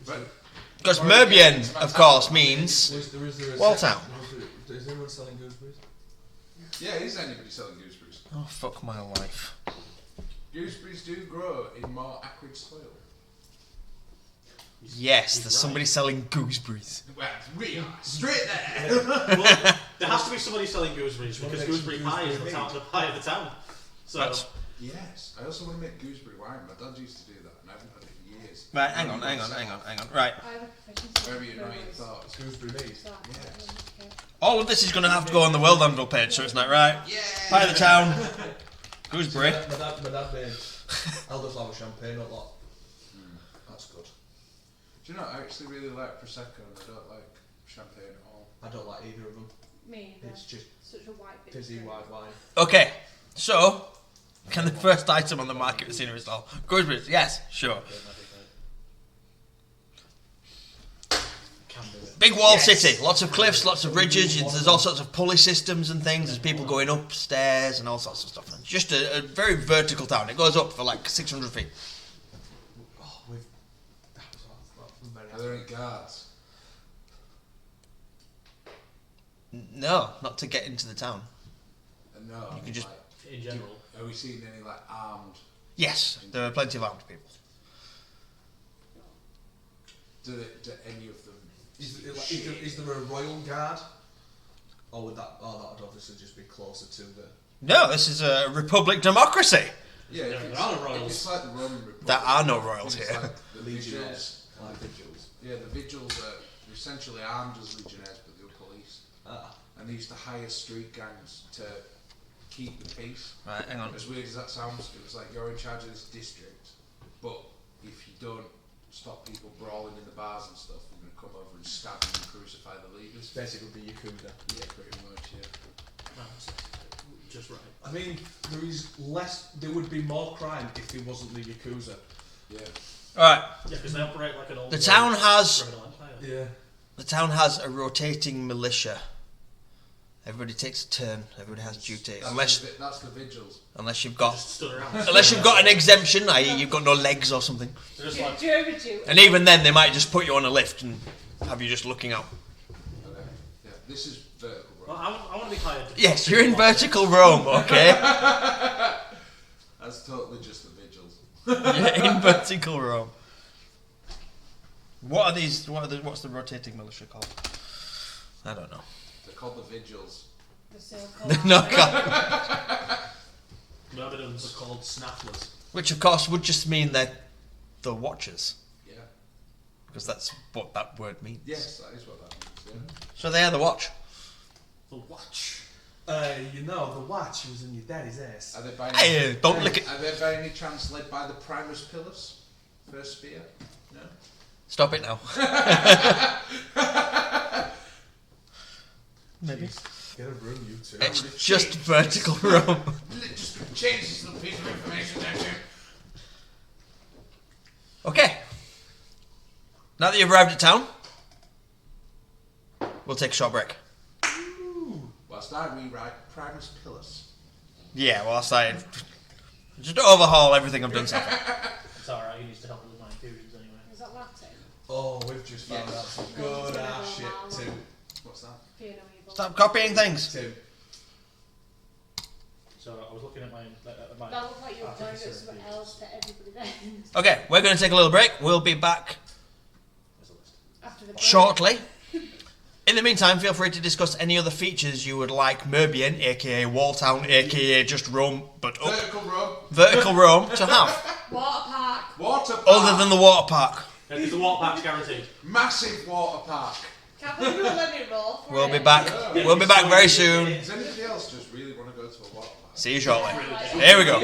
Speaker 6: But
Speaker 1: Because Murbyen, of course, means
Speaker 5: Is there a
Speaker 1: Wall
Speaker 5: second-
Speaker 1: town.
Speaker 5: Is anyone selling gooseberries?
Speaker 6: yeah, is anybody selling gooseberries?
Speaker 1: Oh, fuck my life.
Speaker 6: Gooseberries do grow in more acrid soil.
Speaker 1: Yes, there's somebody selling gooseberries.
Speaker 6: Well, we are straight there.
Speaker 2: Well, there has to be somebody selling gooseberries because
Speaker 5: makes
Speaker 2: gooseberry pie is
Speaker 5: gooseberry
Speaker 2: the pie of the town. So
Speaker 1: That's-
Speaker 6: Yes, I also want to make gooseberry wine. My dad used to do that, and I haven't had it in years.
Speaker 1: Right, hang on. Right.
Speaker 3: I have a proficiency.
Speaker 6: Very
Speaker 3: in
Speaker 6: annoying
Speaker 3: those.
Speaker 6: thoughts.
Speaker 5: Gooseberry meat.
Speaker 3: So I can't
Speaker 1: All of this is going to have to go on the World Anvil page, so it's not right.
Speaker 6: Yeah.
Speaker 1: Pie of the town. Gooseberry.
Speaker 5: My dad made elderflower champagne a lot. That's good.
Speaker 6: Do you know, I actually really like Prosecco, and I don't like champagne at all.
Speaker 5: I don't like either of them.
Speaker 3: Me either.
Speaker 5: It's just
Speaker 3: Such a white bitch.
Speaker 5: fizzy white wine.
Speaker 1: Okay, so, can the first item on the market with scenery stall? Gooseberries, yes, sure.
Speaker 2: can do it.
Speaker 1: Big walled city, lots of cliffs, lots of ridges, there's all sorts of pulley systems and things, there's people going upstairs and all sorts of stuff. Just a very vertical town, it goes up for like 600 feet.
Speaker 5: Oh, that's very
Speaker 6: Are there any guards?
Speaker 1: No, not to get into the town.
Speaker 6: No.
Speaker 1: You can just-
Speaker 6: like,
Speaker 2: In general.
Speaker 6: are we seeing any like armed?
Speaker 1: Yes, there are plenty of armed people.
Speaker 6: Do any of them?
Speaker 5: Is there a royal guard? Or would that? Oh, that would obviously just be closer to the.
Speaker 1: No, this is a republic democracy.
Speaker 6: Yeah,
Speaker 2: There are no royals.
Speaker 6: If it's like the Roman Republic.
Speaker 1: There are no royals
Speaker 6: it's
Speaker 1: here.
Speaker 6: Like the vigils.
Speaker 5: Legionnaires. Like vigils.
Speaker 6: Yeah, the vigils are essentially armed as legionnaires, but they were police,
Speaker 5: Ah.
Speaker 6: and they used to hire street gangs to keep the peace.
Speaker 1: Right, hang on.
Speaker 6: As weird as that sounds, it was like you're in charge of this district, but if you don't stop people brawling in the bars and stuff, we're going to come over and stab them and crucify the leaders.
Speaker 5: Basically, the Yakuza.
Speaker 6: Yeah, pretty much, yeah.
Speaker 2: That's just right.
Speaker 5: I mean, there is less. There would be more crime if there wasn't the Yakuza.
Speaker 6: Yeah.
Speaker 1: Alright,
Speaker 2: Yeah, because they operate like an old.
Speaker 1: the town has
Speaker 2: criminal empire.
Speaker 5: Yeah.
Speaker 1: the town has a rotating militia. Everybody takes a turn, everybody has duty.
Speaker 6: That's the vigils.
Speaker 1: Unless you've got
Speaker 2: Just stood around.
Speaker 1: unless you've got an exemption, i.e. you've got no legs or something.
Speaker 2: They're just
Speaker 3: Do
Speaker 2: like,
Speaker 3: you ever do?
Speaker 1: And even then they might just put you on a lift and have you just looking out.
Speaker 6: Okay. Yeah. This is vertical.
Speaker 2: well,
Speaker 6: Right?
Speaker 2: I want to be hired.
Speaker 1: Yes, you're in vertical Rome, okay?
Speaker 6: That's totally just the vigils.
Speaker 1: You're in vertical Rome. What are these what's the rotating militia called? I don't know.
Speaker 6: They're called the Vigils.
Speaker 3: The so-called.
Speaker 1: No, God.
Speaker 2: Murbydens are called snafflers.
Speaker 1: Which, of course, would just mean they're the Watchers.
Speaker 6: Yeah.
Speaker 1: Because that's what that word means.
Speaker 6: Yes, that is what that means. Yeah.
Speaker 1: So they are the Watch.
Speaker 2: The watch.
Speaker 5: You know, the watch was in your daddy's ass.
Speaker 6: Are they by
Speaker 1: Hey, don't lick it.
Speaker 6: Are they by any chance led by the Primus Pillars? First spear? No.
Speaker 1: Stop it now. Maybe.
Speaker 5: Get a room, you two.
Speaker 1: It's just vertical room.
Speaker 6: Just change this little piece of information there too.
Speaker 1: Okay. Now that you've arrived at town, we'll take a short break.
Speaker 6: Whilst I rewrite Primus Pillars.
Speaker 1: Yeah, whilst I just overhaul everything I've done so far.
Speaker 2: It's alright, he needs to help me with my periods anyway.
Speaker 3: Is that Latin?
Speaker 5: Oh, we've just found out some good ass shit too.
Speaker 6: What's that?
Speaker 3: Fear no evil.
Speaker 1: Stop copying things.
Speaker 5: Two.
Speaker 2: So I was looking at my
Speaker 3: That looked like you were going to do
Speaker 2: artificer
Speaker 3: something
Speaker 2: periods.
Speaker 3: else to everybody then.
Speaker 1: Okay, we're going to take a little break. We'll be back
Speaker 2: There's a list.
Speaker 3: After the break.
Speaker 1: shortly. In the meantime, feel free to discuss any other features you would like Murbyen, aka Walltown, aka just roam, but up,
Speaker 6: Vertical roam.
Speaker 1: to have,
Speaker 3: Water park.
Speaker 6: Water park.
Speaker 1: other than the water park.
Speaker 2: Because the water park's guaranteed.
Speaker 6: Massive water park.
Speaker 3: Can't believe you won't let me roll for
Speaker 1: We'll
Speaker 3: it.
Speaker 1: be back. We'll be back very soon.
Speaker 6: Does anybody else just really want to go to a water park?
Speaker 1: See you shortly. Here we go.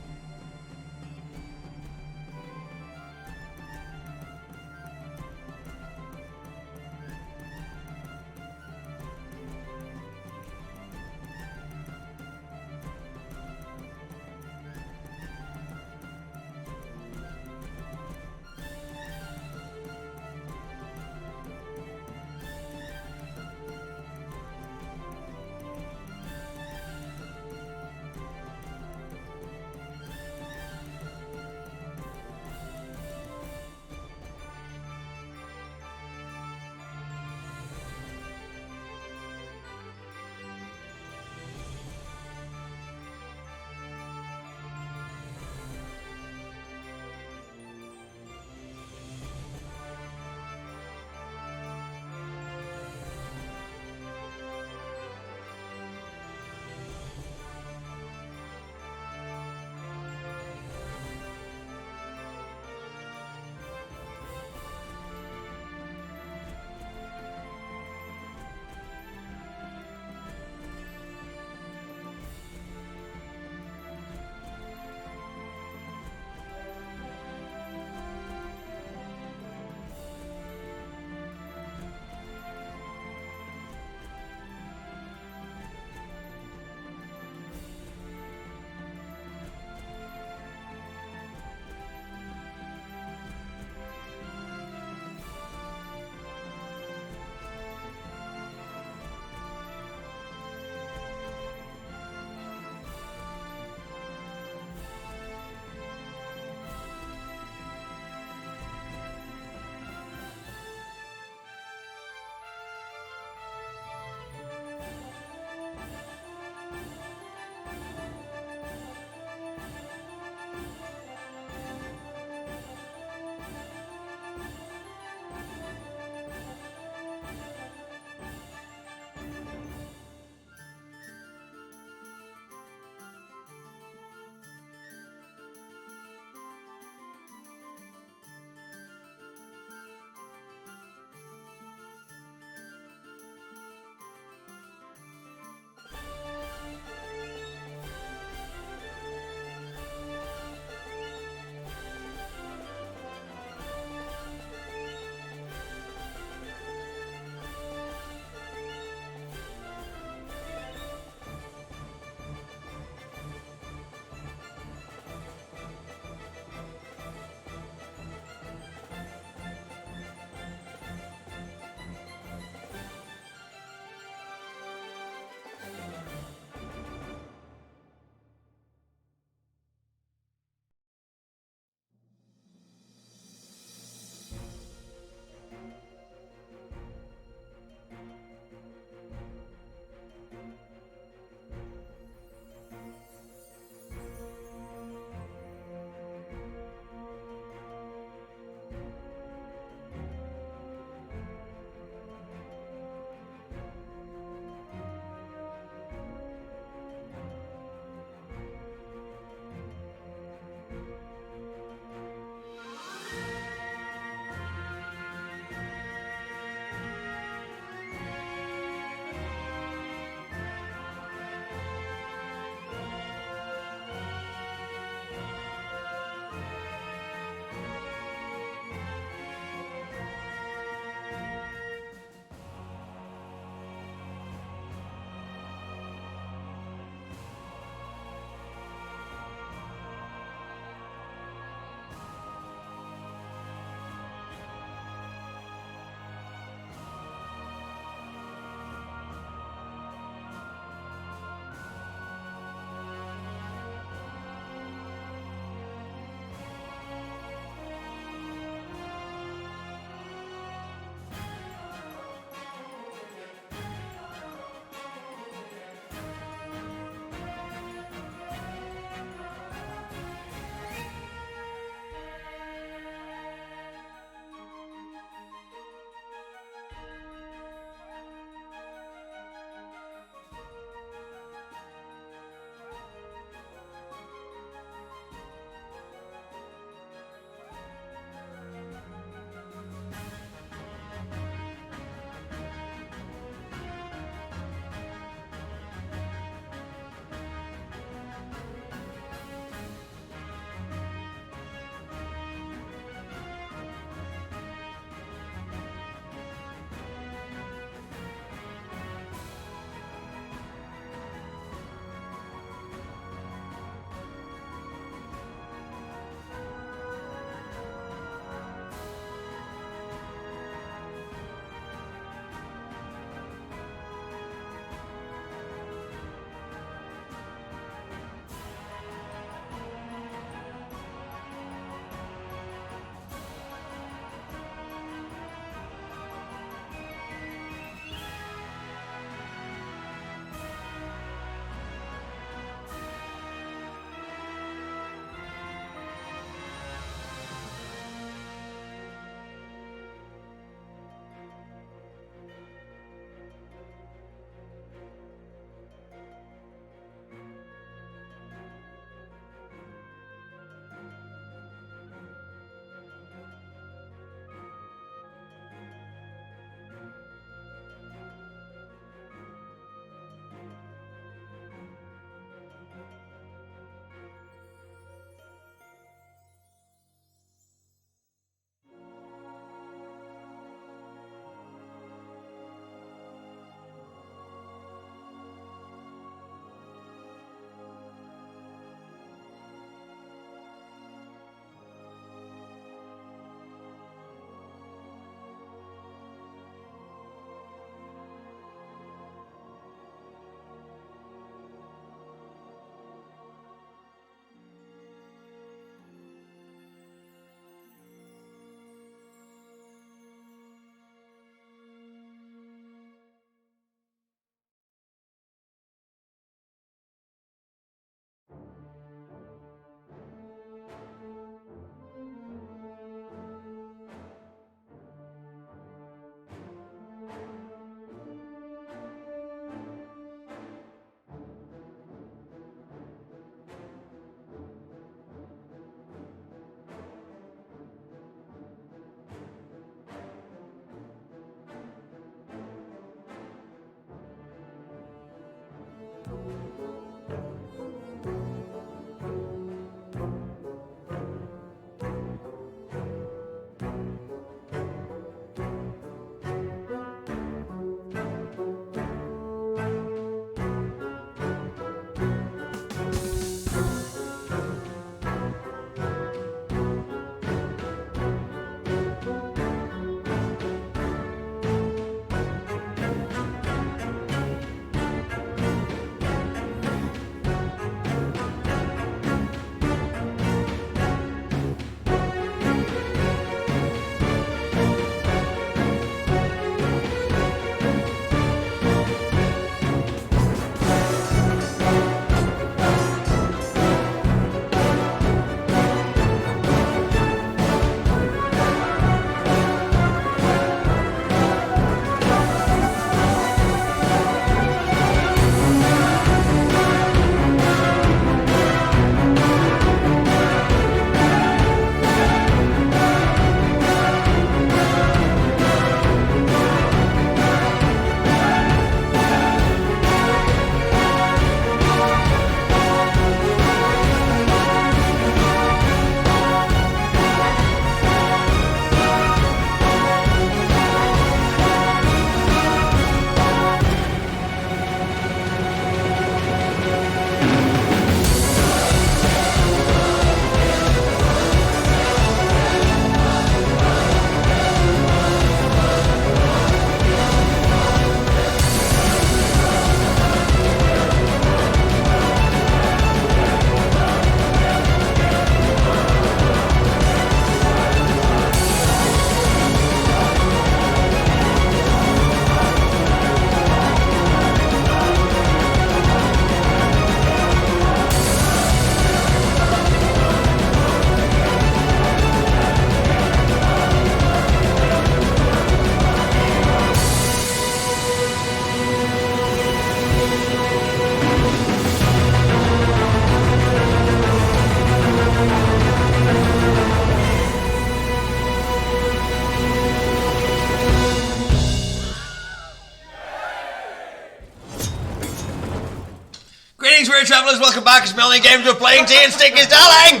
Speaker 1: Greetings, weird travellers. Welcome back. It's Melanie Games. We're playing Tea and Stickies, darling.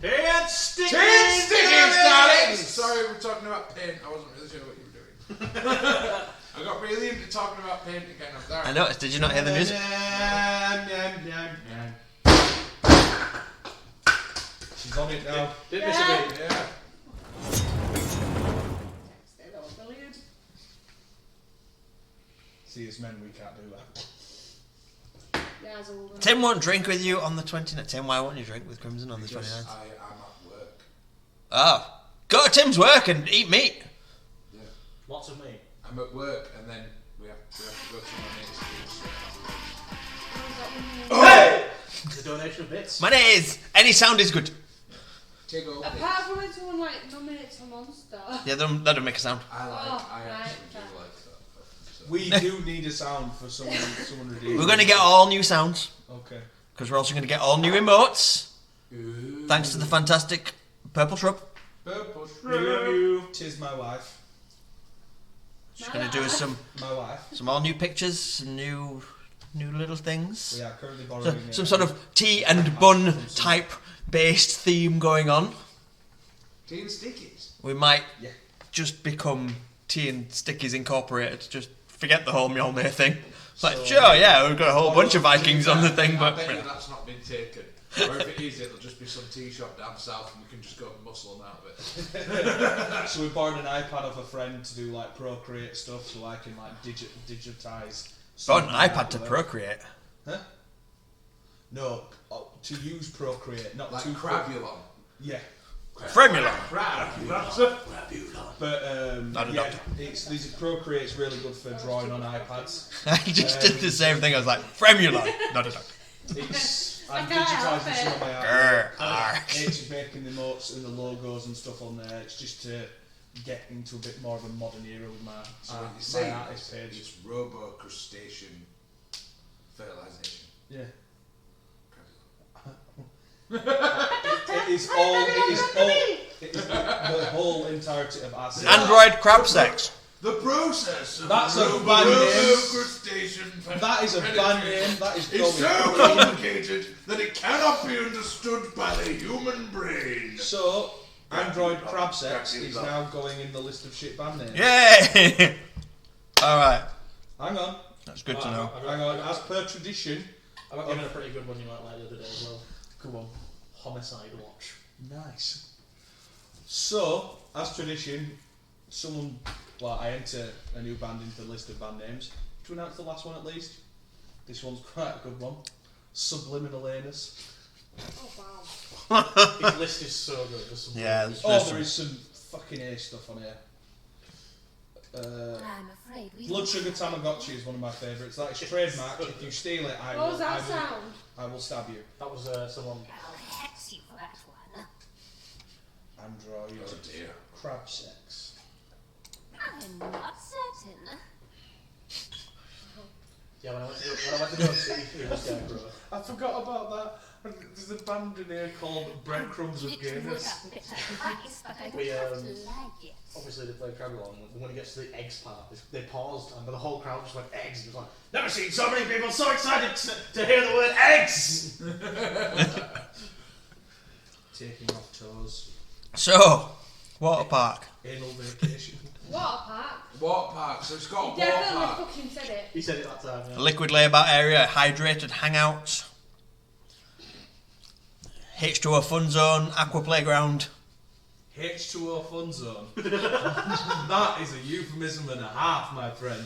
Speaker 2: Tea and Stickies,
Speaker 6: darling! Sorry, we're talking about paint. I wasn't really sure what you were doing. I got really into talking about paint again. I'm sorry.
Speaker 1: I noticed. Did you not hear the music?
Speaker 5: She's on it now.
Speaker 2: Did miss a bit.
Speaker 6: Yeah.
Speaker 3: That was brilliant.
Speaker 5: See, as men, we can't do that.
Speaker 3: Yeah, as a woman.
Speaker 1: Tim won't drink with you on the 29th. Tim, why won't you drink with Crimson on the 29th?
Speaker 6: Because I am at work.
Speaker 1: Oh. Go to Tim's work and eat meat.
Speaker 6: Yeah.
Speaker 2: Lots of meat.
Speaker 6: I'm at work and then we have to go to my mate's house.
Speaker 2: Hey! The donation of bits.
Speaker 1: Money is. Any sound is good.
Speaker 6: Take over.
Speaker 3: Apart from when someone like nominates a monster.
Speaker 1: Yeah, that don't make a sound.
Speaker 6: I
Speaker 3: right,
Speaker 6: actually do
Speaker 3: okay.
Speaker 6: like that. So.
Speaker 5: We do need a sound for someone redeeming.
Speaker 1: We're going to get all new sounds.
Speaker 5: Okay.
Speaker 1: Because we're also going to get all new emotes.
Speaker 6: Ooh.
Speaker 1: Thanks to the fantastic Purple Shrub.
Speaker 6: Purple
Speaker 5: Tis my wife.
Speaker 1: She's going to do us
Speaker 5: My wife.
Speaker 1: some all new pictures, some new little things.
Speaker 5: We are currently
Speaker 1: So,
Speaker 5: borrowing
Speaker 1: some sort of tea and bun type based theme going on.
Speaker 6: Tea and Stickies.
Speaker 1: We might
Speaker 5: Yeah.
Speaker 1: just become Tea and Stickies Incorporated. Just forget the whole Mjolnir thing. It's like,
Speaker 5: So-
Speaker 1: sure, yeah, we've got a whole bunch of Vikings on the thing,
Speaker 6: I
Speaker 1: but
Speaker 6: bet you that's not been taken. Or if it is, it'll just be some tea shop down south and we can just go and muscle them out of it.
Speaker 5: So we borrowed an iPad off a friend to do like Procreate stuff, so I can like digitize.
Speaker 1: got an
Speaker 5: something
Speaker 1: iPad
Speaker 5: out
Speaker 1: to
Speaker 5: of it.
Speaker 1: Procreate.
Speaker 5: Huh? No, to use Procreate, not
Speaker 6: Like
Speaker 5: to
Speaker 6: Crabulon.
Speaker 5: Yeah,
Speaker 1: Fremulon.
Speaker 5: but
Speaker 1: Not a
Speaker 5: yeah,
Speaker 1: doctor.
Speaker 5: these Procreate's really good for drawing on iPads.
Speaker 1: I just did the same thing. I was like, Fremulon, not a doctor.
Speaker 5: I'm
Speaker 3: can't help
Speaker 5: digitising
Speaker 3: it.
Speaker 5: some of my
Speaker 1: Grr,
Speaker 5: artwork.
Speaker 1: arg.
Speaker 5: It's making the emotes and the logos and stuff on there. It's just to get into a bit more of a modern era with my
Speaker 6: So what you
Speaker 5: my
Speaker 6: say
Speaker 5: artist page.
Speaker 6: it's robo-crustacean fertilisation.
Speaker 5: Yeah.
Speaker 6: Crabulon.
Speaker 5: It is the whole entirety of our city.
Speaker 1: Android crab sex.
Speaker 6: The process of
Speaker 5: That's a band name.
Speaker 6: robo-crustacean
Speaker 5: That is a band name. That is
Speaker 6: It's so
Speaker 5: going.
Speaker 6: complicated that it cannot be understood by the human brain.
Speaker 5: So, Android Crab Sex is now going in the list of shit band names.
Speaker 1: Yay! Alright,
Speaker 5: Hang on,
Speaker 1: that's good to know.
Speaker 5: hang on. As per tradition,
Speaker 2: I got given a pretty good one you might like the other day as well.
Speaker 5: come on.
Speaker 2: Homicide Watch.
Speaker 5: Nice. So, as tradition, I enter a new band into the list of band names. To announce the last one at least. This one's quite a good one. Subliminal Anus.
Speaker 3: Oh wow.
Speaker 2: His list is so good. There's some
Speaker 1: Yeah,
Speaker 2: really-
Speaker 1: there's-
Speaker 5: Oh, there is some fucking A stuff on here.
Speaker 4: I'm afraid we
Speaker 5: Blood Sugar Tamagotchi is one of my favourites. That is trademark. If you steal it,
Speaker 3: What was that sound?
Speaker 5: I will stab you.
Speaker 2: That was someone.
Speaker 4: I'll hex you for that one.
Speaker 5: Android
Speaker 6: Oh dear.
Speaker 5: Crab Sex.
Speaker 4: I'm not certain.
Speaker 2: Yeah, when I went to go and see the Scarecrow.
Speaker 5: I forgot about that. There's a band in here called Breadcrumbs of
Speaker 4: It would
Speaker 5: Gayness.
Speaker 4: have been nice, but I
Speaker 2: We,
Speaker 4: don't like it.
Speaker 2: Obviously, they played Crabulon, and when it gets to the eggs part, they paused, and the whole crowd just went eggs. And it was like, never seen so many people so excited to hear the word eggs!
Speaker 5: Taking off toes.
Speaker 1: So, water park.
Speaker 5: Anal vacation.
Speaker 3: Water park.
Speaker 6: Water park. So it's got a
Speaker 3: He
Speaker 6: water
Speaker 3: definitely
Speaker 6: park.
Speaker 3: fucking said it.
Speaker 2: He said it that time, yeah.
Speaker 1: Liquid layback area, hydrated hangouts. H2O fun zone, aqua playground.
Speaker 5: H2O Fun Zone. That is a euphemism and a half, my friend.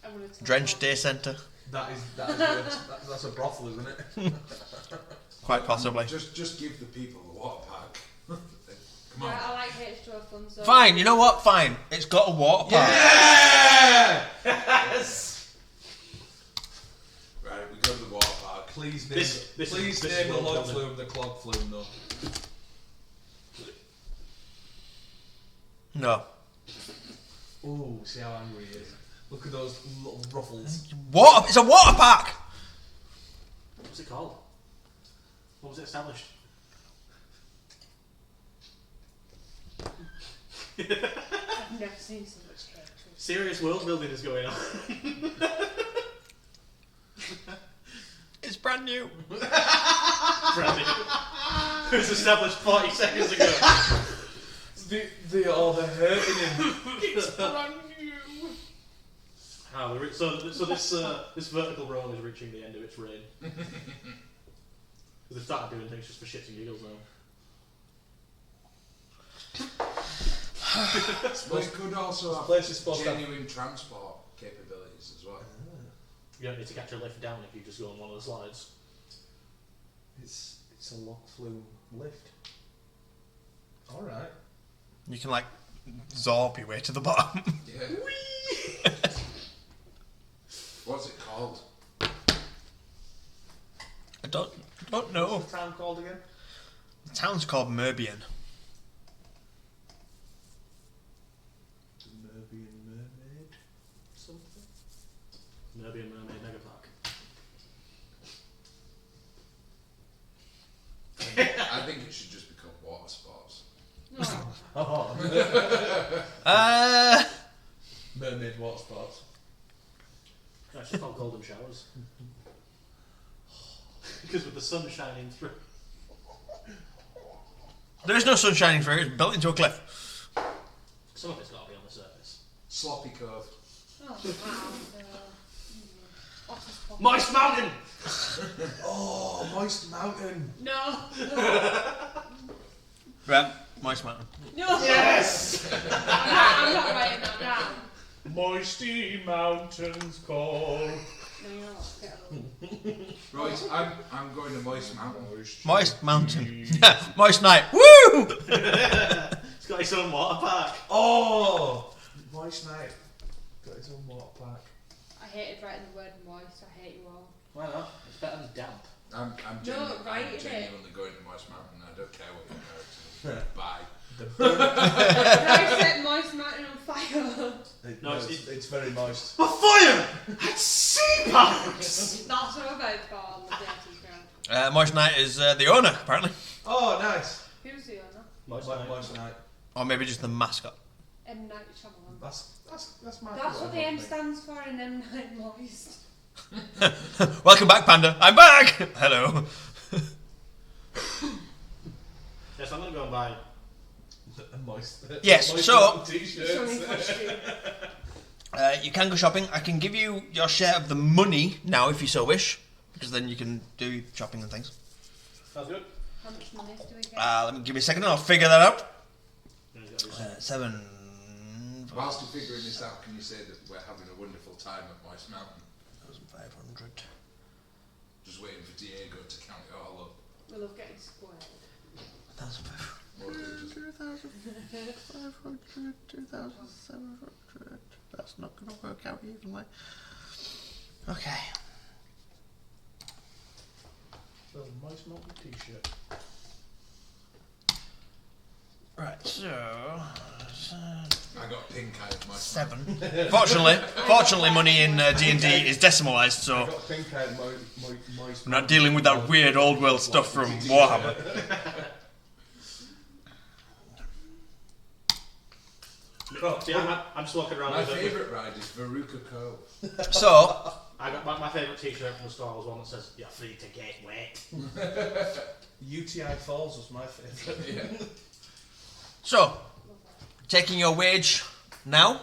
Speaker 3: I'm gonna tell
Speaker 1: Drenched
Speaker 3: you.
Speaker 1: day centre.
Speaker 5: That's a brothel, isn't it?
Speaker 1: Quite possibly.
Speaker 6: Just give the people the water park. Come on.
Speaker 3: Yeah, I like H2O Fun Zone.
Speaker 1: Fine, you know what? Fine. It's got a water park.
Speaker 5: Yeah!
Speaker 2: Yes!
Speaker 6: Right, we go to the water park.
Speaker 5: Please name,
Speaker 2: This
Speaker 5: please
Speaker 2: is
Speaker 5: name the
Speaker 2: well
Speaker 5: log
Speaker 2: done.
Speaker 5: flume the clog flume, though.
Speaker 1: No.
Speaker 5: Ooh, see how angry he is. Look at those little ruffles.
Speaker 1: Water. It's a water park.
Speaker 2: What's it called? What was it established?
Speaker 3: I've never seen so much hatred.
Speaker 2: Serious world building is going on.
Speaker 1: It's brand new.
Speaker 2: Brand new. It was established 40 seconds ago.
Speaker 5: They're hurting him.
Speaker 1: It's brand new.
Speaker 2: So this vertical roll is reaching the end of its reign. They've started doing things just for shits and giggles now.
Speaker 6: But it could also have genuine transport capabilities as well.
Speaker 2: You don't need to catch a lift down if you just go on one of the slides.
Speaker 5: It's a lock flume lift. Alright.
Speaker 1: You can like zorp your way to the bottom.
Speaker 6: Yeah. What's it called?
Speaker 1: I don't know.
Speaker 5: What's the town called again?
Speaker 1: The town's called Murbyen.
Speaker 5: The Murbyen Mermaid? Something?
Speaker 2: Murbyen Mermaid Mega Park.
Speaker 6: I think it should just become water sports.
Speaker 3: Oh.
Speaker 5: Mermaid water sports.
Speaker 2: No, it's just called golden showers. Because with the sun shining through.
Speaker 1: There is no sun shining through. It's built into a cliff.
Speaker 2: Some of it's got to be on the surface.
Speaker 6: Sloppy Cove.
Speaker 3: Oh, wow.
Speaker 2: Moist Mountain!
Speaker 5: Oh, Moist Mountain.
Speaker 3: No.
Speaker 1: Right, Moist Mountain.
Speaker 3: No.
Speaker 2: Yes!
Speaker 3: I'm not writing that down.
Speaker 5: Moisty mountains call.
Speaker 3: No, you're not.
Speaker 6: Right, I'm going to Moist Mountain.
Speaker 1: Moist Mountain. Moist Night. Woo!
Speaker 2: It's got its own water park.
Speaker 5: Oh! Moist night. Got his own water park.
Speaker 3: I hated writing the word moist. I hate you all.
Speaker 2: Why not? It's better than damp.
Speaker 6: I'm
Speaker 3: No,
Speaker 6: genuinely
Speaker 3: right,
Speaker 6: going to Moist Mountain. I don't care what your character is. Bye.
Speaker 3: I set Moist Mountain on fire.
Speaker 2: No,
Speaker 5: it's very moist.
Speaker 2: A fire! At sea parks!
Speaker 3: That's what I'm about to call on the dirty ground.
Speaker 1: Moist Night is the owner, apparently.
Speaker 5: Oh, nice.
Speaker 3: Who's the owner?
Speaker 2: Moist
Speaker 5: Moist night.
Speaker 1: Or maybe just the mascot.
Speaker 3: M. Night Shyamalan.
Speaker 5: That's my.
Speaker 3: That's what the M stands for in M. Night Moist.
Speaker 1: Welcome back, Panda. I'm back! Hello.
Speaker 2: Yes, I'm going to go and buy.
Speaker 5: A moist.
Speaker 1: Yes,
Speaker 5: moist
Speaker 1: so-
Speaker 5: mountain t-shirts.
Speaker 3: Showing costume.
Speaker 1: You can go shopping. I can give you your share of the money now if you so wish, because then you can do shopping and things.
Speaker 2: Sounds good.
Speaker 3: How much money do we get?
Speaker 1: Let me give me a second and I'll figure that out.
Speaker 2: Then he's got to do
Speaker 1: 7.
Speaker 6: Whilst you're figuring this out, can you say that we're having a wonderful time at Moist Mountain?
Speaker 1: 1,500.
Speaker 6: Just waiting for Diego to count it all up.
Speaker 3: We love getting squared.
Speaker 1: 1,500.
Speaker 6: We'll do just
Speaker 1: 2,500. 2,700. That's not going to work out evenly. Okay.
Speaker 5: So, Moist Mountain t-shirt.
Speaker 1: Right, so
Speaker 6: I got pink-eyed Moist
Speaker 1: 7. Fortunately, money in D&D is decimalised,
Speaker 5: I
Speaker 1: so
Speaker 5: got pink-eyed moist.
Speaker 1: I'm not dealing with that weird old world stuff from Warhammer.
Speaker 5: Oh,
Speaker 2: See, I'm just walking around
Speaker 6: My
Speaker 2: with
Speaker 6: favourite ride is Veruca Cove.
Speaker 1: So,
Speaker 2: I got my favourite t-shirt from the store was one that says, "You're free to get wet."
Speaker 5: UTI Falls was my favourite.
Speaker 6: Yeah.
Speaker 1: so taking your wage now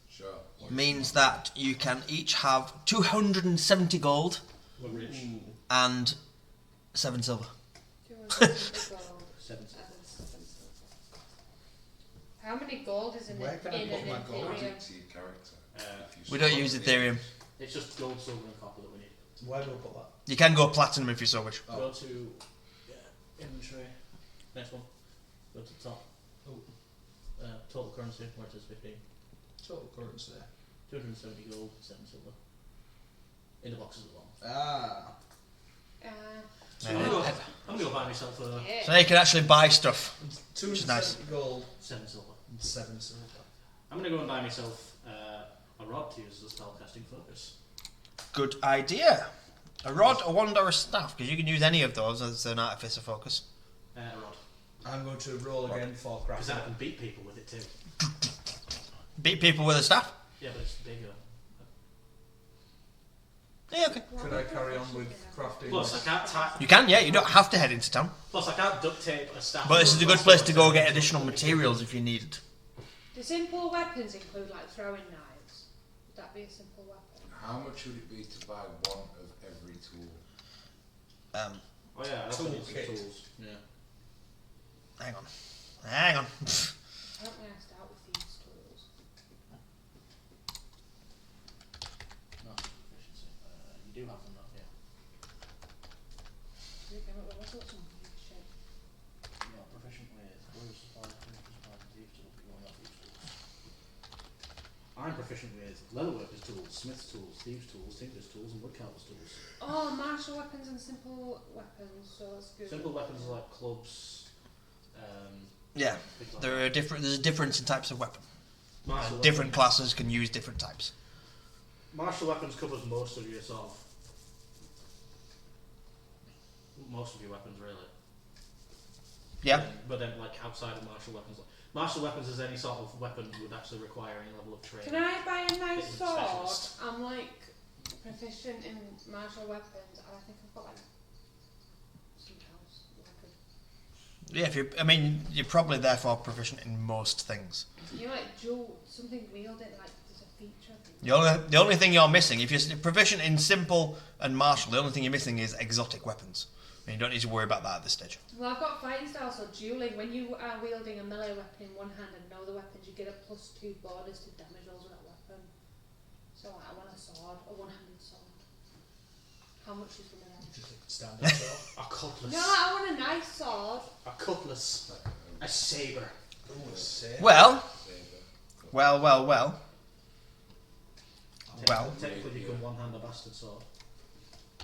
Speaker 6: Sure.
Speaker 1: means that you can each have 270 gold
Speaker 2: We're rich.
Speaker 1: and 7 silver.
Speaker 3: 250 gold.
Speaker 2: 7.
Speaker 3: How many gold is in
Speaker 5: Where
Speaker 3: it
Speaker 5: can I
Speaker 3: in
Speaker 5: put
Speaker 3: an
Speaker 5: my gold?
Speaker 6: Add
Speaker 3: Ethereum?
Speaker 6: it to your character. If you
Speaker 1: We don't
Speaker 6: swap
Speaker 1: use
Speaker 6: the-
Speaker 1: Ethereum.
Speaker 2: It's just gold, silver, and copper that we need.
Speaker 5: Where do I put that?
Speaker 1: You can go platinum if you so wish.
Speaker 5: Oh.
Speaker 2: Go to inventory. Next one. Go to the top. Total currency, where it says 15.
Speaker 5: Total currency.
Speaker 2: 270 gold, 7 silver. In the boxes along.
Speaker 5: Ah.
Speaker 2: I'm gonna go buy myself a
Speaker 3: Yeah.
Speaker 1: So you can actually buy stuff.
Speaker 5: 270 gold
Speaker 2: 7 silver.
Speaker 5: and 7 silver.
Speaker 2: I'm gonna go and buy myself a rod to use as a spellcasting focus.
Speaker 1: Good idea. A rod, a wand, or a staff, because you can use any of those as an artificer focus.
Speaker 2: A rod.
Speaker 5: I'm going to roll again for
Speaker 2: Because then I
Speaker 5: crafting.
Speaker 2: can beat people with it too.
Speaker 1: Beat people with a staff.
Speaker 2: Yeah, but it's bigger.
Speaker 1: Yeah, okay.
Speaker 5: Could I carry on with crafting?
Speaker 2: Plus, I can't
Speaker 1: You can, yeah. You don't have to head into town.
Speaker 2: Plus, I can't duct tape a staff.
Speaker 1: But this is a good place to go get additional materials if you need it.
Speaker 3: Do simple weapons include like throwing knives? Would that be a simple weapon?
Speaker 6: How much would it be to buy one of every tool?
Speaker 2: Oh yeah, I also need some
Speaker 5: Toolkit.
Speaker 2: tools. Yeah.
Speaker 1: Hang on.
Speaker 3: I don't think I start with these tools.
Speaker 2: No, efficiency. You do have them though, yeah.
Speaker 3: What's some weird shit?
Speaker 2: You're proficient with glue supplies, chemical supplies, and thieves tools, but you only have thieves tools. I'm proficient with leatherworkers tools, smiths tools, thieves tools, tinkers tools, and woodcarvers tools.
Speaker 3: Oh, martial weapons and simple weapons, so that's good.
Speaker 2: Simple weapons are like clubs,
Speaker 1: Yeah.
Speaker 2: things like
Speaker 1: There's a difference in types of weapon.
Speaker 2: Martial
Speaker 1: And different
Speaker 2: weapons.
Speaker 1: classes can use different types.
Speaker 2: Martial weapons covers most of your sort of most of your weapons really.
Speaker 1: Yeah.
Speaker 2: But then like outside of martial weapons is any sort of weapon that would actually require any level of training.
Speaker 3: Can I buy a nice
Speaker 2: It's
Speaker 3: sword?
Speaker 2: specialist.
Speaker 3: I'm like proficient in martial weapons, and I think I've got like something else.
Speaker 1: Yeah, you're probably therefore proficient in most things.
Speaker 3: You know, like dual something wielded, like there's a feature.
Speaker 1: The only thing you're missing, if you're proficient in simple and martial, the only thing you're missing is exotic weapons. And you don't need to worry about that at this stage.
Speaker 3: Well, I've got fighting style, so dueling. When you are wielding a melee weapon in one hand and know the weapons, you get a +2 bonus to damage rolls with that weapon. So I want a sword, a one-handed sword. How much is one of them?
Speaker 5: Just like standard sword.
Speaker 2: A cutlass.
Speaker 3: No, I want a nice sword.
Speaker 2: A cutlass. A saber.
Speaker 5: Ooh, sick.
Speaker 1: Well.
Speaker 2: Technically, you can one-hand a bastard sword.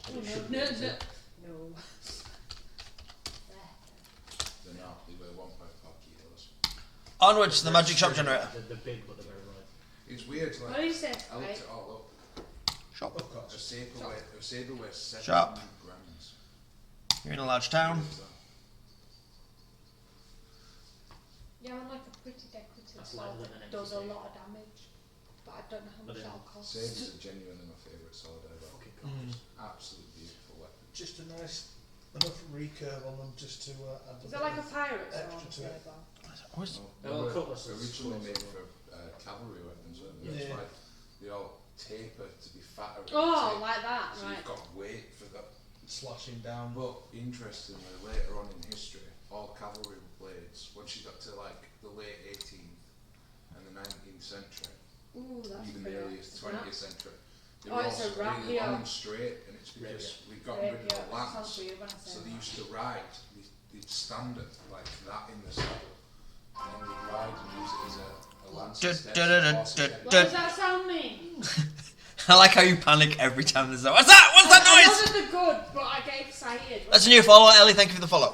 Speaker 3: Oh,
Speaker 2: It should
Speaker 3: no,
Speaker 2: be,
Speaker 3: no,
Speaker 2: is
Speaker 3: no.
Speaker 2: it?
Speaker 3: No.
Speaker 6: They're not. They weigh 1.5 kilos.
Speaker 1: Onwards to the magic shop generator.
Speaker 2: They're big, but they're very light.
Speaker 6: It's weird.
Speaker 3: What
Speaker 6: Like,
Speaker 3: do you say?
Speaker 6: I looked
Speaker 3: Right?
Speaker 6: it all up.
Speaker 1: Shop.
Speaker 5: Of course.
Speaker 6: A saber weighs 700
Speaker 1: Sharp.
Speaker 6: grams.
Speaker 1: You're in a large town.
Speaker 6: What is that?
Speaker 3: Yeah, I'm like a pretty decorative
Speaker 2: That's
Speaker 3: sword
Speaker 2: lighter than
Speaker 3: that
Speaker 2: an
Speaker 3: does a
Speaker 2: empty
Speaker 3: lot of damage. But I don't know how
Speaker 2: But
Speaker 3: much
Speaker 2: then
Speaker 3: that'll cost.
Speaker 6: Sabres are genuinely my favourite sword ever.
Speaker 2: Fucking cutlass.
Speaker 6: Absolutely beautiful weapon.
Speaker 5: Just a nice enough recurve on them just to add
Speaker 3: Is that like a pirate
Speaker 5: extra
Speaker 3: sword?
Speaker 5: to it.
Speaker 3: saber?
Speaker 1: Always-
Speaker 6: They
Speaker 2: Well,
Speaker 6: were
Speaker 2: cutlass is
Speaker 6: originally made
Speaker 2: close,
Speaker 6: for cavalry weapons, weren't they?
Speaker 5: Yeah.
Speaker 6: That's why they all taper to be fatter. at
Speaker 3: Oh,
Speaker 6: the tip.
Speaker 3: like that,
Speaker 6: So
Speaker 3: right.
Speaker 6: you've got weight for that.
Speaker 5: slashing down.
Speaker 6: But interestingly, later on in history, all cavalry blades, once you got to like the late 18th and the 19th century,
Speaker 3: Ooh, that's
Speaker 6: even the
Speaker 3: pretty.
Speaker 6: earliest
Speaker 3: Isn't
Speaker 6: 20th
Speaker 3: that-
Speaker 6: century, they
Speaker 3: Oh,
Speaker 6: were
Speaker 3: it's a
Speaker 6: also really
Speaker 3: rapier.
Speaker 6: long and straight, and it's because we got rid of
Speaker 3: Rapier.
Speaker 6: the
Speaker 3: That
Speaker 6: lance.
Speaker 3: sounds weird when I say
Speaker 6: So they
Speaker 3: that.
Speaker 6: used to ride, they'd stand it like that in the saddle, and then they'd ride and use it as a lance instead.
Speaker 3: What does that sound mean?
Speaker 1: I like how you panic every time there's a... What's that? What's that
Speaker 3: I
Speaker 1: noise?
Speaker 3: know that they're good, but I get excited.
Speaker 1: That's a new follower, Ellie. Thank you for the follow.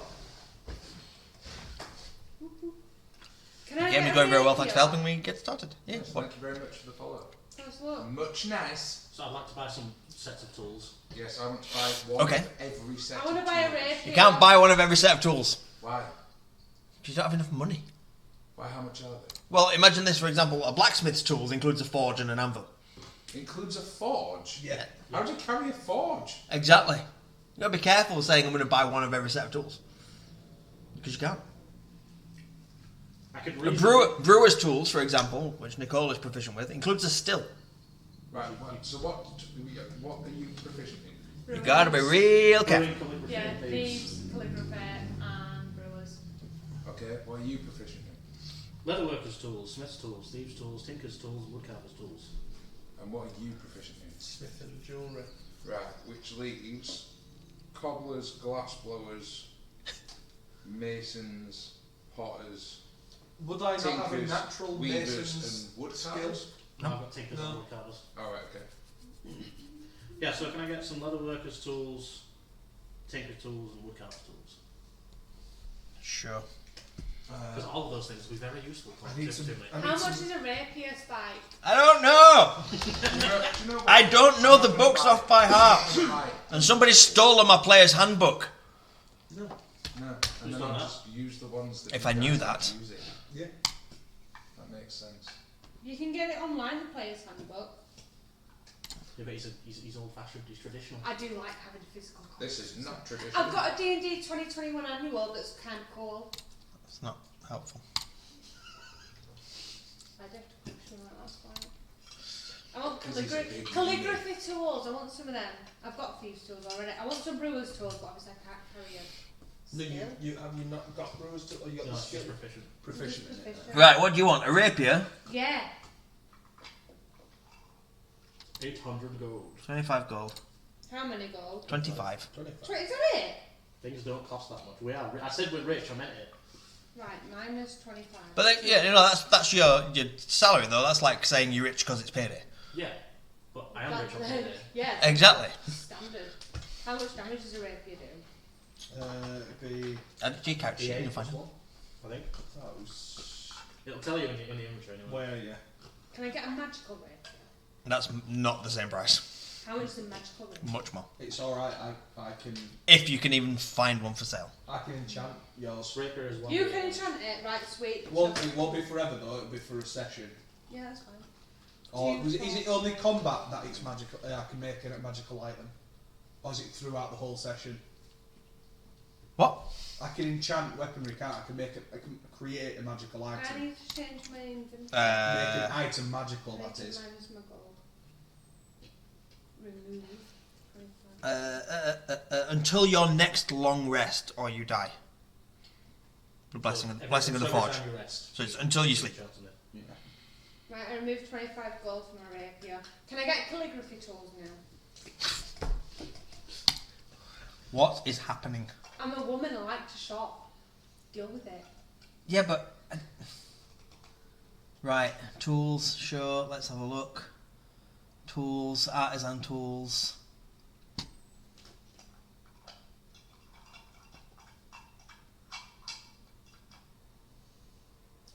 Speaker 3: Can I
Speaker 1: Game
Speaker 3: get
Speaker 1: is
Speaker 3: a
Speaker 1: going very well. Thanks for
Speaker 3: rapier?
Speaker 1: helping me get started. Yeah.
Speaker 6: Yes, thank you very much for the follow.
Speaker 3: Let's look.
Speaker 6: Much nice.
Speaker 2: So I'd like to buy some sets of tools.
Speaker 6: Yes, I want to buy one
Speaker 1: Okay.
Speaker 6: of every set.
Speaker 3: I want to
Speaker 6: of
Speaker 3: buy a
Speaker 6: tools.
Speaker 3: rapier.
Speaker 1: You can't buy one of every set of tools.
Speaker 6: Why?
Speaker 1: Because you don't have enough money.
Speaker 6: Why? How much are they?
Speaker 1: Well, imagine this, for example. A blacksmith's tools includes a forge and an anvil.
Speaker 6: Includes a forge.
Speaker 5: Yeah.
Speaker 6: How do you carry a forge?
Speaker 1: Exactly. You got to be careful saying I'm going to buy one of every set of tools. Because you can't.
Speaker 2: I could
Speaker 1: A
Speaker 2: read.
Speaker 1: brewer's tools, for example, which Nicole is proficient with, includes a still.
Speaker 6: Right. So what are you proficient in?
Speaker 1: You got to be real careful.
Speaker 2: Brewing, calligraphy,
Speaker 3: Yeah,
Speaker 2: and thieves.
Speaker 3: thieves, calligraphy, and brewers.
Speaker 6: Okay. What are you proficient in?
Speaker 2: Leatherworkers tools, smiths tools, thieves tools, tinkers tools, woodcarvers tools.
Speaker 6: And what are you proficient in?
Speaker 5: Smith and jewellery.
Speaker 6: Right. Which leaves cobblers, glass blowers, masons, potters,
Speaker 5: Would I not have a
Speaker 6: tinkers,
Speaker 5: natural
Speaker 6: weavers,
Speaker 5: mason's
Speaker 6: and wood
Speaker 5: skill?
Speaker 6: carvers?
Speaker 2: No, I've got tinkers
Speaker 5: No.
Speaker 2: and woodcarvers.
Speaker 6: All right. Okay.
Speaker 2: Yeah, so can I get some leatherworkers tools, tinker tools, and woodcarvers tools?
Speaker 1: Sure.
Speaker 2: Because all of those things will be very useful
Speaker 5: I need some.
Speaker 2: collectively.
Speaker 5: I need
Speaker 3: How
Speaker 5: some-
Speaker 3: much is a rapier spike?
Speaker 1: I don't know.
Speaker 6: Do you know what?
Speaker 1: I don't know the books off by heart.
Speaker 6: Right.
Speaker 1: And somebody stole my player's handbook.
Speaker 2: No.
Speaker 6: No. And
Speaker 2: Who's
Speaker 6: then
Speaker 2: done
Speaker 6: I'll
Speaker 2: that?
Speaker 6: just use the ones that.
Speaker 1: If
Speaker 6: you
Speaker 1: I knew
Speaker 6: guys
Speaker 1: that.
Speaker 6: are using.
Speaker 5: Yeah.
Speaker 6: That makes sense.
Speaker 3: You can get it online, the player's handbook.
Speaker 2: Yeah, but he's old-fashioned. He's traditional.
Speaker 3: I do like having physical copies.
Speaker 6: This is not traditional.
Speaker 3: I've got a D&D 2021 annual that's kind of cool.
Speaker 1: It's not helpful.
Speaker 3: I do. That's fine. I want
Speaker 6: 'Cause he's a big
Speaker 3: calligraphy tools. I want some of them. I've got thieves tools already. I want some brewers tools, but obviously I can't carry them.
Speaker 5: No, you have you not got brewers to, or you got
Speaker 2: No,
Speaker 5: the
Speaker 2: it's
Speaker 5: skill?
Speaker 2: just proficient.
Speaker 5: Proficient in it.
Speaker 3: Proficient.
Speaker 1: Right, what do you want? A rapier?
Speaker 3: Yeah.
Speaker 2: 800 gold.
Speaker 1: 25 gold.
Speaker 3: How many gold?
Speaker 1: 25.
Speaker 5: 25.
Speaker 3: Is that it?
Speaker 2: Things don't cost that much. We are. I said we're rich. I meant it.
Speaker 3: Right, minus 25.
Speaker 1: But then, yeah, that's your salary though. That's like saying you're rich because it's payday.
Speaker 2: Yeah, but I am rich.
Speaker 3: That's
Speaker 2: I'm
Speaker 3: the-
Speaker 2: it.
Speaker 3: Yeah.
Speaker 1: Exactly.
Speaker 3: Standard. How much damage does a rapier do?
Speaker 5: It'd be
Speaker 1: G couch. You can find it.
Speaker 2: I think
Speaker 5: those.
Speaker 2: it'll tell you in the inventory anyway.
Speaker 5: Where, yeah.
Speaker 3: Can I get a magical rapier?
Speaker 1: That's not the same price.
Speaker 3: How much is the magical rapier?
Speaker 1: Much more.
Speaker 5: It's alright, I can
Speaker 1: If you can even find one for sale.
Speaker 5: enchant yours.
Speaker 2: Rapier is one.
Speaker 3: You can enchant it, right, sweet.
Speaker 5: It won't be forever though, it'll be for a session.
Speaker 3: Yeah, that's fine.
Speaker 5: Or is it only combat that it's magical? I can make it a magical item. Or is it throughout the whole session?
Speaker 1: What?
Speaker 5: I can enchant weaponry, can't I? I can create a magical
Speaker 3: I
Speaker 5: item.
Speaker 3: need to change my inventory.
Speaker 5: Make an item magical, that
Speaker 3: Item
Speaker 5: is.
Speaker 3: minus my gold. Remove. 25.
Speaker 1: Until your next long rest or you die. The blessing of the forge. So it's until you sleep.
Speaker 5: Yeah.
Speaker 3: Right, I removed 25 gold from my rapier. Can I get calligraphy tools now?
Speaker 1: What is happening?
Speaker 3: I'm a woman, I like to shop. Deal with it.
Speaker 1: Yeah, but right, tools. Sure, let's have a look. Tools, artisan tools.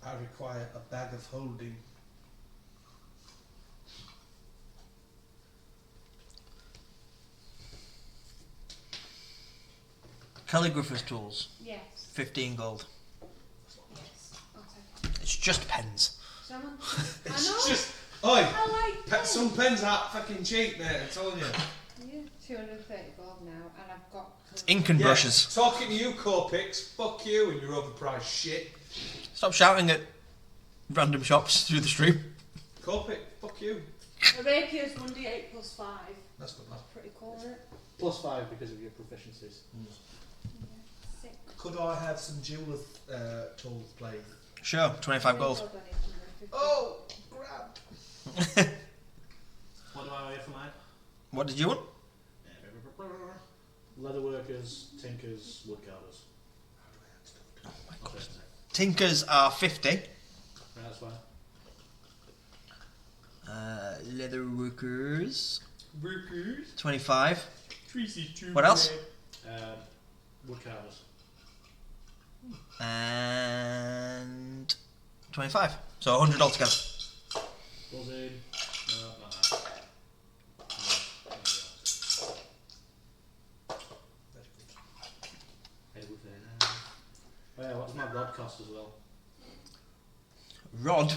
Speaker 5: I require a bag of holding.
Speaker 1: Calligrapher's tools.
Speaker 3: Yes.
Speaker 1: 15 gold.
Speaker 3: Yes. I'll take it.
Speaker 1: It's just pens.
Speaker 3: Someone? I
Speaker 5: It's
Speaker 3: know.
Speaker 5: just, oi,
Speaker 3: I like pens.
Speaker 5: some pens aren't fucking cheap, mate, I'm telling you.
Speaker 3: Yeah, 230 gold now, and I've got.
Speaker 1: Ink and brushes.
Speaker 5: Talking to you, Corpix, fuck you and your overpriced shit.
Speaker 1: Stop shouting at random shops through the stream.
Speaker 5: Corpix, fuck you.
Speaker 3: A rapier's 1d8 plus 5.
Speaker 5: That's good, man.
Speaker 3: Pretty cool, isn't it?
Speaker 2: +5 because of your proficiencies.
Speaker 3: Yeah. 6.
Speaker 5: Could I have some jeweler's tools, please?
Speaker 1: Sure, 25 gold.
Speaker 3: I need 250.
Speaker 5: Oh, grab.
Speaker 2: What do I owe you for mine?
Speaker 1: What did you want?
Speaker 2: Leatherworkers, tinkers, woodcarvers.
Speaker 1: Oh my
Speaker 2: Okay,
Speaker 1: god.
Speaker 2: so-
Speaker 1: Tinkers are 50.
Speaker 2: Right, that's fine.
Speaker 1: Leatherworkers,
Speaker 5: Workers.
Speaker 1: 25.
Speaker 5: Tracy, too.
Speaker 1: What else?
Speaker 2: Woodcarvers.
Speaker 1: And 25. So 100 altogether.
Speaker 2: Goes in. No, not that. Oh yeah, what does my rod cost as well?
Speaker 1: Rod.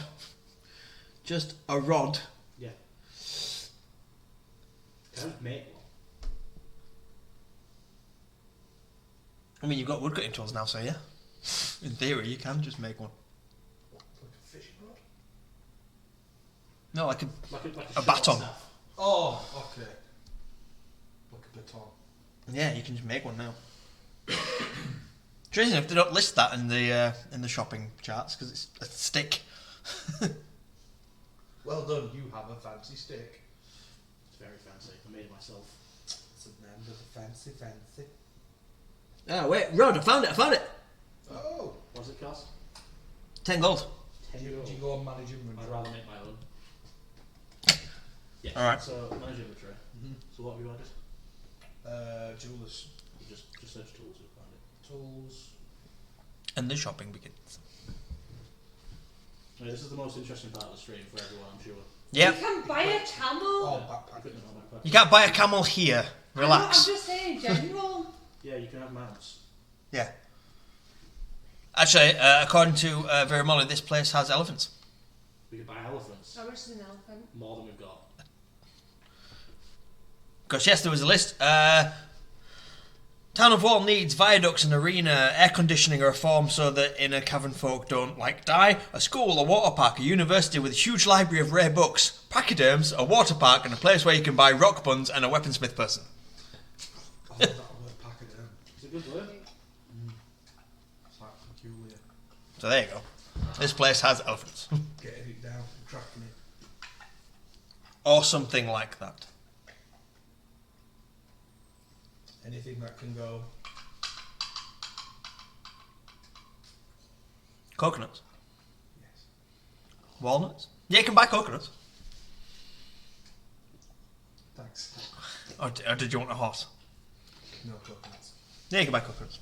Speaker 1: Just a rod.
Speaker 2: Yeah. Can I just make one?
Speaker 1: I mean, you've got woodcutting tools now, so yeah. In theory, you can just make one.
Speaker 5: Like a fishing rod?
Speaker 1: No, like a
Speaker 2: Like
Speaker 1: A
Speaker 2: short
Speaker 1: baton.
Speaker 2: staff.
Speaker 5: Oh, okay. Like a baton.
Speaker 1: yeah, you can just make one now. Interesting if they don't list that in the shopping charts because it's a stick.
Speaker 5: Well done, you have a fancy stick.
Speaker 2: It's very fancy. I made it myself.
Speaker 5: It's a name of a fancy.
Speaker 1: Oh wait, rod! I found it!
Speaker 5: Oh.
Speaker 2: What does it cost?
Speaker 1: 10 gold.
Speaker 2: 10
Speaker 5: Do
Speaker 2: gold.
Speaker 5: you go and manage
Speaker 2: I'd
Speaker 5: inventory?
Speaker 2: rather make my own. Yeah.
Speaker 1: Alright.
Speaker 2: So manage inventory.
Speaker 5: Mhm.
Speaker 2: So what have you added?
Speaker 5: Jewelers.
Speaker 2: You just search tools. You'll find it.
Speaker 5: Tools.
Speaker 1: And the shopping begins.
Speaker 2: Right, this is the most interesting part of the stream for everyone, I'm sure.
Speaker 1: Yep.
Speaker 3: You can buy a camel.
Speaker 5: Oh,
Speaker 2: I
Speaker 5: backpack.
Speaker 2: put them on my backpack.
Speaker 1: You can't buy a camel here. Relax.
Speaker 3: I'm just saying, in general.
Speaker 2: Yeah, you can have mounts.
Speaker 1: Yeah. Actually, according to Vera Molly, this place has elephants.
Speaker 2: We could buy elephants.
Speaker 3: How much is an elephant?
Speaker 2: More than we've got.
Speaker 1: Because yes, there was a list. Town of Wall needs viaducts, an arena, air conditioning, or a reform so that inner cavern folk don't die. A school, a water park, a university with a huge library of rare books, pachyderms, a water park, and a place where you can buy rock buns and a weaponsmith person.
Speaker 5: Oh, that word pachyderm.
Speaker 2: It's a good word.
Speaker 5: It's like peculiar.
Speaker 1: So there you go. This place has elephants.
Speaker 5: Getting it down, cracking it.
Speaker 1: Or something like that.
Speaker 5: Anything that can go.
Speaker 1: Coconuts.
Speaker 5: Yes.
Speaker 1: Walnuts. Yeah, you can buy coconuts.
Speaker 5: Thanks.
Speaker 1: Or did you want a horse?
Speaker 5: No coconuts.
Speaker 1: Yeah, you can buy coconuts.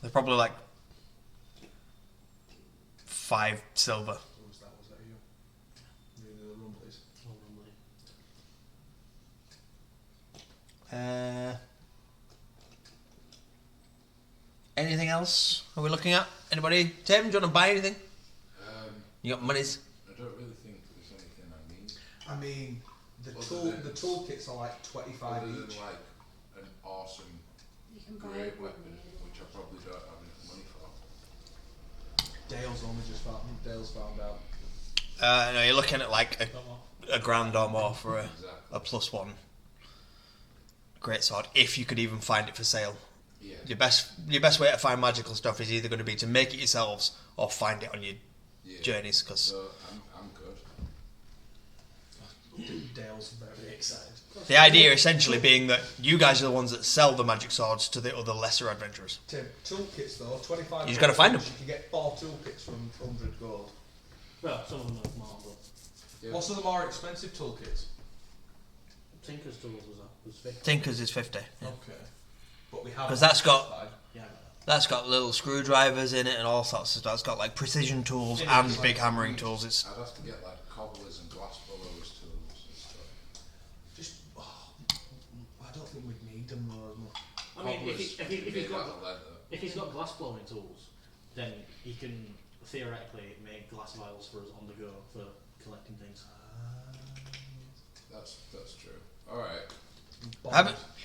Speaker 1: They're probably like 5 silver.
Speaker 5: What was that? Was that you? Really the rumblies.
Speaker 2: Oh, lovely.
Speaker 1: Anything else are we looking at? Anybody? Tim, do you want to buy anything? You got monies?
Speaker 6: I don't really think there's anything I need.
Speaker 5: I mean, the toolkits are like 25
Speaker 6: Other than
Speaker 5: each.
Speaker 6: like an awesome,
Speaker 3: You can buy
Speaker 6: great
Speaker 3: a
Speaker 6: weapon,
Speaker 3: grenade.
Speaker 6: which I probably don't have enough money for.
Speaker 5: Dale's only just found out.
Speaker 1: No, you're looking at like
Speaker 2: Don't want.
Speaker 1: a grand or more for
Speaker 6: Exactly.
Speaker 1: a +1 great sword, if you could even find it for sale.
Speaker 6: Yeah.
Speaker 1: Your best way to find magical stuff is either going to be to make it yourselves or find it on your
Speaker 6: Yeah.
Speaker 1: journeys. Because
Speaker 6: So I'm good.
Speaker 5: Dale's very excited.
Speaker 1: the idea essentially being that you guys are the ones that sell the magic swords to the other lesser adventurers.
Speaker 5: Tim, toolkits though, 25.
Speaker 1: You just gotta find
Speaker 5: each.
Speaker 1: them.
Speaker 5: You can get 4 toolkits from 100 gold.
Speaker 2: Well, some of them are more, but
Speaker 6: Yeah.
Speaker 5: What's the more expensive toolkits?
Speaker 2: Tinker's tools was 50.
Speaker 1: Tinker's is 50. Yeah.
Speaker 5: Okay. But we have.
Speaker 1: 'Cause that's got-
Speaker 2: Yeah, I got
Speaker 1: That's got little screwdrivers in it and all sorts of stuff. It's got like precision tools
Speaker 5: Yeah,
Speaker 1: and
Speaker 5: it's
Speaker 1: big
Speaker 5: like-
Speaker 1: hammering tools. It's
Speaker 6: I'd have to get like cobblers and glass blowers tools and stuff.
Speaker 5: Just. I don't think we'd need them though.
Speaker 2: I mean, if he's got
Speaker 6: leather.
Speaker 2: if he's got glass blowing tools, then he can theoretically make glass vials for us on the go for collecting things.
Speaker 6: That's true. All right.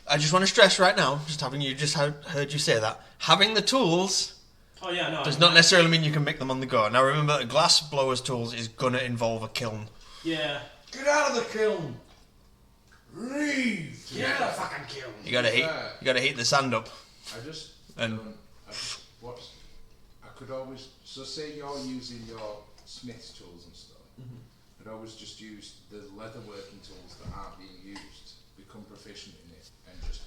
Speaker 1: I just want to stress right now, heard you say that, having the tools
Speaker 2: Oh yeah, no.
Speaker 1: does not necessarily mean you can make them on the go. Now remember, a glass blower's tools is going to involve a kiln.
Speaker 2: Yeah.
Speaker 5: Get out of the kiln! Leave!
Speaker 2: Get out of the fucking kiln.
Speaker 1: You got to heat.
Speaker 6: Yeah.
Speaker 1: You got to heat the sand up.
Speaker 6: I just
Speaker 1: And-
Speaker 6: don't. I could always. So say you're using your smith's tools and stuff. I'd always just use the leather working tools that aren't being used, become proficient in it, and just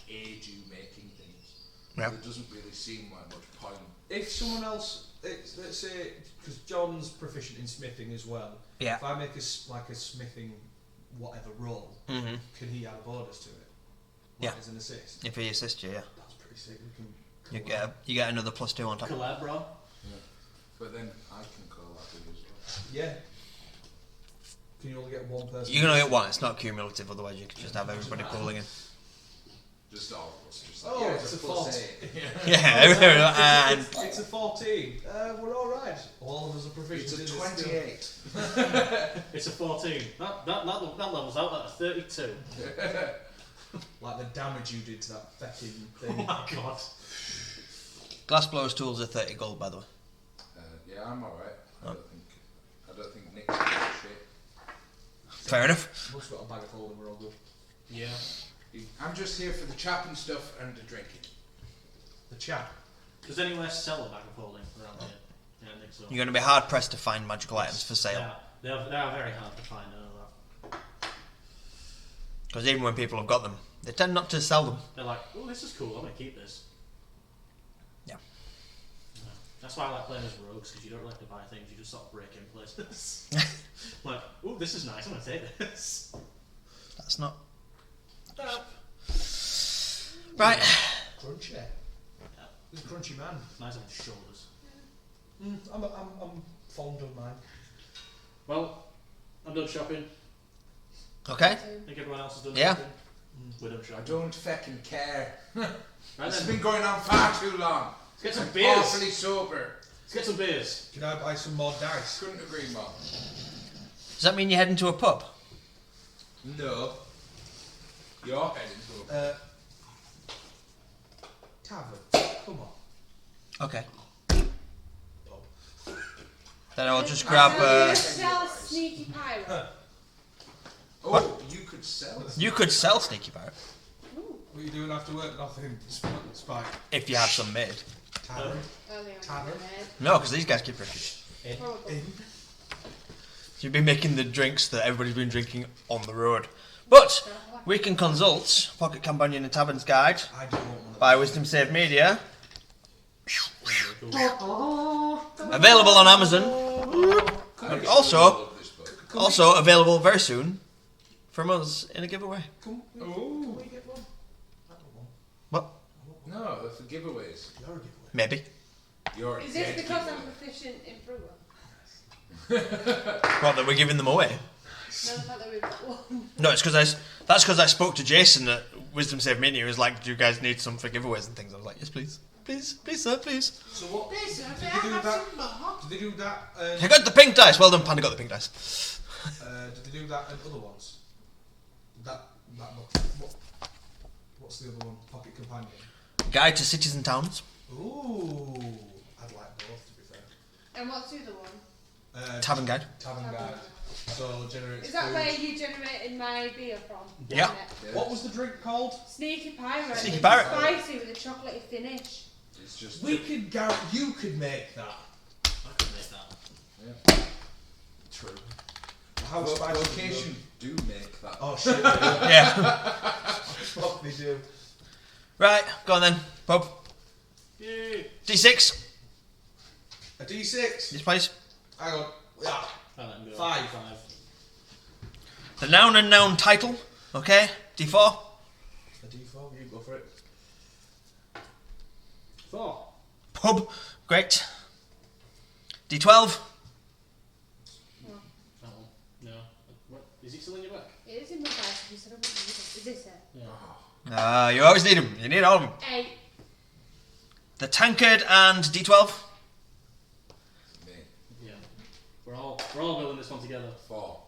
Speaker 6: aid you making things.
Speaker 1: Yeah.
Speaker 6: It doesn't really seem like much point.
Speaker 5: If someone else, let's say, because John's proficient in smithing as well.
Speaker 1: Yeah.
Speaker 5: If I make a smithing whatever roll,
Speaker 1: Mm-hmm.
Speaker 5: can he add a bonus to it?
Speaker 1: Yeah.
Speaker 5: As an assist.
Speaker 1: If he assists you, yeah,
Speaker 5: That's pretty sick. We can.
Speaker 1: you get another +2 on top.
Speaker 2: Collab, bro.
Speaker 6: But then I can call that as well.
Speaker 5: Yeah. Can you only get one person?
Speaker 1: You can only get one. It's not cumulative. Otherwise, you could just have everybody pulling in.
Speaker 6: Just all of us. Just
Speaker 5: Oh,
Speaker 6: like,
Speaker 5: it's a
Speaker 6: +8.
Speaker 1: Yeah, and
Speaker 5: It's a 14. We're all right. All of us are proficient.
Speaker 6: It's a
Speaker 5: in this
Speaker 6: 28.
Speaker 2: It's a 14. That levels out at a 32.
Speaker 5: still. Like the damage you did to that fucking
Speaker 2: Oh
Speaker 5: thing.
Speaker 2: my god.
Speaker 1: glass blower's tools are 30 gold, by the way.
Speaker 6: Yeah, I'm alright. I don't think Nick's doing shit.
Speaker 1: Fair enough.
Speaker 5: Must have got a bag of holding. We're all good.
Speaker 2: Yeah.
Speaker 6: I'm just here for the chapping stuff and the drinking.
Speaker 5: The chap.
Speaker 2: Does anyone sell a bag of holding around here? Yeah, I think so.
Speaker 1: You're going to be hard pressed to find magical items for sale.
Speaker 2: Yeah, they are very hard to find, I know that.
Speaker 1: Because even when people have got them, they tend not to sell them.
Speaker 2: They're like, oh, this is cool, I'm going to keep this.
Speaker 1: Yeah.
Speaker 2: Yeah. That's why I like playing as rogues, because you don't really have to buy things, you just sort of break in places. Like, oh, this is nice, I'm going to take this.
Speaker 1: That's not. Right.
Speaker 5: Crunchy. He's a crunchy man.
Speaker 2: Nice on his shoulders.
Speaker 5: I'm fond of mine.
Speaker 2: Well, I'm done shopping.
Speaker 1: Okay.
Speaker 2: I think everyone else has done
Speaker 1: Yeah.
Speaker 2: shopping. We're done
Speaker 6: I
Speaker 2: shopping.
Speaker 6: don't fucking care.
Speaker 2: Right
Speaker 6: It's
Speaker 2: then,
Speaker 6: been going on far too long.
Speaker 2: let's get some
Speaker 6: I'm
Speaker 2: beers.
Speaker 6: awfully sober.
Speaker 2: Let's get some beers.
Speaker 5: Can I buy some more dice?
Speaker 6: Couldn't agree more.
Speaker 1: Does that mean you're heading to a pub?
Speaker 5: No.
Speaker 6: Your head into a
Speaker 5: Tavern. Come on.
Speaker 1: Okay.
Speaker 5: Pub.
Speaker 1: Then I'll just grab.
Speaker 3: Sell sneaky pirate.
Speaker 6: Oh, you could sell it.
Speaker 1: You could sell Sneaky Pirate
Speaker 5: What are you doing after work? Nothing. Spike.
Speaker 1: if you had some made.
Speaker 5: Tavern.
Speaker 3: Oh, they
Speaker 5: Tavern.
Speaker 1: No, because these guys keep drinking.
Speaker 3: Probably.
Speaker 1: You'd be making the drinks that everybody's been drinking on the road. But we can consult Pocket Companion and Tavern's Guide
Speaker 5: I don't want one of
Speaker 1: by Wisdom Save Media. Available on Amazon. And also available very soon from us in a giveaway.
Speaker 5: Can we get one? I got one.
Speaker 1: What?
Speaker 6: No, they're for giveaways.
Speaker 5: You're a giveaway.
Speaker 1: Maybe.
Speaker 6: You're a
Speaker 3: Is this
Speaker 6: dead
Speaker 3: because
Speaker 6: giveaway.
Speaker 3: I'm proficient in brewer?
Speaker 1: What, that we're giving them away?
Speaker 3: No, the fact that we've got one.
Speaker 1: No, it's because that's because I spoke to Jason at Wisdom Save Media. He was like, "Do you guys need some for giveaways and things?" I was like, "Yes, please, please, sir, please."
Speaker 5: So what? Did they do that? Did they do that?
Speaker 1: I got the pink dice. Well done, Panda. Got the pink dice.
Speaker 5: Did they do that and other ones? That what's the other one? Pocket Companion.
Speaker 1: Guide to Cities and Towns.
Speaker 5: Ooh, I'd like both to be fair.
Speaker 3: And what's the other one?
Speaker 1: Tavern Guide.
Speaker 5: Tavern Guide. So generates
Speaker 3: Is that
Speaker 5: food.
Speaker 3: where you generated my beer from?
Speaker 1: Yeah.
Speaker 6: Yeah.
Speaker 5: What was the drink called?
Speaker 3: Sneaky pirate.
Speaker 1: Sneaky
Speaker 3: It's
Speaker 1: pirate.
Speaker 3: Spicy with a chocolatey finish.
Speaker 6: It's just
Speaker 5: We could you could make that.
Speaker 2: I could make that.
Speaker 6: true.
Speaker 5: How spicy?
Speaker 6: Location do make that.
Speaker 5: Oh shit!
Speaker 1: Yeah.
Speaker 5: Fuck, they do.
Speaker 1: Right. Go on then, Bob.
Speaker 2: Yay!
Speaker 1: D6.
Speaker 5: A D6.
Speaker 1: Yes, please.
Speaker 5: Hang on. Yeah.
Speaker 2: I'll let him go.
Speaker 5: 5.
Speaker 1: The noun and noun title. Okay. D4.
Speaker 5: A D4. You go for it.
Speaker 2: 4.
Speaker 1: Pub. Great. D12.
Speaker 2: That one. No. What? Is it still in your back?
Speaker 3: It is in my bag. You said I wouldn't use it. Is this it?
Speaker 2: Yeah.
Speaker 1: You always need them. You need all of them.
Speaker 3: 8.
Speaker 1: The tankard and D12.
Speaker 6: Me.
Speaker 2: Yeah. We're all building this one together.
Speaker 6: 4.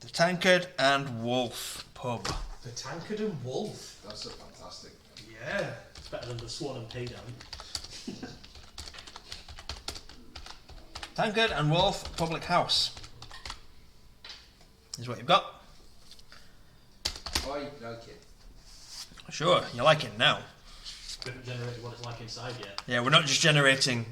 Speaker 1: The tankard and wolf pub.
Speaker 5: The Tankard and Wolf.
Speaker 6: That's a fantastic.
Speaker 5: Yeah.
Speaker 2: It's better than the Swan and Paydown.
Speaker 1: Tankard and wolf public house. Is what you've got.
Speaker 6: Oh, you like it.
Speaker 1: Sure, you like it now.
Speaker 2: We haven't generated what it's like inside yet.
Speaker 1: Yeah, we're not just generating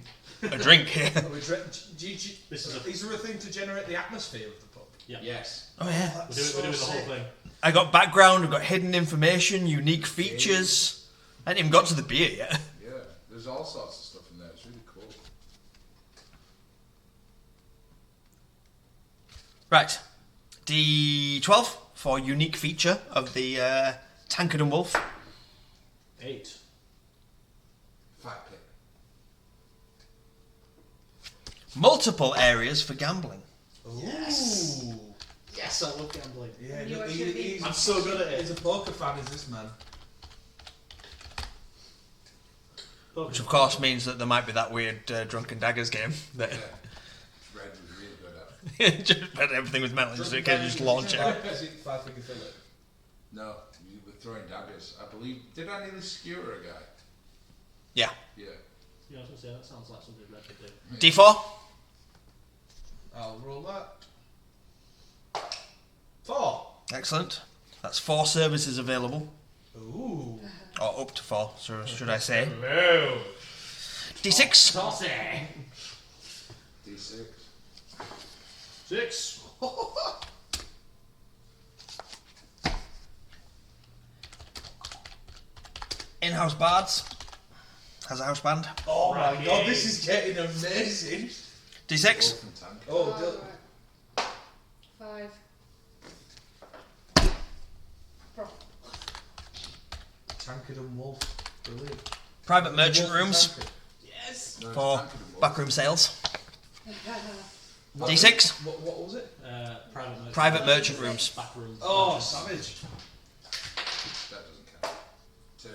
Speaker 1: a drink here.
Speaker 5: Is there a thing to generate the atmosphere of the pub?
Speaker 2: Yeah.
Speaker 6: Yes.
Speaker 1: Oh yeah.
Speaker 2: We're doing the whole thing.
Speaker 1: I got background, we've got hidden information, unique features. I haven't even got to the beer yet.
Speaker 6: Yeah. There's all sorts of stuff in there. It's really cool.
Speaker 1: Right. D12 for unique feature of the tankard and wolf.
Speaker 2: 8.
Speaker 6: Fat pit.
Speaker 1: Multiple areas for gambling.
Speaker 2: Yes. Yes, I love gambling.
Speaker 5: Yeah,
Speaker 3: You
Speaker 5: no,
Speaker 3: actually
Speaker 5: he's
Speaker 2: I'm so good at it.
Speaker 5: He's a poker fan, is this man?
Speaker 1: Which of course means that there might be that weird Drunken Daggers game that
Speaker 6: Yeah. Red was really good at it.
Speaker 1: just but everything was metal, so you can just launch it.
Speaker 5: Is it 5-figure fillet?
Speaker 6: No, we were throwing daggers. I believe. Did I nearly skewer a guy?
Speaker 1: Yeah.
Speaker 6: Yeah.
Speaker 2: Yeah, I was going to say, that sounds like something Red could do.
Speaker 1: D4.
Speaker 5: I'll roll that. 4.
Speaker 1: Excellent. That's 4 services available.
Speaker 5: Ooh.
Speaker 1: Or up to 4, so should I say.
Speaker 5: Hello.
Speaker 1: D6.
Speaker 2: Saucy!
Speaker 6: D6.
Speaker 2: 6.
Speaker 1: In-house bards. Has a house band.
Speaker 5: Oh my
Speaker 2: Cracking.
Speaker 5: god, this is getting amazing.
Speaker 1: D6.
Speaker 6: Wolf and tank.
Speaker 5: Oh,
Speaker 3: Right. 5.
Speaker 5: Tankard and Wolf. Brilliant.
Speaker 1: Private merchant
Speaker 5: Wolf and
Speaker 1: rooms
Speaker 5: Tankard.
Speaker 2: Yes!
Speaker 6: No, it's
Speaker 1: for
Speaker 6: tankard and wolf.
Speaker 1: backroom sales.
Speaker 5: What-
Speaker 1: D6.
Speaker 5: What was it?
Speaker 2: Private
Speaker 1: merchant rooms.
Speaker 2: Back rooms.
Speaker 5: Oh, savage.
Speaker 6: That doesn't count. 2.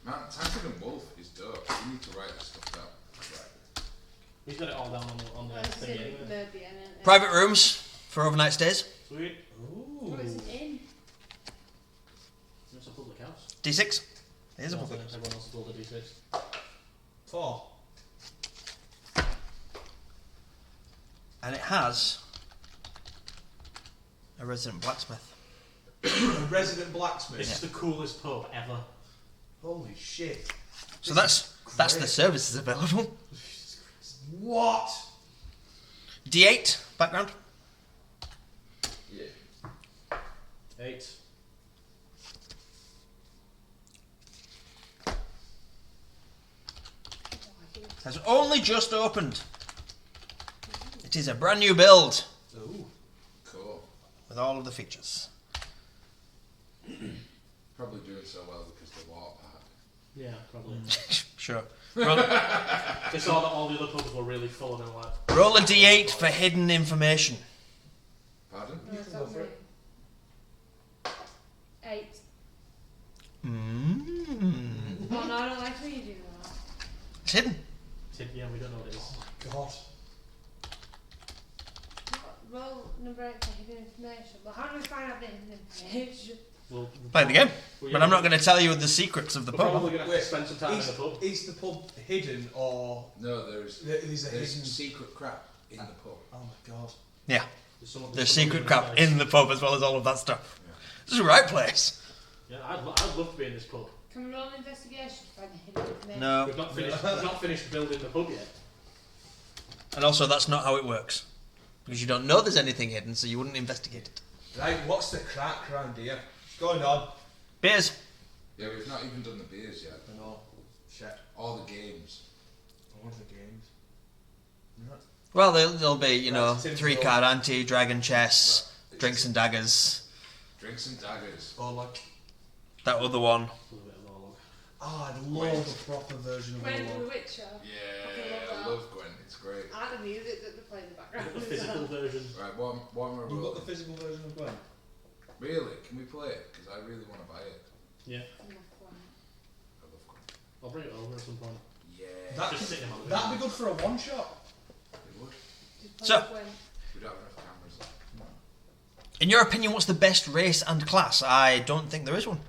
Speaker 6: Man, tankard and wolf is dope. You need to write this stuff down. Right.
Speaker 2: We've got it all down on the
Speaker 3: This is
Speaker 2: thing
Speaker 3: in
Speaker 2: anyway.
Speaker 3: Murbyen, isn't it?
Speaker 1: Private rooms for overnight stays.
Speaker 2: Sweet.
Speaker 3: Oh, it's an inn.
Speaker 2: It's a public house.
Speaker 1: D6. It is a public.
Speaker 2: Everyone else has rolled a D6.
Speaker 5: 4.
Speaker 1: And it has a resident blacksmith.
Speaker 5: A resident blacksmith.
Speaker 2: This is the coolest pub ever.
Speaker 5: Holy shit.
Speaker 1: So
Speaker 5: This
Speaker 1: that's
Speaker 5: is
Speaker 1: the
Speaker 5: great.
Speaker 1: services available.
Speaker 5: What?
Speaker 1: D8 background.
Speaker 5: Yeah.
Speaker 2: 8.
Speaker 1: Has only just opened. It is a brand new build
Speaker 5: Ooh.
Speaker 6: Cool.
Speaker 1: with all of the features.
Speaker 6: Probably doing so well because the water park.
Speaker 2: Yeah, probably.
Speaker 1: Sure. Roll,
Speaker 2: They saw that all the other pubs were really full and they were like,
Speaker 1: roll a D8 for hidden information.
Speaker 6: Pardon?
Speaker 3: No, it's not room. 8.
Speaker 1: Mm.
Speaker 3: Oh no, I don't like when you do that.
Speaker 1: It's hidden.
Speaker 2: yeah, we don't know what it is.
Speaker 5: God.
Speaker 3: Roll number 8 for hidden information. Well, how do we find out the hidden information?
Speaker 2: We'll
Speaker 1: Play the game.
Speaker 2: Well,
Speaker 1: But
Speaker 2: yeah,
Speaker 1: I'm not going to tell you the secrets of the
Speaker 2: We're
Speaker 1: pub.
Speaker 2: probably going to have to
Speaker 5: Wait,
Speaker 2: spend some time in the pub.
Speaker 5: Is the pub hidden or
Speaker 6: No, there's
Speaker 5: there's a
Speaker 6: there's
Speaker 5: hidden?
Speaker 6: secret crap in the pub.
Speaker 5: Oh my god.
Speaker 1: Yeah.
Speaker 2: Someone
Speaker 1: There's secret
Speaker 2: in
Speaker 1: crap
Speaker 2: the
Speaker 1: in the pub as well as all of that stuff. This is the right place.
Speaker 2: Yeah, I'd love to be in this pub.
Speaker 3: Can we roll an investigation to find the hidden information?
Speaker 1: No.
Speaker 2: We've not finished building the pub yet.
Speaker 1: And also, that's not how it works. Because you don't know there's anything hidden, so you wouldn't investigate it.
Speaker 5: Right, what's the crack round here? What's going on?
Speaker 1: Beers.
Speaker 6: Yeah, we've not even done the beers yet.
Speaker 5: I know. Shit.
Speaker 6: All the games.
Speaker 5: I want the games. Right.
Speaker 1: Well, there'll be, you know,
Speaker 5: Right, Tim's
Speaker 1: 3-card ante, dragon chess, drinks and daggers.
Speaker 6: Drinks and daggers.
Speaker 5: Or like,
Speaker 1: That other one.
Speaker 2: A little bit of Orlog.
Speaker 5: oh, I'd love a proper version of
Speaker 3: Gwen
Speaker 5: Oolong.
Speaker 3: the Witcher.
Speaker 6: Yeah,
Speaker 3: I
Speaker 6: I love Gwen. It's great.
Speaker 3: I like the music that they play in the background.
Speaker 2: The physical version.
Speaker 6: Right, what am I
Speaker 5: We've got
Speaker 6: rolling?
Speaker 5: the physical version of Gwen.
Speaker 6: Really? Can we play it? Because I really want to buy it.
Speaker 2: Yeah,
Speaker 6: I love Gwen.
Speaker 2: I'll bring it over at some point.
Speaker 6: Yeah.
Speaker 2: Just sitting on the
Speaker 5: That'd be good for a one shot.
Speaker 6: It would.
Speaker 1: So-
Speaker 6: We don't have enough cameras.
Speaker 1: In your opinion, what's the best race and class? I don't think there is one.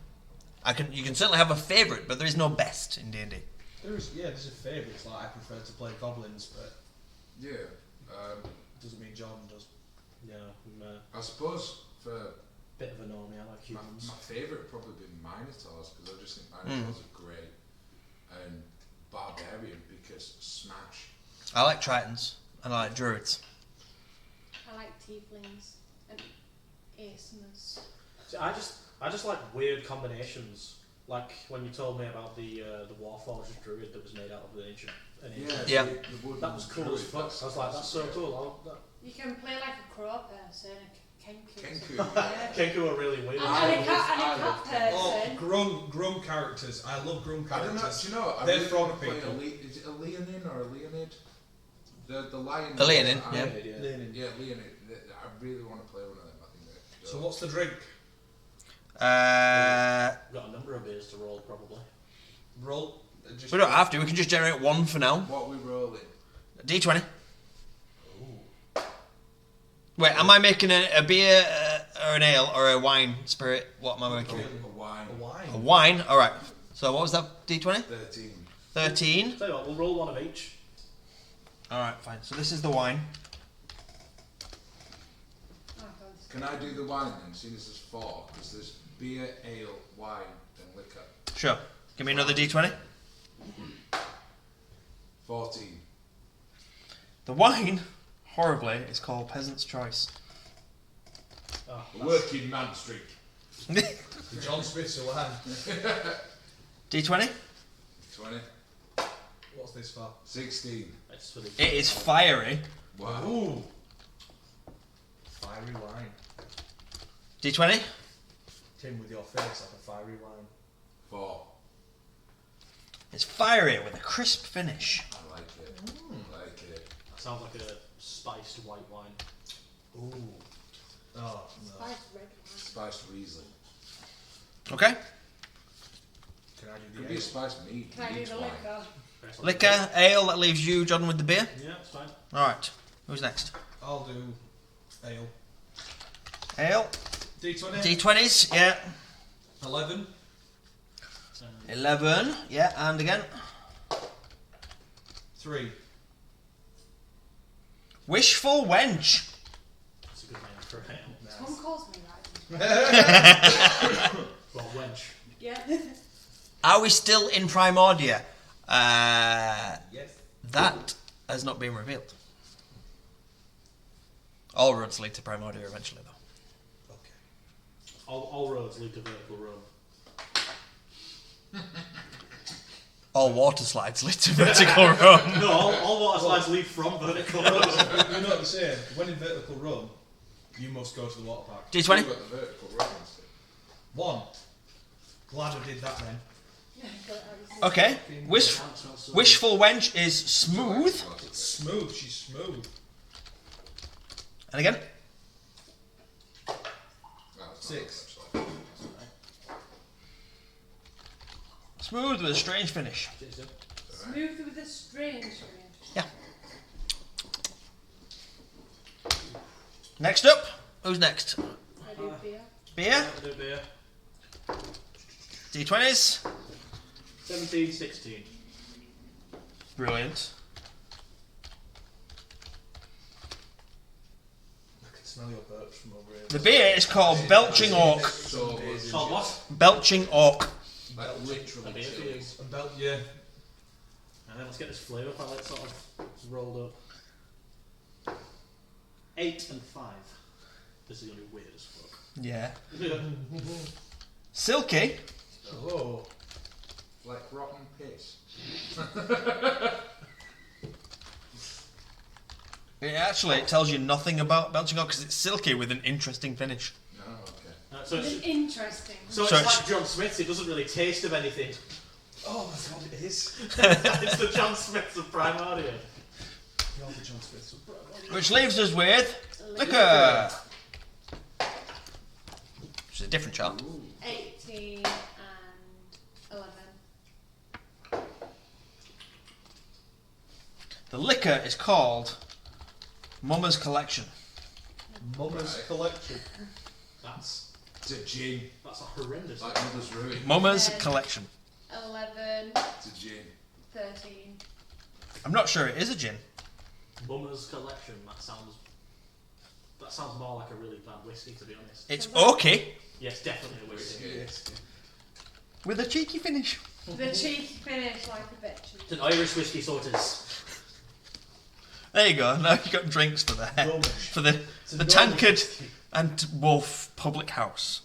Speaker 1: You can certainly have a favourite, but there is no best in D&D.
Speaker 5: There's a favourites. Like I prefer to play goblins, but
Speaker 6: Yeah.
Speaker 5: doesn't mean Jordan does.
Speaker 2: Yeah, I'm a
Speaker 6: I suppose for
Speaker 2: bit of a normie. I like
Speaker 6: my
Speaker 2: humans.
Speaker 6: favourite would probably be Minotaurs because I just think Minotaurs are great. And Barbarian because Smash.
Speaker 1: I like Tritons and I like Druids.
Speaker 3: I like tieflings and asmers.
Speaker 2: See, I just like weird combinations. Like when you told me about the Warforged druid that was made out of an ancient.
Speaker 1: Yeah.
Speaker 6: The wood
Speaker 2: That was cool as fuck. I was like, that's so cool.
Speaker 3: You can play like a crow person, a kenku.
Speaker 6: Kenku.
Speaker 3: Yeah.
Speaker 2: Kenku are really weird.
Speaker 3: And
Speaker 6: I
Speaker 3: a cat
Speaker 6: love
Speaker 3: person.
Speaker 5: Oh, Grum characters. I love Grum
Speaker 6: I don't know.
Speaker 5: characters.
Speaker 6: Do you know? I
Speaker 5: They're
Speaker 6: really
Speaker 5: frog
Speaker 6: want to play
Speaker 5: people.
Speaker 6: is it a Leonin or a Leonid? The lion.
Speaker 1: A Leonin,
Speaker 6: I-
Speaker 1: yeah.
Speaker 5: Leaning.
Speaker 6: Yeah, Leonid. I really want to play one of them. I think they're
Speaker 5: So
Speaker 6: dope.
Speaker 5: what's the drink?
Speaker 2: We've got a number of beers to roll, probably.
Speaker 5: Roll. Just
Speaker 1: We don't have to, we can just generate one for now.
Speaker 6: What we rolling?
Speaker 1: D20. Wait, am I making a beer or an ale or a wine spirit? What am I making?
Speaker 6: A wine.
Speaker 5: a wine.
Speaker 1: A wine? Alright. So what was that? D20?
Speaker 6: 13.
Speaker 1: 13.
Speaker 2: Tell you what, we'll roll one of each.
Speaker 1: Alright, fine. So this is the wine.
Speaker 6: Can I do the wine then, seeing as there's 4? Because there's beer, ale, wine, and liquor.
Speaker 1: Sure. Give me another D20.
Speaker 6: 14.
Speaker 1: The wine, horribly, is called Peasant's Choice.
Speaker 2: Oh,
Speaker 6: A working man's drink.
Speaker 5: The John Smith's a wine.
Speaker 1: D20.
Speaker 6: 20.
Speaker 5: What's this for?
Speaker 6: 16.
Speaker 2: it's for the
Speaker 1: It is fiery.
Speaker 6: Wow.
Speaker 5: Ooh. Fiery wine.
Speaker 1: D20.
Speaker 5: Tim with your face like a fiery wine.
Speaker 6: 4.
Speaker 1: It's fiery with a crisp finish.
Speaker 6: I like it. I like it.
Speaker 2: Sounds like a spiced white wine.
Speaker 5: Ooh. Oh, no.
Speaker 3: Spice red wine.
Speaker 6: Spiced Riesling.
Speaker 1: Okay.
Speaker 5: Can I do
Speaker 6: Could
Speaker 5: the
Speaker 6: be a
Speaker 5: ale?
Speaker 6: spiced mead.
Speaker 3: Can I do
Speaker 6: Mead's
Speaker 3: the
Speaker 6: wine.
Speaker 3: liquor?
Speaker 1: Liquor, ale, that leaves you, John, with the beer.
Speaker 2: Yeah, it's fine.
Speaker 1: Alright, who's next?
Speaker 5: I'll do ale.
Speaker 1: Ale.
Speaker 5: D20.
Speaker 1: D20s, yeah.
Speaker 5: 11.
Speaker 1: 11, yeah, and again.
Speaker 5: 3.
Speaker 1: Wishful Wench.
Speaker 2: That's a good name for a ale.
Speaker 3: Someone calls me that.
Speaker 2: Well, wench.
Speaker 3: Yeah.
Speaker 1: Are we still in Primordia?
Speaker 5: Yes.
Speaker 1: That has not been revealed. All roads lead to Primordia eventually, though.
Speaker 5: Okay.
Speaker 2: All roads lead to vertical road.
Speaker 1: All water slides lead to Vertical Run.
Speaker 2: No, all water slides lead from vertical road.
Speaker 5: You know what they say? When in vertical run, you must go to the water park.
Speaker 1: D20?
Speaker 6: You've got the vertical run instead.
Speaker 5: 1. Glad I did that then.
Speaker 1: Okay. Wishful Wench is smooth.
Speaker 5: It's smooth. She's smooth.
Speaker 1: And again.
Speaker 6: No, it's not
Speaker 5: 6.
Speaker 6: that much,
Speaker 1: Smooth with a strange finish.
Speaker 3: Smooth with a strange finish.
Speaker 1: Yeah. Next up. Who's next?
Speaker 3: I do beer.
Speaker 1: Beer.
Speaker 2: Do beer.
Speaker 1: D20s.
Speaker 2: 17, 16.
Speaker 1: Brilliant.
Speaker 5: I can smell your burps from over here.
Speaker 1: The beer is called Belching Orc.
Speaker 6: So,
Speaker 2: Called what?
Speaker 1: Belching Orc.
Speaker 6: like
Speaker 2: A
Speaker 6: literally
Speaker 2: beer for you.
Speaker 5: And yeah.
Speaker 2: And then let's get this flavour palette sort of rolled up. 8 and 5. This is going to be weird as fuck.
Speaker 1: Yeah.
Speaker 2: Yeah.
Speaker 1: Silky.
Speaker 5: Oh.
Speaker 6: like rotten piss.
Speaker 1: It tells you nothing about Belching Orc because it's silky with an interesting finish.
Speaker 6: No, okay.
Speaker 2: So
Speaker 3: It's
Speaker 2: it's,
Speaker 3: interesting.
Speaker 2: so
Speaker 1: So
Speaker 2: it's
Speaker 1: it's-
Speaker 2: like John Smith's, it doesn't really taste of anything.
Speaker 5: Oh, that's what it is.
Speaker 2: It's the John Smith's of Primordia.
Speaker 5: You're the John Smiths of Bravo.
Speaker 1: Which leaves us with liquor. Which is a different chart.
Speaker 3: 18 and 11.
Speaker 1: The liquor is called Mama's Collection.
Speaker 5: Mama's
Speaker 6: Right.
Speaker 5: collection.
Speaker 2: That's
Speaker 6: It's a gin,
Speaker 2: a horrendous.
Speaker 6: like Mother's Ruin.
Speaker 1: Mama's
Speaker 3: Then-
Speaker 1: Collection.
Speaker 3: 11,
Speaker 6: It's a gin.
Speaker 3: 13.
Speaker 1: I'm not sure it is a gin.
Speaker 2: Mummer's Collection. That sounds more like a really bad whiskey, to be honest.
Speaker 1: It's okay
Speaker 2: Yes, definitely a whiskey.
Speaker 5: Yes.
Speaker 1: with a cheeky finish.
Speaker 3: The cheeky finish like a bitch.
Speaker 2: It's an Irish whiskey, so it is.
Speaker 1: There you go. Now you've got drinks for the
Speaker 5: Rubbish.
Speaker 1: for the
Speaker 5: a
Speaker 1: the
Speaker 5: normal
Speaker 1: Tankard
Speaker 5: whiskey.
Speaker 1: and Wolf Public House.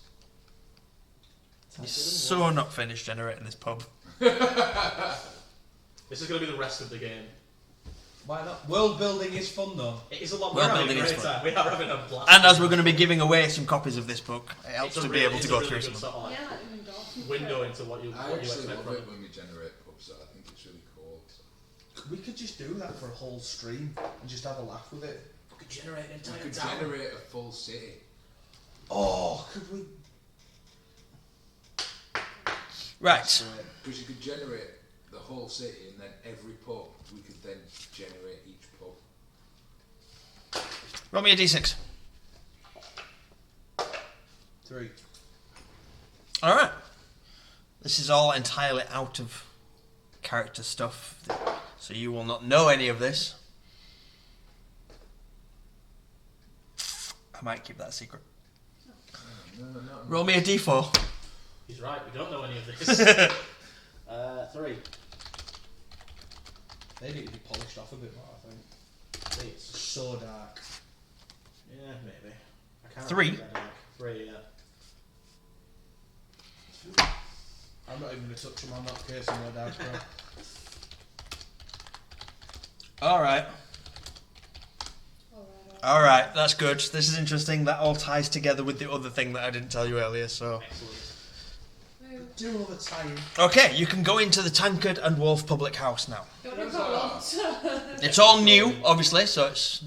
Speaker 1: You're so not finished generating this pub.
Speaker 2: This is going to be the rest of the game.
Speaker 5: Why not? World building is fun though.
Speaker 2: It is a lot.
Speaker 1: World
Speaker 2: We're having
Speaker 1: building
Speaker 2: a
Speaker 1: is
Speaker 2: great
Speaker 1: fun.
Speaker 2: time. We are having a blast.
Speaker 1: And as we're going to be giving away some copies of this book, it helps
Speaker 2: It's a
Speaker 1: to be
Speaker 2: really-
Speaker 1: able to
Speaker 2: it's a
Speaker 1: go
Speaker 2: really
Speaker 1: through
Speaker 2: good
Speaker 1: some of them.
Speaker 2: sort of, like,
Speaker 3: Yeah, like an endorsement.
Speaker 2: window into what you
Speaker 6: I
Speaker 2: what you
Speaker 6: actually
Speaker 2: expect
Speaker 6: love
Speaker 2: from
Speaker 6: it
Speaker 2: it.
Speaker 6: when we generate pubs. I think it's really cool.
Speaker 5: We could just do that for a whole stream and just have a laugh with it.
Speaker 2: We could generate an
Speaker 6: We
Speaker 2: entire
Speaker 6: could
Speaker 2: town.
Speaker 6: generate a full city.
Speaker 5: Oh, could we?
Speaker 1: Right.
Speaker 6: Because you could generate the whole city and then every pub, we could then generate each pub.
Speaker 1: Roll me a d6.
Speaker 5: 3.
Speaker 1: All right. This is all entirely out of character stuff, so you will not know any of this. I might keep that a secret.
Speaker 6: No.
Speaker 1: Roll me a d4.
Speaker 2: He's right. We don't know any of this. 3.
Speaker 5: They need to be polished off a bit more, I think. It's so dark.
Speaker 2: Yeah, maybe. I can't
Speaker 1: 3.
Speaker 2: remember that, like, 3. Yeah.
Speaker 5: I'm not even going to touch them. I'm not cursing my dark, bro.
Speaker 1: All right. All right. That's good. This is interesting. That all ties together with the other thing that I didn't tell you earlier. So,
Speaker 2: Excellent.
Speaker 5: Do all the time.
Speaker 1: okay, you can go into the Tankard and Wolf Public House now.
Speaker 3: Don't have got lots.
Speaker 1: It's all new, obviously, so it's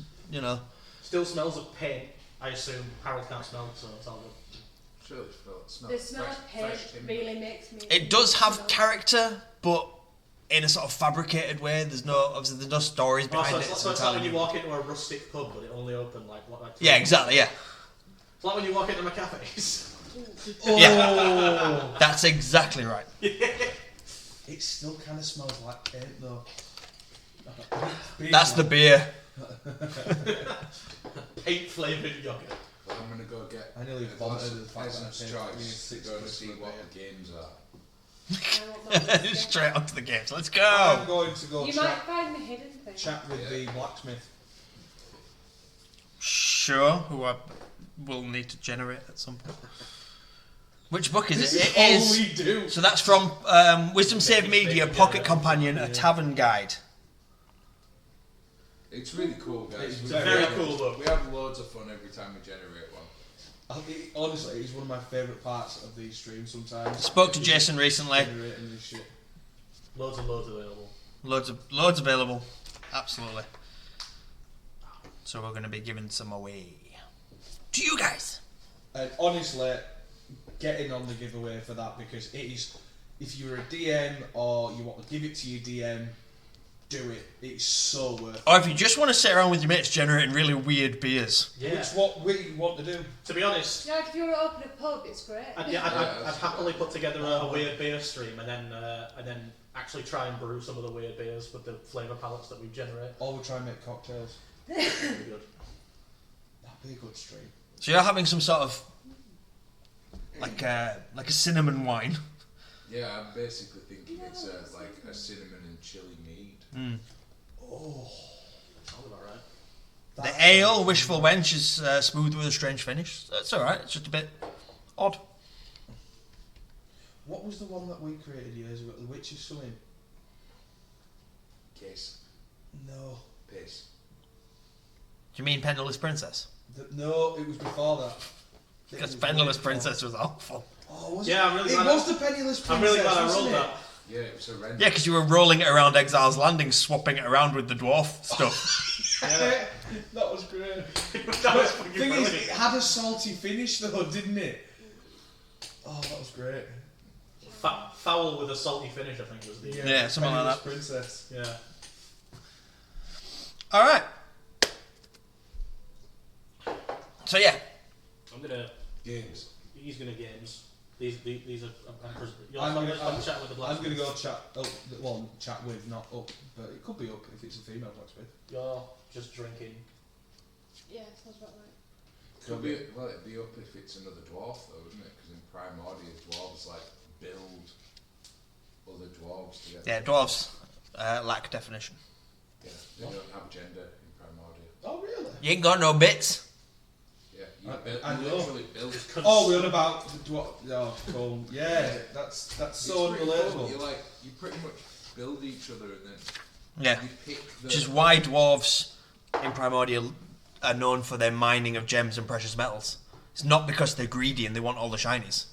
Speaker 2: Still smells of paint. I assume Harold can't smell, so it's all good.
Speaker 6: really smells
Speaker 3: The smell of paint
Speaker 6: timber.
Speaker 3: really makes me.
Speaker 1: It does have character, but in a sort of fabricated way. There's no stories behind it.
Speaker 2: So it's like when you walk into a rustic pub, but it only opened like what? Like
Speaker 1: Yeah, exactly. Yeah.
Speaker 2: It's like when you walk into McCafe's.
Speaker 1: Yeah. That's exactly right.
Speaker 5: It still kind of smells like paint though.
Speaker 1: That's the beer.
Speaker 2: Paint flavoured yogurt.
Speaker 6: I'm gonna go get.
Speaker 5: I nearly vomited the fact that I
Speaker 6: Peasant's
Speaker 5: paid
Speaker 6: choice. Go and see what the games are.
Speaker 1: Straight onto the games. Let's
Speaker 5: I'm
Speaker 1: go.
Speaker 5: going to go
Speaker 3: You might find the hidden thing.
Speaker 5: chat with the blacksmith.
Speaker 1: Sure. Who I will need to generate at some point. Which book is
Speaker 5: This
Speaker 1: it?
Speaker 5: is
Speaker 1: It
Speaker 5: all
Speaker 1: is.
Speaker 5: we do.
Speaker 1: So that's from Wisdom Save Media, Pocket Companion, a Tavern Guide.
Speaker 6: It's really cool, guys.
Speaker 5: It's
Speaker 6: We
Speaker 2: very
Speaker 6: have-
Speaker 2: cool book.
Speaker 6: We have loads of fun every time we generate one.
Speaker 5: Honestly, it's one of my favourite parts of these streams sometimes.
Speaker 1: Spoke to Jason recently.
Speaker 5: Generating this shit.
Speaker 2: Loads and loads available.
Speaker 1: Loads available. Absolutely. So we're going to be giving some away to you guys.
Speaker 5: And honestly, get in on the giveaway for that because it is. If you're a DM or you want to give it to your DM, do it. It's so worth it.
Speaker 1: Or if you just want to sit around with your mates generating really weird beers.
Speaker 2: Yeah.
Speaker 5: Which is what we want to do.
Speaker 2: To be honest,
Speaker 3: Yeah, if you were to open a pub, it's great.
Speaker 2: I'd happily put together a weird beer stream and then actually try and brew some of the weird beers with the flavour palettes that we generate.
Speaker 5: Or we'll try and make cocktails.
Speaker 2: Pretty good.
Speaker 5: That'd be a good stream.
Speaker 1: So you're having some sort of like a cinnamon wine.
Speaker 6: Yeah, I'm basically thinking it's like a cinnamon and chili mead.
Speaker 5: Oh.
Speaker 2: Sounds about right.
Speaker 1: The ale, Wishful Wench, is smooth with a strange finish. That's alright, it's just a bit odd.
Speaker 5: What was the one that we created years ago? The Witch's Swimming?
Speaker 6: Case.
Speaker 5: No.
Speaker 6: Piss.
Speaker 1: Do you mean Penniless Princess?
Speaker 5: No, it was before that.
Speaker 1: Because Penniless Princess was awful.
Speaker 5: Oh, was
Speaker 2: Yeah,
Speaker 5: it?
Speaker 2: I'm really
Speaker 5: It
Speaker 2: glad
Speaker 5: was the Penniless Princess.
Speaker 2: I'm really glad I
Speaker 5: wasn't
Speaker 2: rolled
Speaker 5: it?
Speaker 2: that.
Speaker 6: Yeah, it was horrendous.
Speaker 1: Yeah, because you were rolling it around Exile's Landing, swapping it around with the dwarf stuff.
Speaker 2: Yeah.
Speaker 5: That was great.
Speaker 2: That was fucking
Speaker 5: Thing is,
Speaker 2: brilliant.
Speaker 5: it had a salty finish though, didn't it? Oh, that was great.
Speaker 2: Foul with a salty finish, I think was the.
Speaker 1: Yeah, something like
Speaker 5: Penniless
Speaker 1: that.
Speaker 5: Princess.
Speaker 2: Yeah.
Speaker 1: Alright. So yeah,
Speaker 2: I'm gonna.
Speaker 6: Games.
Speaker 2: He's gonna games. These are.
Speaker 5: I'm gonna
Speaker 2: chat with the
Speaker 5: I'm
Speaker 2: blacksmith.
Speaker 5: gonna go chat. Oh, well, chat with, not up, but it could be up if it's a female blacksmith.
Speaker 2: You're just drinking.
Speaker 3: Yeah, sounds about right.
Speaker 6: Could be, well, it'd be up if it's another dwarf, though, wouldn't it? Because in Primordia, dwarves like build other dwarves together.
Speaker 1: yeah, dwarves lack definition.
Speaker 6: Yeah, they don't have gender in Primordia.
Speaker 5: Oh, really?
Speaker 1: You ain't got no bits.
Speaker 6: Yeah, you,
Speaker 5: I
Speaker 6: you
Speaker 5: know.
Speaker 6: literally build.
Speaker 5: Oh, we're on about what? Oh, cool. Yeah, that's so
Speaker 6: It's pretty cool.
Speaker 5: unrelatable.
Speaker 6: You pretty much build each other and then
Speaker 1: Yeah.
Speaker 6: you pick the.
Speaker 1: Which is why dwarves in Primordia are known for their mining of gems and precious metals. It's not because they're greedy and they want all the shinies.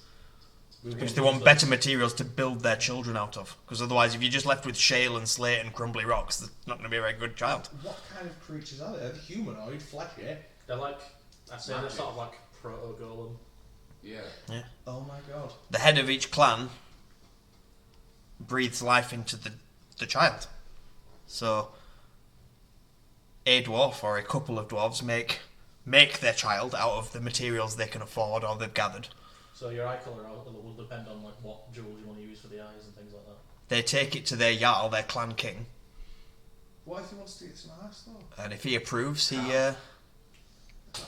Speaker 1: It's because they want better materials to build their children out of. Because otherwise, if you're just left with shale and slate and crumbly rocks, they're not going to be a very good child.
Speaker 5: What kind of creatures are they? Are they humanoid, fleshy?
Speaker 2: They're like. I'd say they're
Speaker 6: Magic.
Speaker 2: sort of like proto golem.
Speaker 6: Yeah.
Speaker 5: Oh my god.
Speaker 1: The head of each clan breathes life into the child. So, a dwarf or a couple of dwarves make their child out of the materials they can afford or they've gathered.
Speaker 2: So your eye colour will depend on like what jewels you want to use for the eyes and things like that.
Speaker 1: They take it to their Jarl, their clan king,
Speaker 5: What if he wants to get some ice though?
Speaker 1: and if he approves,
Speaker 5: I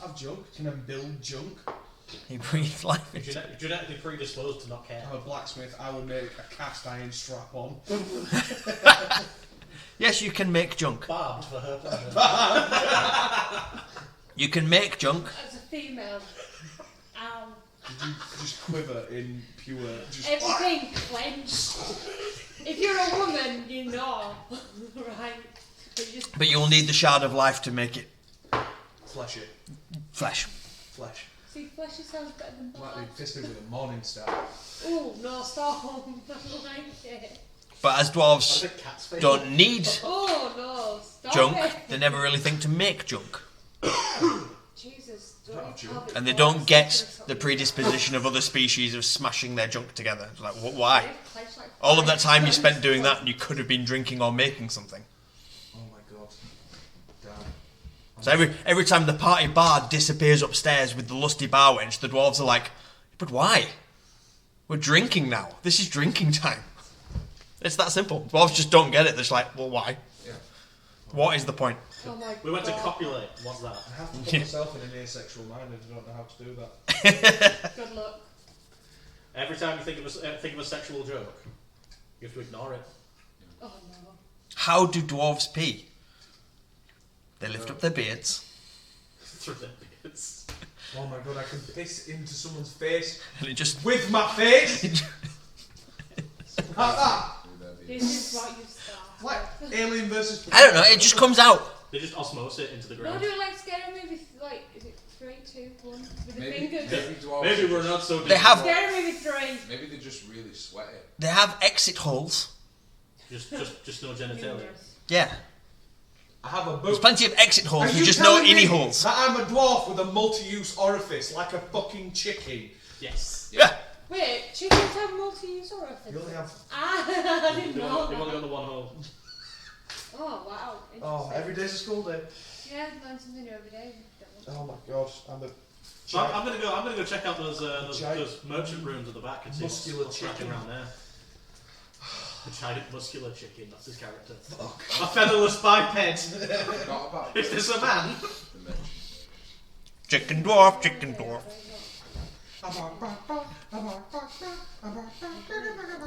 Speaker 5: have junk. Can I build junk?
Speaker 1: he breathes life
Speaker 2: If
Speaker 1: into
Speaker 2: you're genetically predisposed to not care.
Speaker 5: I'm a blacksmith. I would make a cast iron strap on.
Speaker 1: Yes, you can make junk.
Speaker 2: Barbed for her pleasure.
Speaker 1: You can make junk.
Speaker 3: As a female,
Speaker 5: Did you just quiver in pure? Just
Speaker 3: everything clenched. If you're a woman, you know, right? But you just
Speaker 1: But you'll need the shard of life to make it
Speaker 5: fleshy.
Speaker 1: flesh.
Speaker 5: Flesh.
Speaker 3: see, fleshy sounds better than
Speaker 5: Like
Speaker 3: bad.
Speaker 5: they fisted with a morning star.
Speaker 3: Oh no, stop! I don't like it.
Speaker 1: But as
Speaker 2: I
Speaker 1: dwarves
Speaker 2: think cat's face.
Speaker 1: don't need
Speaker 3: Oh no, stop
Speaker 1: junk,
Speaker 3: it!
Speaker 1: they never really think to make junk.
Speaker 3: Jesus,
Speaker 1: And they don't get the predisposition of other species of smashing their junk together. It's like, why? All of that time you spent doing that, and you could have been drinking or making something.
Speaker 5: Oh my god. Damn.
Speaker 1: So every time the party bard disappears upstairs with the lusty bar wench, the dwarves are like, but why? We're drinking now. This is drinking time. It's that simple. Dwarves just don't get it. They're just like, well, why?
Speaker 6: Yeah.
Speaker 1: What is the point?
Speaker 3: Oh my
Speaker 2: We went to
Speaker 3: God.
Speaker 2: copulate. What's that?
Speaker 5: I have to put myself in an asexual mind if I don't know how to do that.
Speaker 3: Good luck.
Speaker 2: Every time you think of a sexual joke, you have to ignore it.
Speaker 3: Oh no.
Speaker 1: How do dwarves pee? They lift up their beards,
Speaker 2: Through their beards.
Speaker 5: Oh my god, I can piss into someone's face
Speaker 1: and it just...
Speaker 5: with my face! Like that!
Speaker 3: This is what you start.
Speaker 5: Like Alien versus...
Speaker 1: I don't know, it just comes out.
Speaker 2: They just osmose it into the
Speaker 3: No,
Speaker 2: ground.
Speaker 3: do it like scary movie, like, is it 3, 2, 1? With the fingers.
Speaker 2: Maybe we're not so.
Speaker 1: They have-
Speaker 3: Scary movie 3.
Speaker 6: Maybe they're just really sweaty.
Speaker 1: They have exit holes.
Speaker 2: Just no genitalia.
Speaker 3: Numerous.
Speaker 1: Yeah.
Speaker 5: I have a
Speaker 1: There's
Speaker 5: book.
Speaker 1: plenty of exit holes,
Speaker 5: Are
Speaker 1: you just know
Speaker 5: telling
Speaker 1: innie
Speaker 5: me
Speaker 1: holes.
Speaker 5: that I'm a dwarf with a multi-use orifice, like a fucking chicken?
Speaker 2: Yes.
Speaker 1: Yeah.
Speaker 3: Wait, chickens have multi-use orifices?
Speaker 5: You only have...
Speaker 3: I didn't
Speaker 2: They've
Speaker 3: know
Speaker 2: only
Speaker 3: that.
Speaker 2: got the one hole.
Speaker 3: Oh, wow.
Speaker 5: Oh,
Speaker 3: Interesting.
Speaker 5: every day's a school day.
Speaker 3: Yeah, learn something new every day.
Speaker 5: Oh my god, I'm a...
Speaker 2: So I'm gonna go check out those
Speaker 5: Giant
Speaker 2: merchant rooms at the back and see
Speaker 5: muscular
Speaker 2: what's cracking
Speaker 5: chicken.
Speaker 2: around there. A giant muscular chicken, that's his character.
Speaker 5: Fuck.
Speaker 2: A featherless biped.
Speaker 6: Forgot about
Speaker 2: Is this a man?
Speaker 6: the mention.
Speaker 1: Chicken dwarf, chicken dwarf.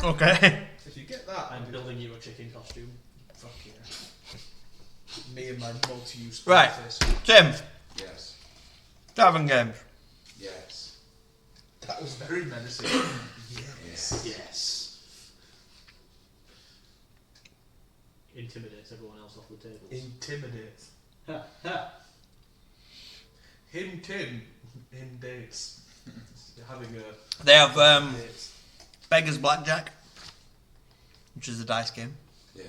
Speaker 1: Okay.
Speaker 5: If you get that,
Speaker 2: I'm building you a chicken costume.
Speaker 5: fuck yeah. Me and my multi-use
Speaker 1: Right.
Speaker 5: orifice.
Speaker 1: Tim,
Speaker 6: Yes.
Speaker 1: driving games.
Speaker 6: Yes.
Speaker 5: That was very menacing.
Speaker 6: Yes.
Speaker 2: Yes. Intimidates everyone else off the tables.
Speaker 5: Intimidate.
Speaker 2: Ha, ha.
Speaker 5: Him Tim in dates. You're having a
Speaker 1: They have
Speaker 5: date.
Speaker 1: Beggar's Blackjack, which is a dice game.
Speaker 6: Yeah.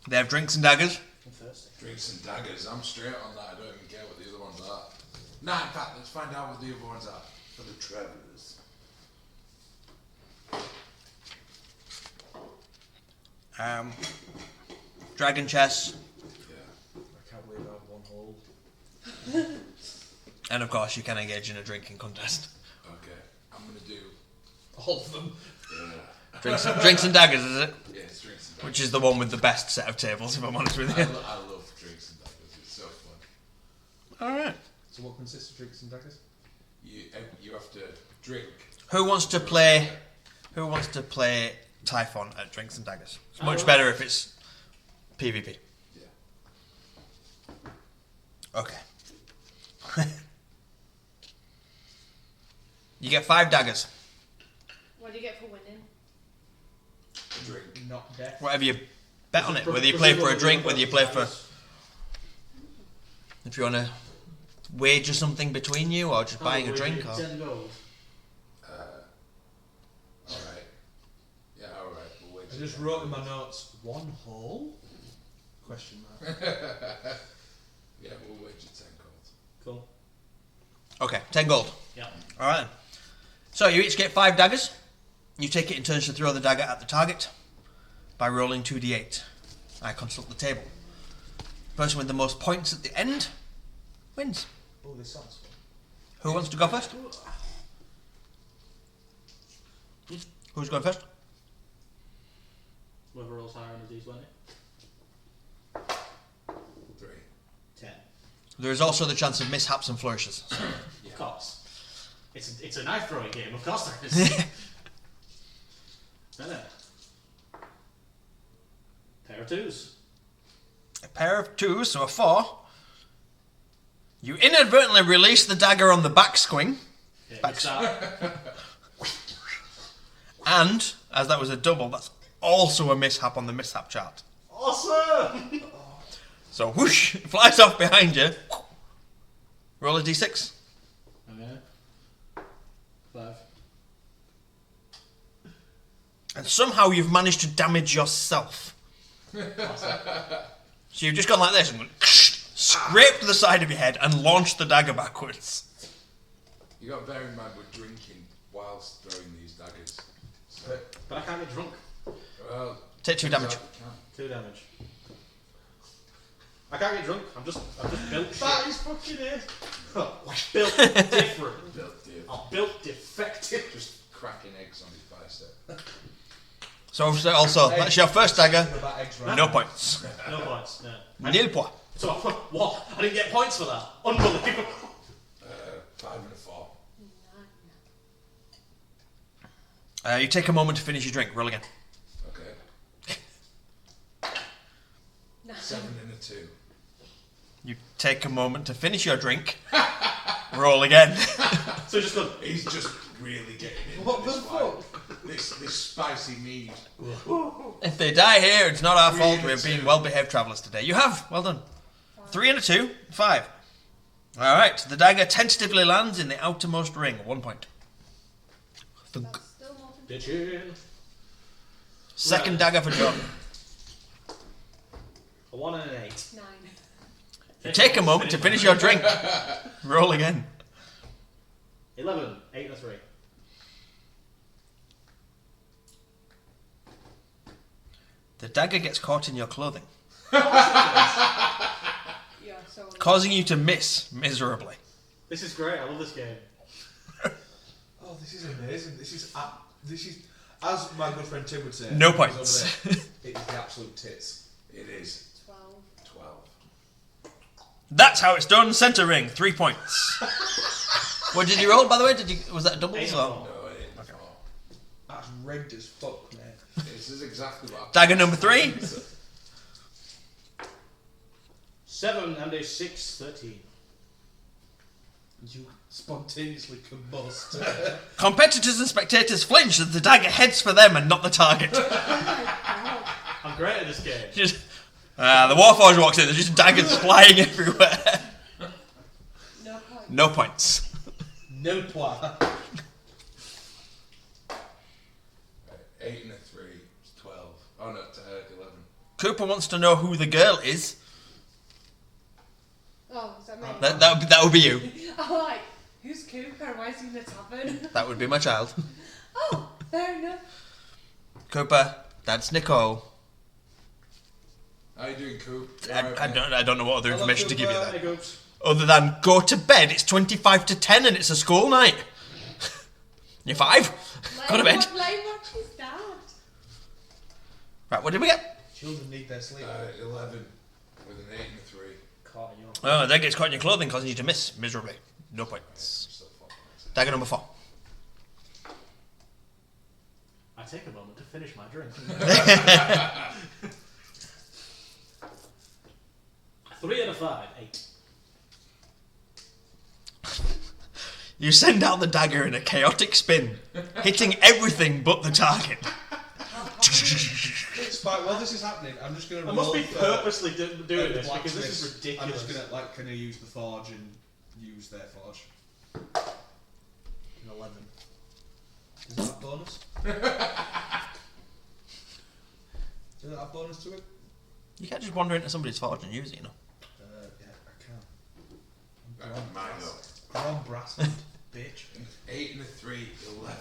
Speaker 1: They have Drinks and Daggers.
Speaker 2: I'm thirsty.
Speaker 6: Drinks and daggers. I'm straight on that. I don't even care what the other ones are. Nah, in fact, let's find out what the other ones are for the travellers.
Speaker 1: Dragon Chess,
Speaker 6: Yeah.
Speaker 5: I can't believe I have one hole.
Speaker 1: and of course you can engage in a drinking contest.
Speaker 6: Okay. I'm gonna do.
Speaker 5: All of them.
Speaker 6: Yeah.
Speaker 1: Drinks and Daggers, is it?
Speaker 6: Yes, drinks and daggers.
Speaker 1: Which is the one with the best set of tables, if I'm honest with
Speaker 6: I,
Speaker 1: you.
Speaker 6: I love drinks and daggers. It's so fun.
Speaker 1: Alright.
Speaker 5: So what consists of drinks and daggers?
Speaker 6: You have to drink.
Speaker 1: Who wants to play Typhon at Drinks and Daggers? It's much better if it's PvP.
Speaker 6: Yeah.
Speaker 1: Okay. You get 5 daggers.
Speaker 3: What do you get for winning?
Speaker 6: Drink.
Speaker 5: Not death.
Speaker 1: Whatever you bet on it. Whether you play for a drink, whether you play for... If you want to wager something between you, or just buying a drink, or...
Speaker 2: 10 gold.
Speaker 6: Alright. Yeah, alright. We'll wait.
Speaker 5: I just wrote in my notes, one hole? Question mark.
Speaker 6: Yeah, we'll wager 10 gold.
Speaker 2: Cool.
Speaker 1: Okay, 10 gold.
Speaker 2: Yeah.
Speaker 1: Alright. So you each get 5 daggers. You take it in turns to throw the dagger at the target by rolling 2d8. I consult the table. The person with the most points at the end wins.
Speaker 5: Oh, this sounds fun.
Speaker 1: Who wants to go first? Who's going first?
Speaker 2: Whoever rolls higher on a d20.
Speaker 6: 3.
Speaker 2: 10.
Speaker 1: There is also the chance of mishaps and flourishes.
Speaker 2: Of course. It's a knife throwing game, of course there is. No. Pair of 2s.
Speaker 1: A pair of 2s, so a 4. You inadvertently release the dagger on the back swing,
Speaker 2: Yeah,
Speaker 1: Back-
Speaker 2: it's that.
Speaker 1: and, as that was a double, that's also a mishap on the mishap chart.
Speaker 2: Awesome!
Speaker 1: So whoosh, it flies off behind you. Roll a d6.
Speaker 2: Okay. 5.
Speaker 1: And somehow you've managed to damage yourself. So you've just gone like this and gone, scraped the side of your head and launched the dagger backwards.
Speaker 6: You got to bear in mind we're drinking whilst throwing these daggers. So,
Speaker 2: But I can't get drunk.
Speaker 6: well,
Speaker 1: Take 2 damage.
Speaker 6: turns out we
Speaker 2: 2 damage. I can't get drunk. I'm just built shit.
Speaker 5: That is fucking it.
Speaker 2: Built different.
Speaker 6: can. Built deal.
Speaker 2: I'm built defective.
Speaker 6: Just cracking eggs on his bicep.
Speaker 1: So also, that's your first dagger.
Speaker 5: About eggs, right?
Speaker 1: No points.
Speaker 2: No points. No.
Speaker 1: Nil points.
Speaker 2: So what? I didn't get points for that. Unbelievable.
Speaker 6: 5 and a 4.
Speaker 1: You take a moment to finish your drink. Roll again.
Speaker 6: Okay.
Speaker 3: No.
Speaker 6: 7 and a 2.
Speaker 1: You take a moment to finish your drink. Roll again.
Speaker 2: So just go.
Speaker 6: He's just really getting into
Speaker 5: What
Speaker 6: this
Speaker 5: the
Speaker 6: wine.
Speaker 5: fuck?
Speaker 6: This spicy mead.
Speaker 1: If they die here, it's not our fault.
Speaker 6: 3
Speaker 1: We're
Speaker 6: and a
Speaker 1: being
Speaker 6: 2.
Speaker 1: well-behaved travellers today. You have. Well done. 3 and a 2. 5. All right. The dagger tentatively lands in the outermost ring. 1 point. Thunk.
Speaker 3: That's still more than
Speaker 2: Bitchin'.
Speaker 1: Second dagger for John.
Speaker 2: A 1 and an 8.
Speaker 3: 9.
Speaker 1: You take a moment to finish your drink. Roll again.
Speaker 2: 11. 8 and a 3.
Speaker 1: The dagger gets caught in your clothing,
Speaker 3: Yeah, so
Speaker 1: causing you to miss miserably.
Speaker 2: This is great. I love this game.
Speaker 5: Oh, this is amazing. This is, as my good friend Tim would say.
Speaker 1: No
Speaker 5: who's over
Speaker 1: points.
Speaker 5: there, it is the absolute tits.
Speaker 6: It is
Speaker 3: 12.
Speaker 6: 12.
Speaker 1: That's how it's done. Centre ring. 3 points. What did you roll, by the way? Was that doubles?
Speaker 2: 8 and
Speaker 1: Or?
Speaker 2: 4.
Speaker 6: No, it ain't 4.
Speaker 5: That's rigged as fuck, man.
Speaker 6: This is exactly what I
Speaker 1: Dagger number 3.
Speaker 2: 7 and a 6. 13.
Speaker 5: You spontaneously combust.
Speaker 1: Competitors and spectators flinch as the dagger heads for them and not the target.
Speaker 2: I'm great at this game.
Speaker 1: Just, the Warforged walks in. There's just daggers flying everywhere.
Speaker 3: No point.
Speaker 1: No points.
Speaker 5: No point.
Speaker 6: 8 and a 3. It's 12. Oh no, 11.
Speaker 1: Cooper wants to know who the girl is.
Speaker 3: Oh, is that me?
Speaker 1: That would be you.
Speaker 3: I'm like, who's Cooper? Why is he in the tavern?
Speaker 1: That would be my child.
Speaker 3: Oh, fair enough.
Speaker 1: Cooper, that's Nicole.
Speaker 6: How you doing, Coop?
Speaker 1: I don't know what other information to give you
Speaker 2: Hey,
Speaker 1: then.
Speaker 2: Goops.
Speaker 1: Other than go to bed. It's 25 to 10 and it's a school night. You're 5. Go to bed.
Speaker 3: Blame watch his dad.
Speaker 1: Right, what did we get?
Speaker 5: Children need their sleep.
Speaker 6: 11 with an 8 and a 3.
Speaker 2: Caught in your
Speaker 1: Oh, that gets caught in your clothing, causing you to miss miserably. No points.
Speaker 6: Still 4 points.
Speaker 1: Dagger number 4.
Speaker 2: I take a moment to finish my drink. 3 and a 5. 8.
Speaker 1: You send out the dagger in a chaotic spin, hitting everything but the target.
Speaker 5: It's fine. While this is happening, I'm just going to
Speaker 2: I must be
Speaker 5: roll
Speaker 2: purposely doing this because this is
Speaker 5: I'm
Speaker 2: ridiculous.
Speaker 5: just going to, can I use the forge and use their forge? An 11. Is that a bonus? Does that have bonus to it?
Speaker 1: You can't just wander into somebody's forge and use it, you know.
Speaker 5: Yeah, I can.
Speaker 6: Right, mine up.
Speaker 5: I'm on brass, bitch.
Speaker 6: 8 and a 3. 11.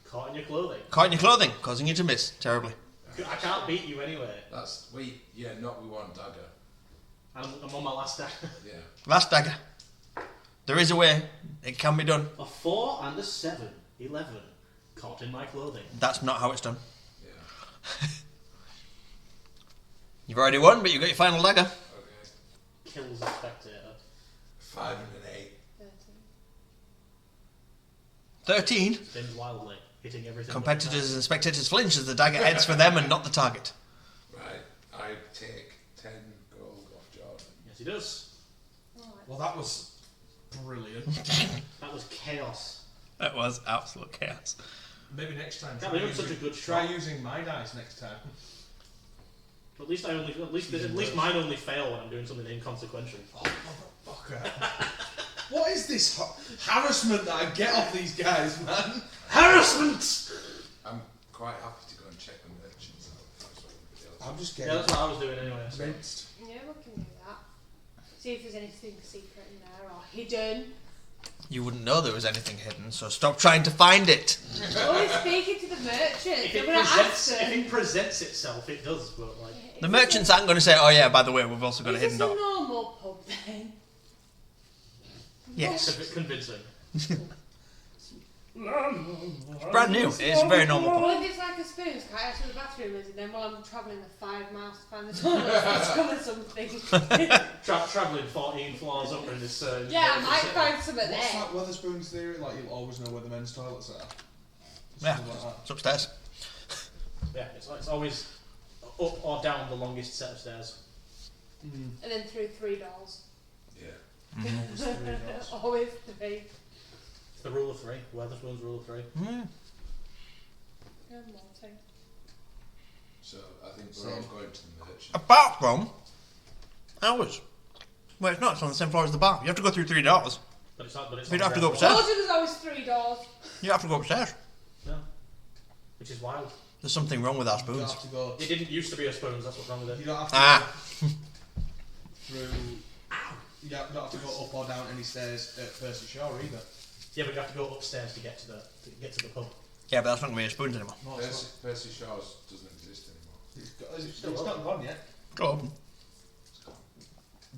Speaker 2: Caught in your clothing.
Speaker 1: Caught in your clothing, causing you to miss terribly.
Speaker 2: I can't beat you anyway.
Speaker 6: That's not with 1 dagger.
Speaker 2: I'm on my last day.
Speaker 6: Yeah.
Speaker 1: Last dagger. There is a way. It can be done.
Speaker 2: A 4 and a 7. 11. Caught in my clothing.
Speaker 1: That's not how it's done.
Speaker 6: Yeah.
Speaker 1: You've already won, but you got your final dagger.
Speaker 6: Okay.
Speaker 2: Kills a spectator.
Speaker 6: 5 and an 8.
Speaker 1: 13.
Speaker 2: Spins wildly, hitting everything.
Speaker 1: Competitors and spectators flinch as the dagger heads for them and not the target.
Speaker 6: Right. I take 10 gold off Jordan.
Speaker 2: Yes, he does.
Speaker 5: Well, that was brilliant.
Speaker 2: That was chaos.
Speaker 1: That was absolute chaos.
Speaker 5: Maybe next time.
Speaker 2: Can't believe it's such a good
Speaker 5: Try
Speaker 2: shot.
Speaker 5: using my dice next time.
Speaker 2: But at least mine only fail when I'm doing something inconsequential.
Speaker 5: Oh, motherfucker. What is this harassment that I get off these guys, man?
Speaker 2: Harassment!
Speaker 6: I'm quite happy to go and check the merchants out. That's what everybody else.
Speaker 5: I'm just
Speaker 2: Yeah,
Speaker 5: getting
Speaker 2: that's what I was doing anyway. So.
Speaker 5: rinsed.
Speaker 3: Yeah, we can do that. See if there's anything secret in there or hidden.
Speaker 1: You wouldn't know there was anything hidden, so stop trying to find it.
Speaker 3: Always speaking to the merchant.
Speaker 2: If
Speaker 3: I'm
Speaker 2: it,
Speaker 3: gonna
Speaker 2: presents,
Speaker 3: ask
Speaker 2: if
Speaker 3: them.
Speaker 2: it presents itself, it does, but like...
Speaker 1: The merchants aren't going to say, oh yeah, by the way, we've also got a
Speaker 3: Is
Speaker 1: hidden
Speaker 3: this a
Speaker 1: door.
Speaker 3: normal pub then?
Speaker 1: Yes.
Speaker 2: It's a bit convincing.
Speaker 1: It's brand new. It's very normal.
Speaker 3: Well, if it's like a spoon, can't I ask where the bathroom is, and then while I'm travelling the 5 miles to find the toilet, it's covered something.
Speaker 2: Travelling 14 floors up in this...
Speaker 3: Yeah, I might find something
Speaker 5: What's
Speaker 3: there.
Speaker 5: that Weatherspoons theory? Like, you'll always know where the men's toilets are.
Speaker 1: Yeah,
Speaker 5: Something like that.
Speaker 1: it's upstairs.
Speaker 2: Yeah, it's always up or down the longest set of stairs.
Speaker 3: And then through 3 doors.
Speaker 6: Yeah.
Speaker 3: Always 3.
Speaker 2: It's the rule of 3. Weatherspoon's rule of 3.
Speaker 1: Mm.
Speaker 3: Good morning.
Speaker 6: So I think we're all going to the merchant.
Speaker 1: Apart from ours. Well, it's not. It's on the same floor as the bar. You have to go through 3 doors.
Speaker 2: But it's not. But it's
Speaker 1: You
Speaker 2: on
Speaker 1: don't have to
Speaker 2: the
Speaker 1: go
Speaker 2: ground
Speaker 1: upstairs.
Speaker 3: Told you there's always 3 doors.
Speaker 1: You have to go upstairs.
Speaker 2: floor. No. Which is wild.
Speaker 1: There's something wrong with our
Speaker 5: You don't
Speaker 1: spoons.
Speaker 5: have to go.
Speaker 2: It didn't used to be a spoons, that's what's wrong with
Speaker 5: You
Speaker 2: it.
Speaker 5: don't have to
Speaker 1: Ah.
Speaker 5: go through. You don't have to go up or down any stairs at Percy Shore either.
Speaker 2: Yeah, but you have to go upstairs to get to the pub.
Speaker 1: Yeah, but that's not going to be a spoons anymore.
Speaker 5: No,
Speaker 6: Percy Shaw's doesn't exist anymore.
Speaker 5: it's not gone yet.
Speaker 1: Go open.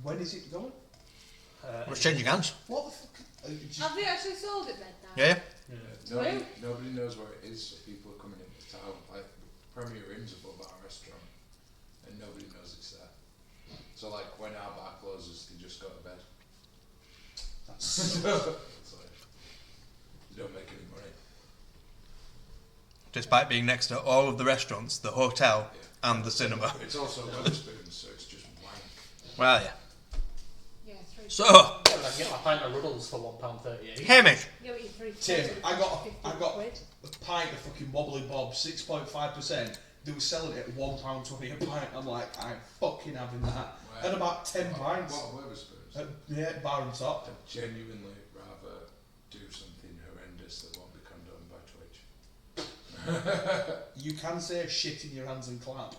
Speaker 5: When is it going?
Speaker 1: Well, it's changing hands.
Speaker 5: What the fuck?
Speaker 3: Have they actually sold it then now?
Speaker 1: Yeah,
Speaker 6: Nobody,
Speaker 3: Where?
Speaker 6: nobody knows where it is, so people are coming into town. Like, Premier Inn's above our restaurant, and nobody knows it's there. So, like, when our bar closes, they just go to bed.
Speaker 5: That's
Speaker 6: It's like, you don't make any money.
Speaker 1: despite being next to all of the restaurants, the hotel, and the cinema.
Speaker 6: It's also Weatherspoons, so it's just wank.
Speaker 1: Well, yeah.
Speaker 3: Yeah, 3.
Speaker 1: So,
Speaker 2: Yeah, but I can get my pint of Ruddles for £1.38.
Speaker 1: Hamish,
Speaker 3: Yeah, but you 3
Speaker 5: Tim, I got
Speaker 3: 50
Speaker 5: a pint of fucking Wobbly Bob, 6.5%. They were selling it at £1.20 a pint. I'm like, I'm fucking having that. And about 10 pints.
Speaker 6: What Weatherspoons?
Speaker 5: Yeah, bar and top.
Speaker 6: I'd genuinely rather do something horrendous that won't be condoned by Twitch.
Speaker 5: You can say shit in your hands and clap.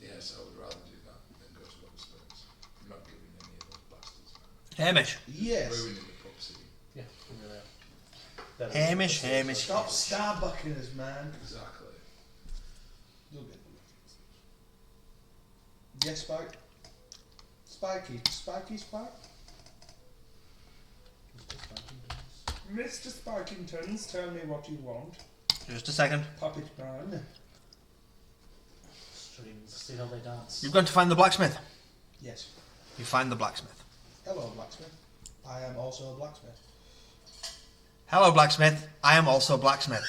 Speaker 6: Yes, I would rather do that than go to Weatherspoons. I'm not giving any of those bastards,
Speaker 1: Hamish,
Speaker 5: Yes.
Speaker 6: ruining the pub scene.
Speaker 2: Yeah, we really are.
Speaker 1: Hamish, Hamish.
Speaker 5: Stop starbucking us, man.
Speaker 6: Exactly.
Speaker 5: You'll get them. Yes, Spike? Spikey. Spikey Spike? Mr. Sparkingtons, tell me what you want.
Speaker 1: Just a second.
Speaker 5: Puppet man.
Speaker 2: Strings, see how they dance.
Speaker 1: You've gone to find the blacksmith.
Speaker 5: Yes.
Speaker 1: You find the blacksmith.
Speaker 5: Hello, blacksmith. I am also a blacksmith.
Speaker 1: Hello, blacksmith. I am also a blacksmith.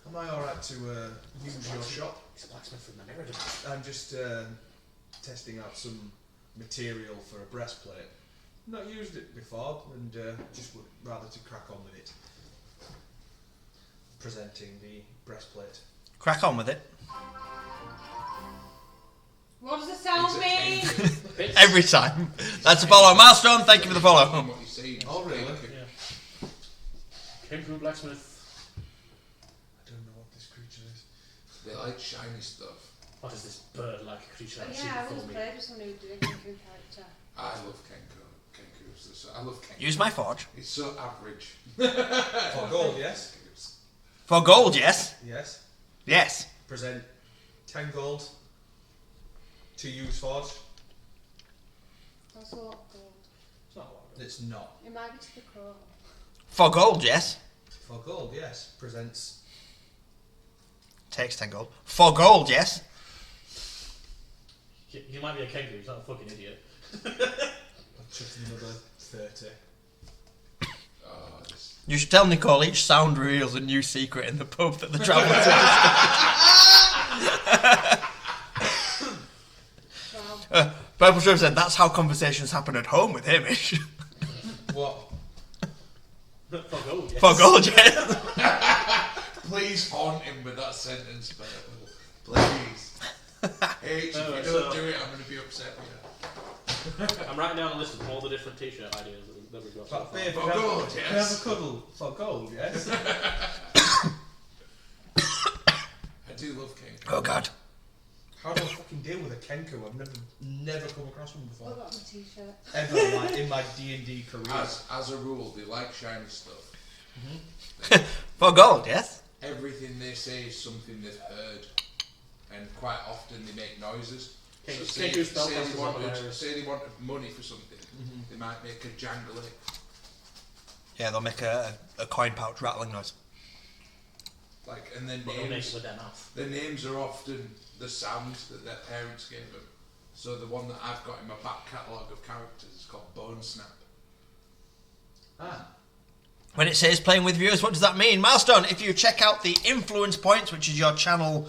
Speaker 5: Am I alright to use your shop?
Speaker 2: It's a blacksmith from the mirror. Dude.
Speaker 5: I'm just testing out some material for a breastplate. Not used it before, and just would rather to crack on with it. Presenting the breastplate.
Speaker 1: Crack on with it.
Speaker 3: What does the sound mean?
Speaker 1: Every time. That's a follow. Milestone, thank you for the follow.
Speaker 6: What you see?
Speaker 5: Oh, really?
Speaker 2: Yeah. Came from a blacksmith.
Speaker 5: I don't know what this creature is.
Speaker 6: They like shiny stuff.
Speaker 2: What is this bird-like creature I've seen
Speaker 3: Yeah, I
Speaker 2: before
Speaker 3: once
Speaker 2: me?
Speaker 3: played with someone who did a Kenku character.
Speaker 6: I love Kenku. I love Kenku.
Speaker 1: Use my forge.
Speaker 6: It's so average.
Speaker 5: For gold, yes?
Speaker 1: For gold, yes?
Speaker 5: Yes.
Speaker 1: Yes.
Speaker 5: Present 10 gold to use forge.
Speaker 3: That's a lot of gold.
Speaker 2: It's not a lot.
Speaker 5: It's not.
Speaker 3: It might be to the crow.
Speaker 1: For gold, yes?
Speaker 5: For gold, yes. Presents.
Speaker 1: Takes 10 gold. For gold, yes?
Speaker 2: He might be a kangaroo, he's not a fucking idiot.
Speaker 5: I'll chuck in another 30.
Speaker 6: Oh, this.
Speaker 1: You should tell Nicole each sound reveals a new secret in the pub that the travellers
Speaker 3: Wow.
Speaker 1: Purple Shrimp said that's how conversations happen at home with Hamish.
Speaker 5: What?
Speaker 2: For gold, yes.
Speaker 1: For gold, yes?
Speaker 6: Please haunt him with that sentence, Purple. Please. H, if you
Speaker 2: Alright,
Speaker 6: don't
Speaker 2: so-
Speaker 6: do it, I'm going to be upset with you.
Speaker 2: I'm writing down a list of all the different t-shirt ideas that we've got so
Speaker 5: But
Speaker 2: far.
Speaker 5: babe,
Speaker 6: For
Speaker 5: can I have-
Speaker 6: gold,
Speaker 5: can I
Speaker 6: yes.
Speaker 5: have a cuddle for gold, yes?
Speaker 6: I do love Kenku.
Speaker 1: Oh, God.
Speaker 5: How do I fucking deal with a Kenku? I've never come across one
Speaker 3: I've
Speaker 5: before.
Speaker 3: got my t-shirt.
Speaker 5: Ever, like, in my D&D career.
Speaker 6: As a rule, they like shiny stuff.
Speaker 1: For gold, yes?
Speaker 6: Everything they say is something they've heard, and quite often they make noises. So say they wanted money for something, they might make a jangly.
Speaker 1: Yeah, they'll make a coin pouch rattling noise.
Speaker 6: Like, and then
Speaker 2: But they'll make
Speaker 6: names.
Speaker 2: it with their mouth.
Speaker 6: The names are often the sounds that their parents gave them. So the one that I've got in my back catalogue of characters is called Bone Snap.
Speaker 5: Ah.
Speaker 1: When it says playing with viewers, what does that mean? Milestone, if you check out the influence points, which is your channel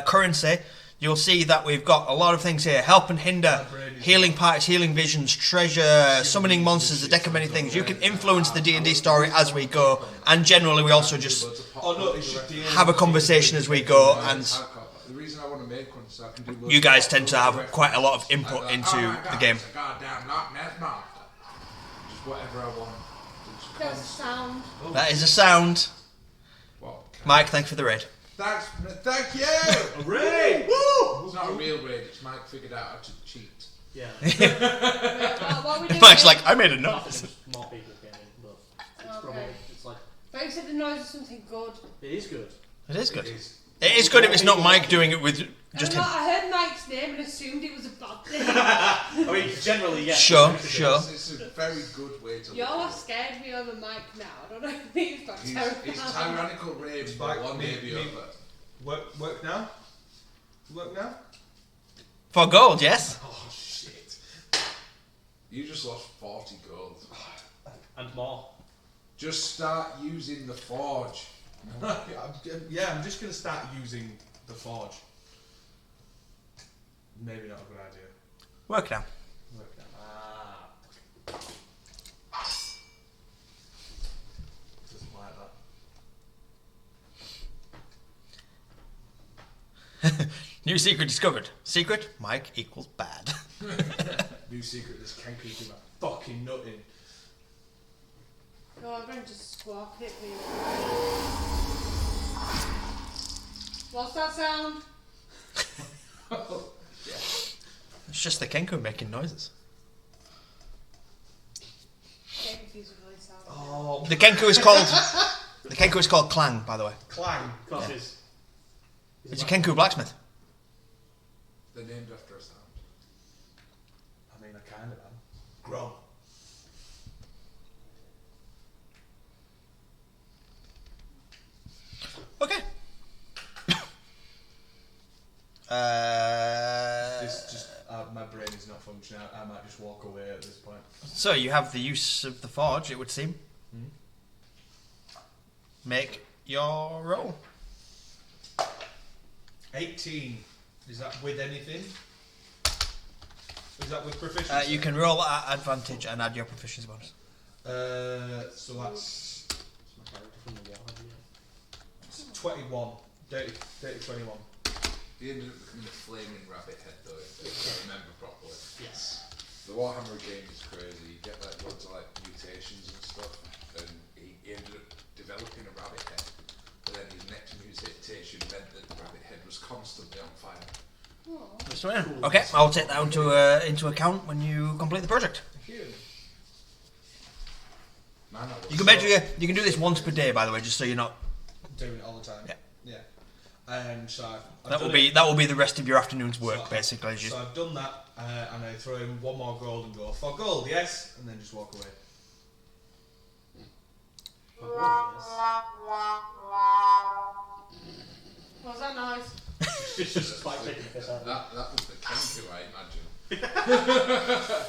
Speaker 1: currency, you'll see that we've got a lot of things here. Help and hinder, healing parties, healing visions, treasure, summoning monsters, a deck of many things. You can influence the D&D story as we go, and generally we also just have a conversation as we go, and
Speaker 6: The reason I want to make one is so I can do
Speaker 1: you guys tend to have quite a lot of input into the game.
Speaker 6: It's a goddamn Loch Ness monster. Just whatever I want.
Speaker 3: That's sound.
Speaker 1: That is a sound.
Speaker 6: What?
Speaker 1: Mike, thank you for the raid.
Speaker 6: Thank you!
Speaker 2: A raid!
Speaker 6: Woo! It's not a real raid, it's Mike figured out how to cheat.
Speaker 2: Yeah.
Speaker 3: What are we doing?
Speaker 1: Mike's like, I made a
Speaker 2: Nothing,
Speaker 1: note.
Speaker 2: just more people came in, but it's
Speaker 3: Okay.
Speaker 2: probably, it's like,
Speaker 3: But you said the noise is something good.
Speaker 2: it is good.
Speaker 1: It is good. It is good if it's not Mike doing it with just him.
Speaker 3: I heard Mike's name and assumed it was a bad thing.
Speaker 2: I mean, generally, yes.
Speaker 1: Sure.
Speaker 6: It's a very good way to
Speaker 3: You're
Speaker 6: look at
Speaker 3: what
Speaker 6: it.
Speaker 3: scared me over Mike now. I don't know if he's got
Speaker 6: His
Speaker 3: terrible.
Speaker 6: tyrannical rage will
Speaker 5: Like,
Speaker 6: one day
Speaker 5: me-
Speaker 6: be
Speaker 5: me-
Speaker 6: over.
Speaker 5: Work now? Work now?
Speaker 1: For gold, yes?
Speaker 5: Oh, shit.
Speaker 6: You just lost 40 gold.
Speaker 2: And more.
Speaker 6: Just start using the forge.
Speaker 5: I'm just going to start using the forge. Maybe not a good idea.
Speaker 1: Work now.
Speaker 5: Work now. Doesn't like that.
Speaker 1: New secret discovered. Secret, Mike equals bad.
Speaker 5: New secret, this can keep him a fucking nutting.
Speaker 3: No, I'm going to squawk it for you. What's that sound?
Speaker 1: It's just the Kenku making noises.
Speaker 3: Getting confused with really sound.
Speaker 5: Oh,
Speaker 1: The Kenku is called Clang, by the way.
Speaker 5: clang.
Speaker 2: Of course, it's
Speaker 1: It's a Kenku blacksmith.
Speaker 6: They're named after a sound.
Speaker 5: I mean, I kind of am. Grom.
Speaker 1: Okay.
Speaker 5: This just, my brain is not functioning. I might just walk away at this point.
Speaker 1: So you have the use of the forge, it would seem. Make your roll.
Speaker 5: 18. Is that with anything? Is that with proficiency?
Speaker 1: You can roll at advantage and add your proficiency bonus.
Speaker 5: So that's
Speaker 2: my character from the war.
Speaker 5: 21. Dirty 21.
Speaker 6: He ended up becoming a flaming rabbit head though, if I remember properly.
Speaker 2: Yes.
Speaker 6: The Warhammer game is crazy. You get like loads of like mutations and stuff, and he ended up developing a rabbit head. But then his next mutation meant that the rabbit head was constantly on fire.
Speaker 1: So, yeah. Okay, I'll take that into account when you complete the project.
Speaker 5: Thank you.
Speaker 6: Man, I was
Speaker 1: You can basically you can do this once per day, by the way, just so you're not.
Speaker 5: Doing it all the time.
Speaker 1: Yeah.
Speaker 5: Yeah. And so I've
Speaker 1: That
Speaker 5: done
Speaker 1: will be the rest of your afternoon's work,
Speaker 5: So-
Speaker 1: basically. Just
Speaker 5: So I've done that, and I throw in one more gold and go, for gold, yes, and then just walk away.
Speaker 3: Was that nice?
Speaker 2: It's just like taking a piss out of it.
Speaker 6: that was the Kenku, I imagine.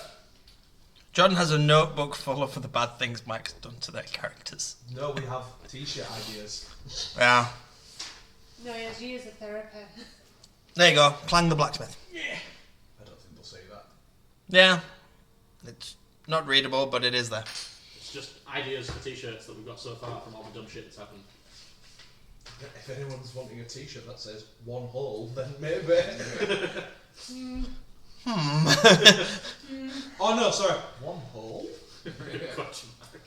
Speaker 1: Jordan has a notebook full of the bad things Mike's done to their characters.
Speaker 5: No, we have t-shirt ideas.
Speaker 1: Yeah.
Speaker 3: No, he has years of therapy.
Speaker 1: There you go. Clang the blacksmith.
Speaker 5: I don't think they'll say that.
Speaker 1: Yeah. It's not readable, but it is there.
Speaker 2: It's just ideas for t-shirts that we've got so far from all the dumb shit that's happened.
Speaker 5: If anyone's wanting a t-shirt that says one hole, then maybe. Oh no, sorry. One hole?
Speaker 2: Question mark.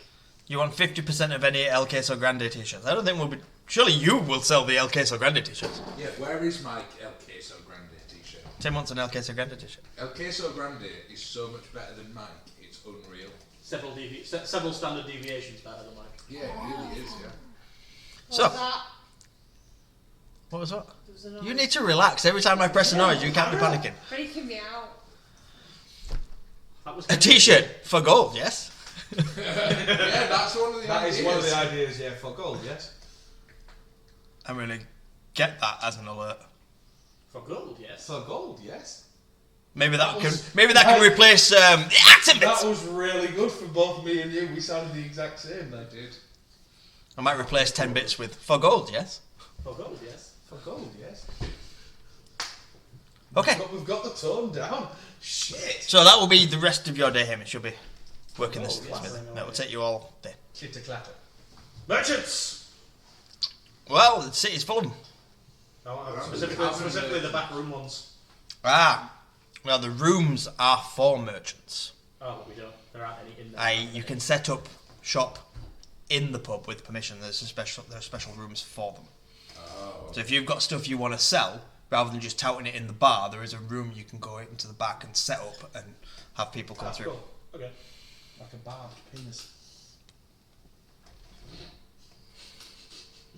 Speaker 1: You want 50% of any El Queso Grande t-shirts. I don't think we'll be... Surely you will sell the El Queso Grande t-shirts.
Speaker 6: Yeah, where is my El Queso Grande t-shirt?
Speaker 1: Tim wants an El Queso Grande edition.
Speaker 6: El Queso Grande is so much better than Mike. It's unreal.
Speaker 2: Several standard deviations better than Mike.
Speaker 6: Yeah, it really is. Yeah.
Speaker 1: So,
Speaker 3: What was that?
Speaker 1: what was that?
Speaker 3: There was a noise.
Speaker 1: You need to relax. Every time I press a noise, you can't be panicking.
Speaker 3: Freaking me out.
Speaker 2: That was
Speaker 1: A T-shirt for gold, yes.
Speaker 6: Yeah, that's one of the
Speaker 5: That
Speaker 6: ideas.
Speaker 5: is one of the ideas, yeah, for gold, yes.
Speaker 1: I'm gonna get that as an alert.
Speaker 2: For gold, yes.
Speaker 5: For gold, yes.
Speaker 1: Maybe that
Speaker 5: That
Speaker 1: can
Speaker 5: was-
Speaker 1: replace the accent
Speaker 5: That
Speaker 1: bits.
Speaker 5: was really good for both me and you. We sounded the exact same then.
Speaker 6: Did.
Speaker 1: I might replace 10 bits with for gold, yes.
Speaker 2: For gold, yes.
Speaker 5: For gold, yes.
Speaker 1: Okay.
Speaker 5: We've got the tone down. Shit.
Speaker 1: So that will be the rest of your day, Hamish. You'll be working this
Speaker 5: Oh,
Speaker 1: with
Speaker 5: yes.
Speaker 1: it. That will take you all day.
Speaker 5: Chitter clatter.
Speaker 2: Merchants!
Speaker 1: Well, the city's full of them.
Speaker 2: Specifically the back room ones.
Speaker 1: Ah, well, the rooms are for merchants.
Speaker 2: Oh, but we don't. There aren't any in there.
Speaker 1: You can set up shop in the pub with permission. There are special rooms for them.
Speaker 6: Oh.
Speaker 1: So if you've got stuff you want to sell, rather than just touting it in the bar, there is a room you can go into the back and set up and have people come through.
Speaker 2: Cool. Okay.
Speaker 5: Like a barbed penis.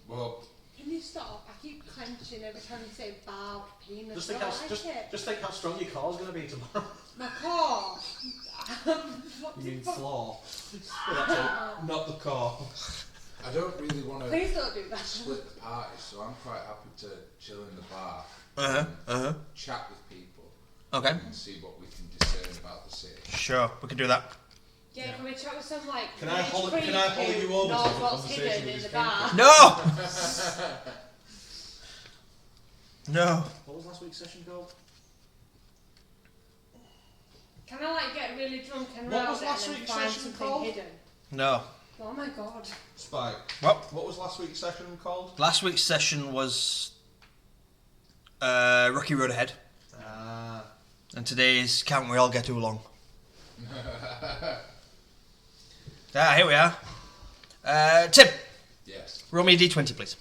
Speaker 6: Well,
Speaker 3: Can you stop? I keep clenching every time you say barbed penis.
Speaker 2: Just
Speaker 3: I
Speaker 2: think
Speaker 3: don't
Speaker 2: how
Speaker 3: like
Speaker 2: just,
Speaker 3: it.
Speaker 2: just think how strong your car's going to be tomorrow.
Speaker 3: My core. What
Speaker 5: You
Speaker 3: the
Speaker 5: mean
Speaker 3: fuck?
Speaker 5: floor,
Speaker 2: Well, that's all.
Speaker 5: not the car.
Speaker 6: I don't really want to
Speaker 3: Please don't do that.
Speaker 6: split the party, so I'm quite happy to chill in the bar, chat with people,
Speaker 1: Okay,
Speaker 6: and see what we can discern about the city.
Speaker 1: sure, we can do that.
Speaker 3: Yeah, can we chat with some like
Speaker 5: Can I
Speaker 3: rich
Speaker 5: hold-
Speaker 3: priest
Speaker 5: can I hold
Speaker 3: who
Speaker 5: you over to
Speaker 3: knows
Speaker 5: have a
Speaker 3: what's
Speaker 5: conversation
Speaker 3: hidden
Speaker 5: with
Speaker 3: in
Speaker 5: these
Speaker 3: the bar?
Speaker 1: No! No.
Speaker 2: What was last week's session called?
Speaker 3: Can I like get really drunk and
Speaker 5: What
Speaker 3: round
Speaker 5: was
Speaker 3: it
Speaker 5: last
Speaker 3: and then
Speaker 5: week's
Speaker 3: find
Speaker 5: session
Speaker 3: something
Speaker 5: called?
Speaker 3: hidden?
Speaker 1: No.
Speaker 3: Oh my god.
Speaker 5: Spike.
Speaker 1: What?
Speaker 5: What was last week's session called?
Speaker 1: Last week's session was Rocky Road Ahead,
Speaker 5: Ah.
Speaker 1: and today's Can't We All Get Oolong? Here we are. Tim,
Speaker 6: Yes.
Speaker 1: roll me a d20, please.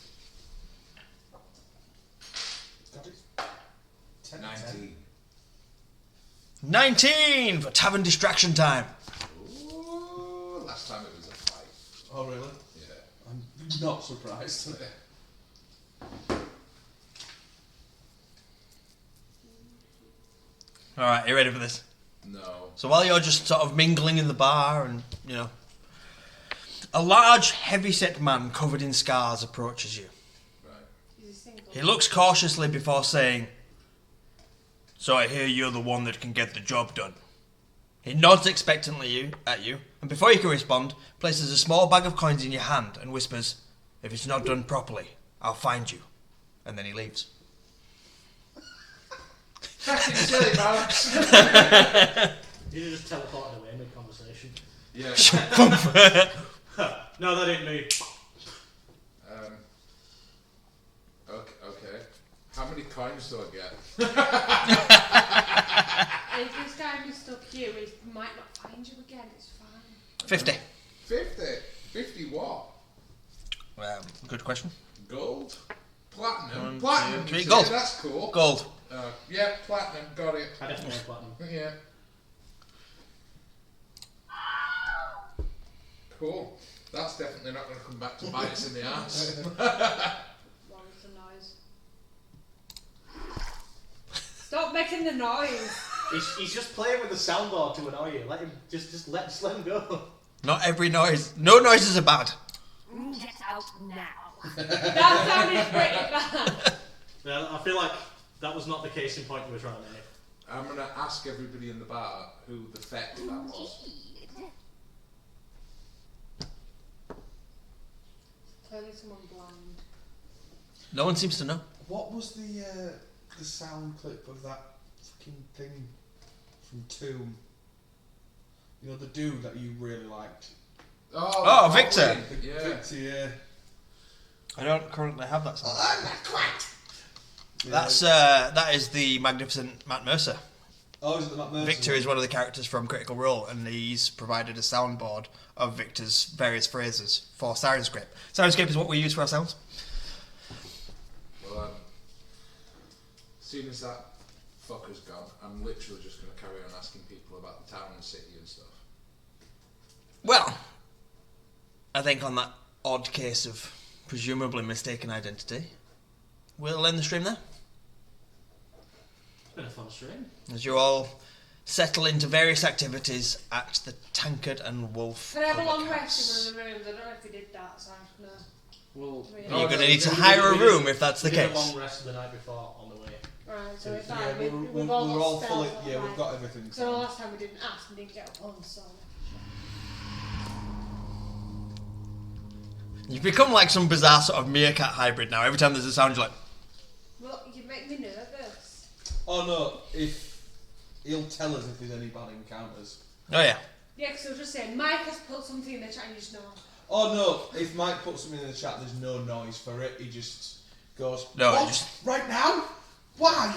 Speaker 5: Got it. 10.
Speaker 6: 19.
Speaker 1: 19 for tavern distraction time.
Speaker 6: Ooh, last time it was a fight.
Speaker 5: Oh really?
Speaker 6: Yeah.
Speaker 5: I'm not surprised.
Speaker 1: Alright, you ready for this?
Speaker 6: No.
Speaker 1: So while you're just sort of mingling in the bar and, you know, a large, heavy-set man covered in scars approaches you.
Speaker 6: Right.
Speaker 3: Is he single?
Speaker 1: He looks cautiously before saying, "So I hear you're the one that can get the job done." He nods expectantly at you, and before you can respond, places a small bag of coins in your hand and whispers, "If it's not done properly, I'll find you." And then he leaves.
Speaker 6: Fucking silly, man.
Speaker 2: You just teleported away mid-conversation.
Speaker 6: Yeah.
Speaker 2: No, that ain't me.
Speaker 6: Okay. How many coins do I get?
Speaker 3: If this guy mistook you, he might not find you again. It's fine.
Speaker 1: 50.
Speaker 6: 50. 50 what?
Speaker 1: Good question.
Speaker 6: Gold? Platinum?
Speaker 1: 1,
Speaker 6: Platinum,
Speaker 1: 2, 3.
Speaker 6: you say?
Speaker 1: Gold.
Speaker 6: That's cool.
Speaker 1: Gold.
Speaker 6: Yeah, platinum, got it.
Speaker 2: I definitely have platinum.
Speaker 6: Yeah. Cool. That's definitely not going to come back to bite us in the ass.
Speaker 3: What was the noise? Stop making the noise.
Speaker 2: He's just playing with the soundboard to annoy you. Let him just let him go.
Speaker 1: Not every noise. No noises are bad.
Speaker 4: Get out now.
Speaker 3: That sounded pretty bad.
Speaker 2: Yeah, I feel like that was not the case in point you were trying to make.
Speaker 6: I'm going to ask everybody in the bar who the fet that was.
Speaker 3: Clearly someone blind.
Speaker 1: No one seems to know.
Speaker 5: What was the sound clip of that fucking thing from Tomb? You know, the dude that you really liked.
Speaker 1: Oh, Victor.
Speaker 6: Yeah.
Speaker 5: Victor, yeah.
Speaker 1: I don't currently have that sound.
Speaker 5: Yeah.
Speaker 1: That is the magnificent Matt Mercer.
Speaker 5: Oh, is it the Matt Mercer
Speaker 1: Victor
Speaker 5: one?
Speaker 1: is one of the characters from Critical Role, and he's provided a soundboard of Victor's various phrases for Sirenscape. Sirenscape is what we use for our sounds.
Speaker 6: Well, seeing as that fucker's gone, I'm literally just going to carry on asking people about the town and city and stuff.
Speaker 1: Well, I think on that odd case of presumably mistaken identity, we'll end the stream there.
Speaker 2: It's been a fun stream.
Speaker 1: As you all settle into various activities at the Tankard and Wolf.
Speaker 3: Can I have a
Speaker 1: public
Speaker 3: long
Speaker 1: house.
Speaker 3: rest in one of the rooms? I don't know if we did that, so I'm just gonna.
Speaker 2: Well,
Speaker 1: You're going to need to
Speaker 2: we
Speaker 1: hire a
Speaker 2: did-
Speaker 1: room if that's the
Speaker 2: we did a
Speaker 1: case.
Speaker 2: long rest the night before on the way.
Speaker 3: Right, so it's
Speaker 5: Yeah,
Speaker 3: fine.
Speaker 5: we're
Speaker 3: We've all got
Speaker 5: all
Speaker 3: spells
Speaker 5: fully.
Speaker 3: on
Speaker 5: Yeah,
Speaker 3: right.
Speaker 5: we've got everything.
Speaker 3: So last time we didn't ask and didn't get up on, so.
Speaker 1: You've become like some bizarre sort of meerkat hybrid now. Every time there's a sound, you're like,
Speaker 3: Well, you make me nervous.
Speaker 5: Oh no! If he'll tell us if there's any bad encounters.
Speaker 1: oh yeah.
Speaker 3: Yeah, because I was just saying, Mike has put something in the chat and you just know.
Speaker 5: Oh no! If Mike puts something in the chat, there's no noise for it. He just goes.
Speaker 1: No,
Speaker 5: What?
Speaker 1: just-
Speaker 5: Right now? Why?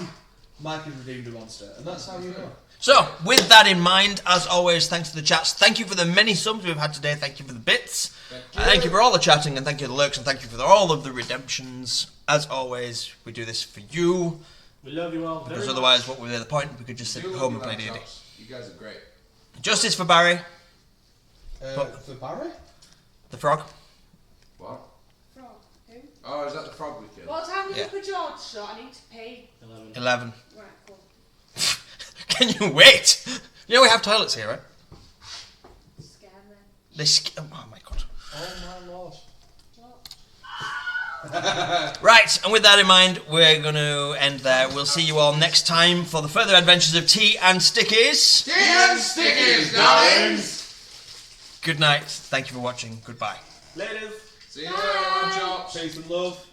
Speaker 5: Mike has redeemed a monster, and that's how you know.
Speaker 1: So, with that in mind, as always, thanks to the chats. Thank you for the many subs we've had today. Thank you for the bits. Thank you for all the chatting, and thank you for the lurks, and thank you for all of the redemptions. As always, we do this for you,
Speaker 2: We love you all very
Speaker 1: because
Speaker 2: much.
Speaker 1: otherwise, what would be the point? We could just sit
Speaker 6: You
Speaker 1: at
Speaker 6: love
Speaker 1: home
Speaker 6: your
Speaker 1: and play D&D.
Speaker 6: laptops. You guys are great.
Speaker 1: Justice for Barry,
Speaker 5: For Barry?
Speaker 1: the frog.
Speaker 6: What?
Speaker 3: Frog. Who?
Speaker 6: Oh, is that the frog we killed?
Speaker 3: What time did
Speaker 1: Yeah.
Speaker 3: you put George shot? I need to pay.
Speaker 2: 11.
Speaker 1: 11.
Speaker 3: Right, cool.
Speaker 1: Can you wait? You know we have toilets here, right?
Speaker 3: Scare me.
Speaker 1: Oh my god.
Speaker 5: Oh my lord.
Speaker 3: What?
Speaker 1: Right, and with that in mind, we're going to end there. We'll see you all next time for the further adventures of Tea and Stickies.
Speaker 6: Tea and Stickies, darlings!
Speaker 1: Good night. Thank you for watching. Goodbye.
Speaker 2: Later.
Speaker 6: See you later, chops.
Speaker 5: Peace and love.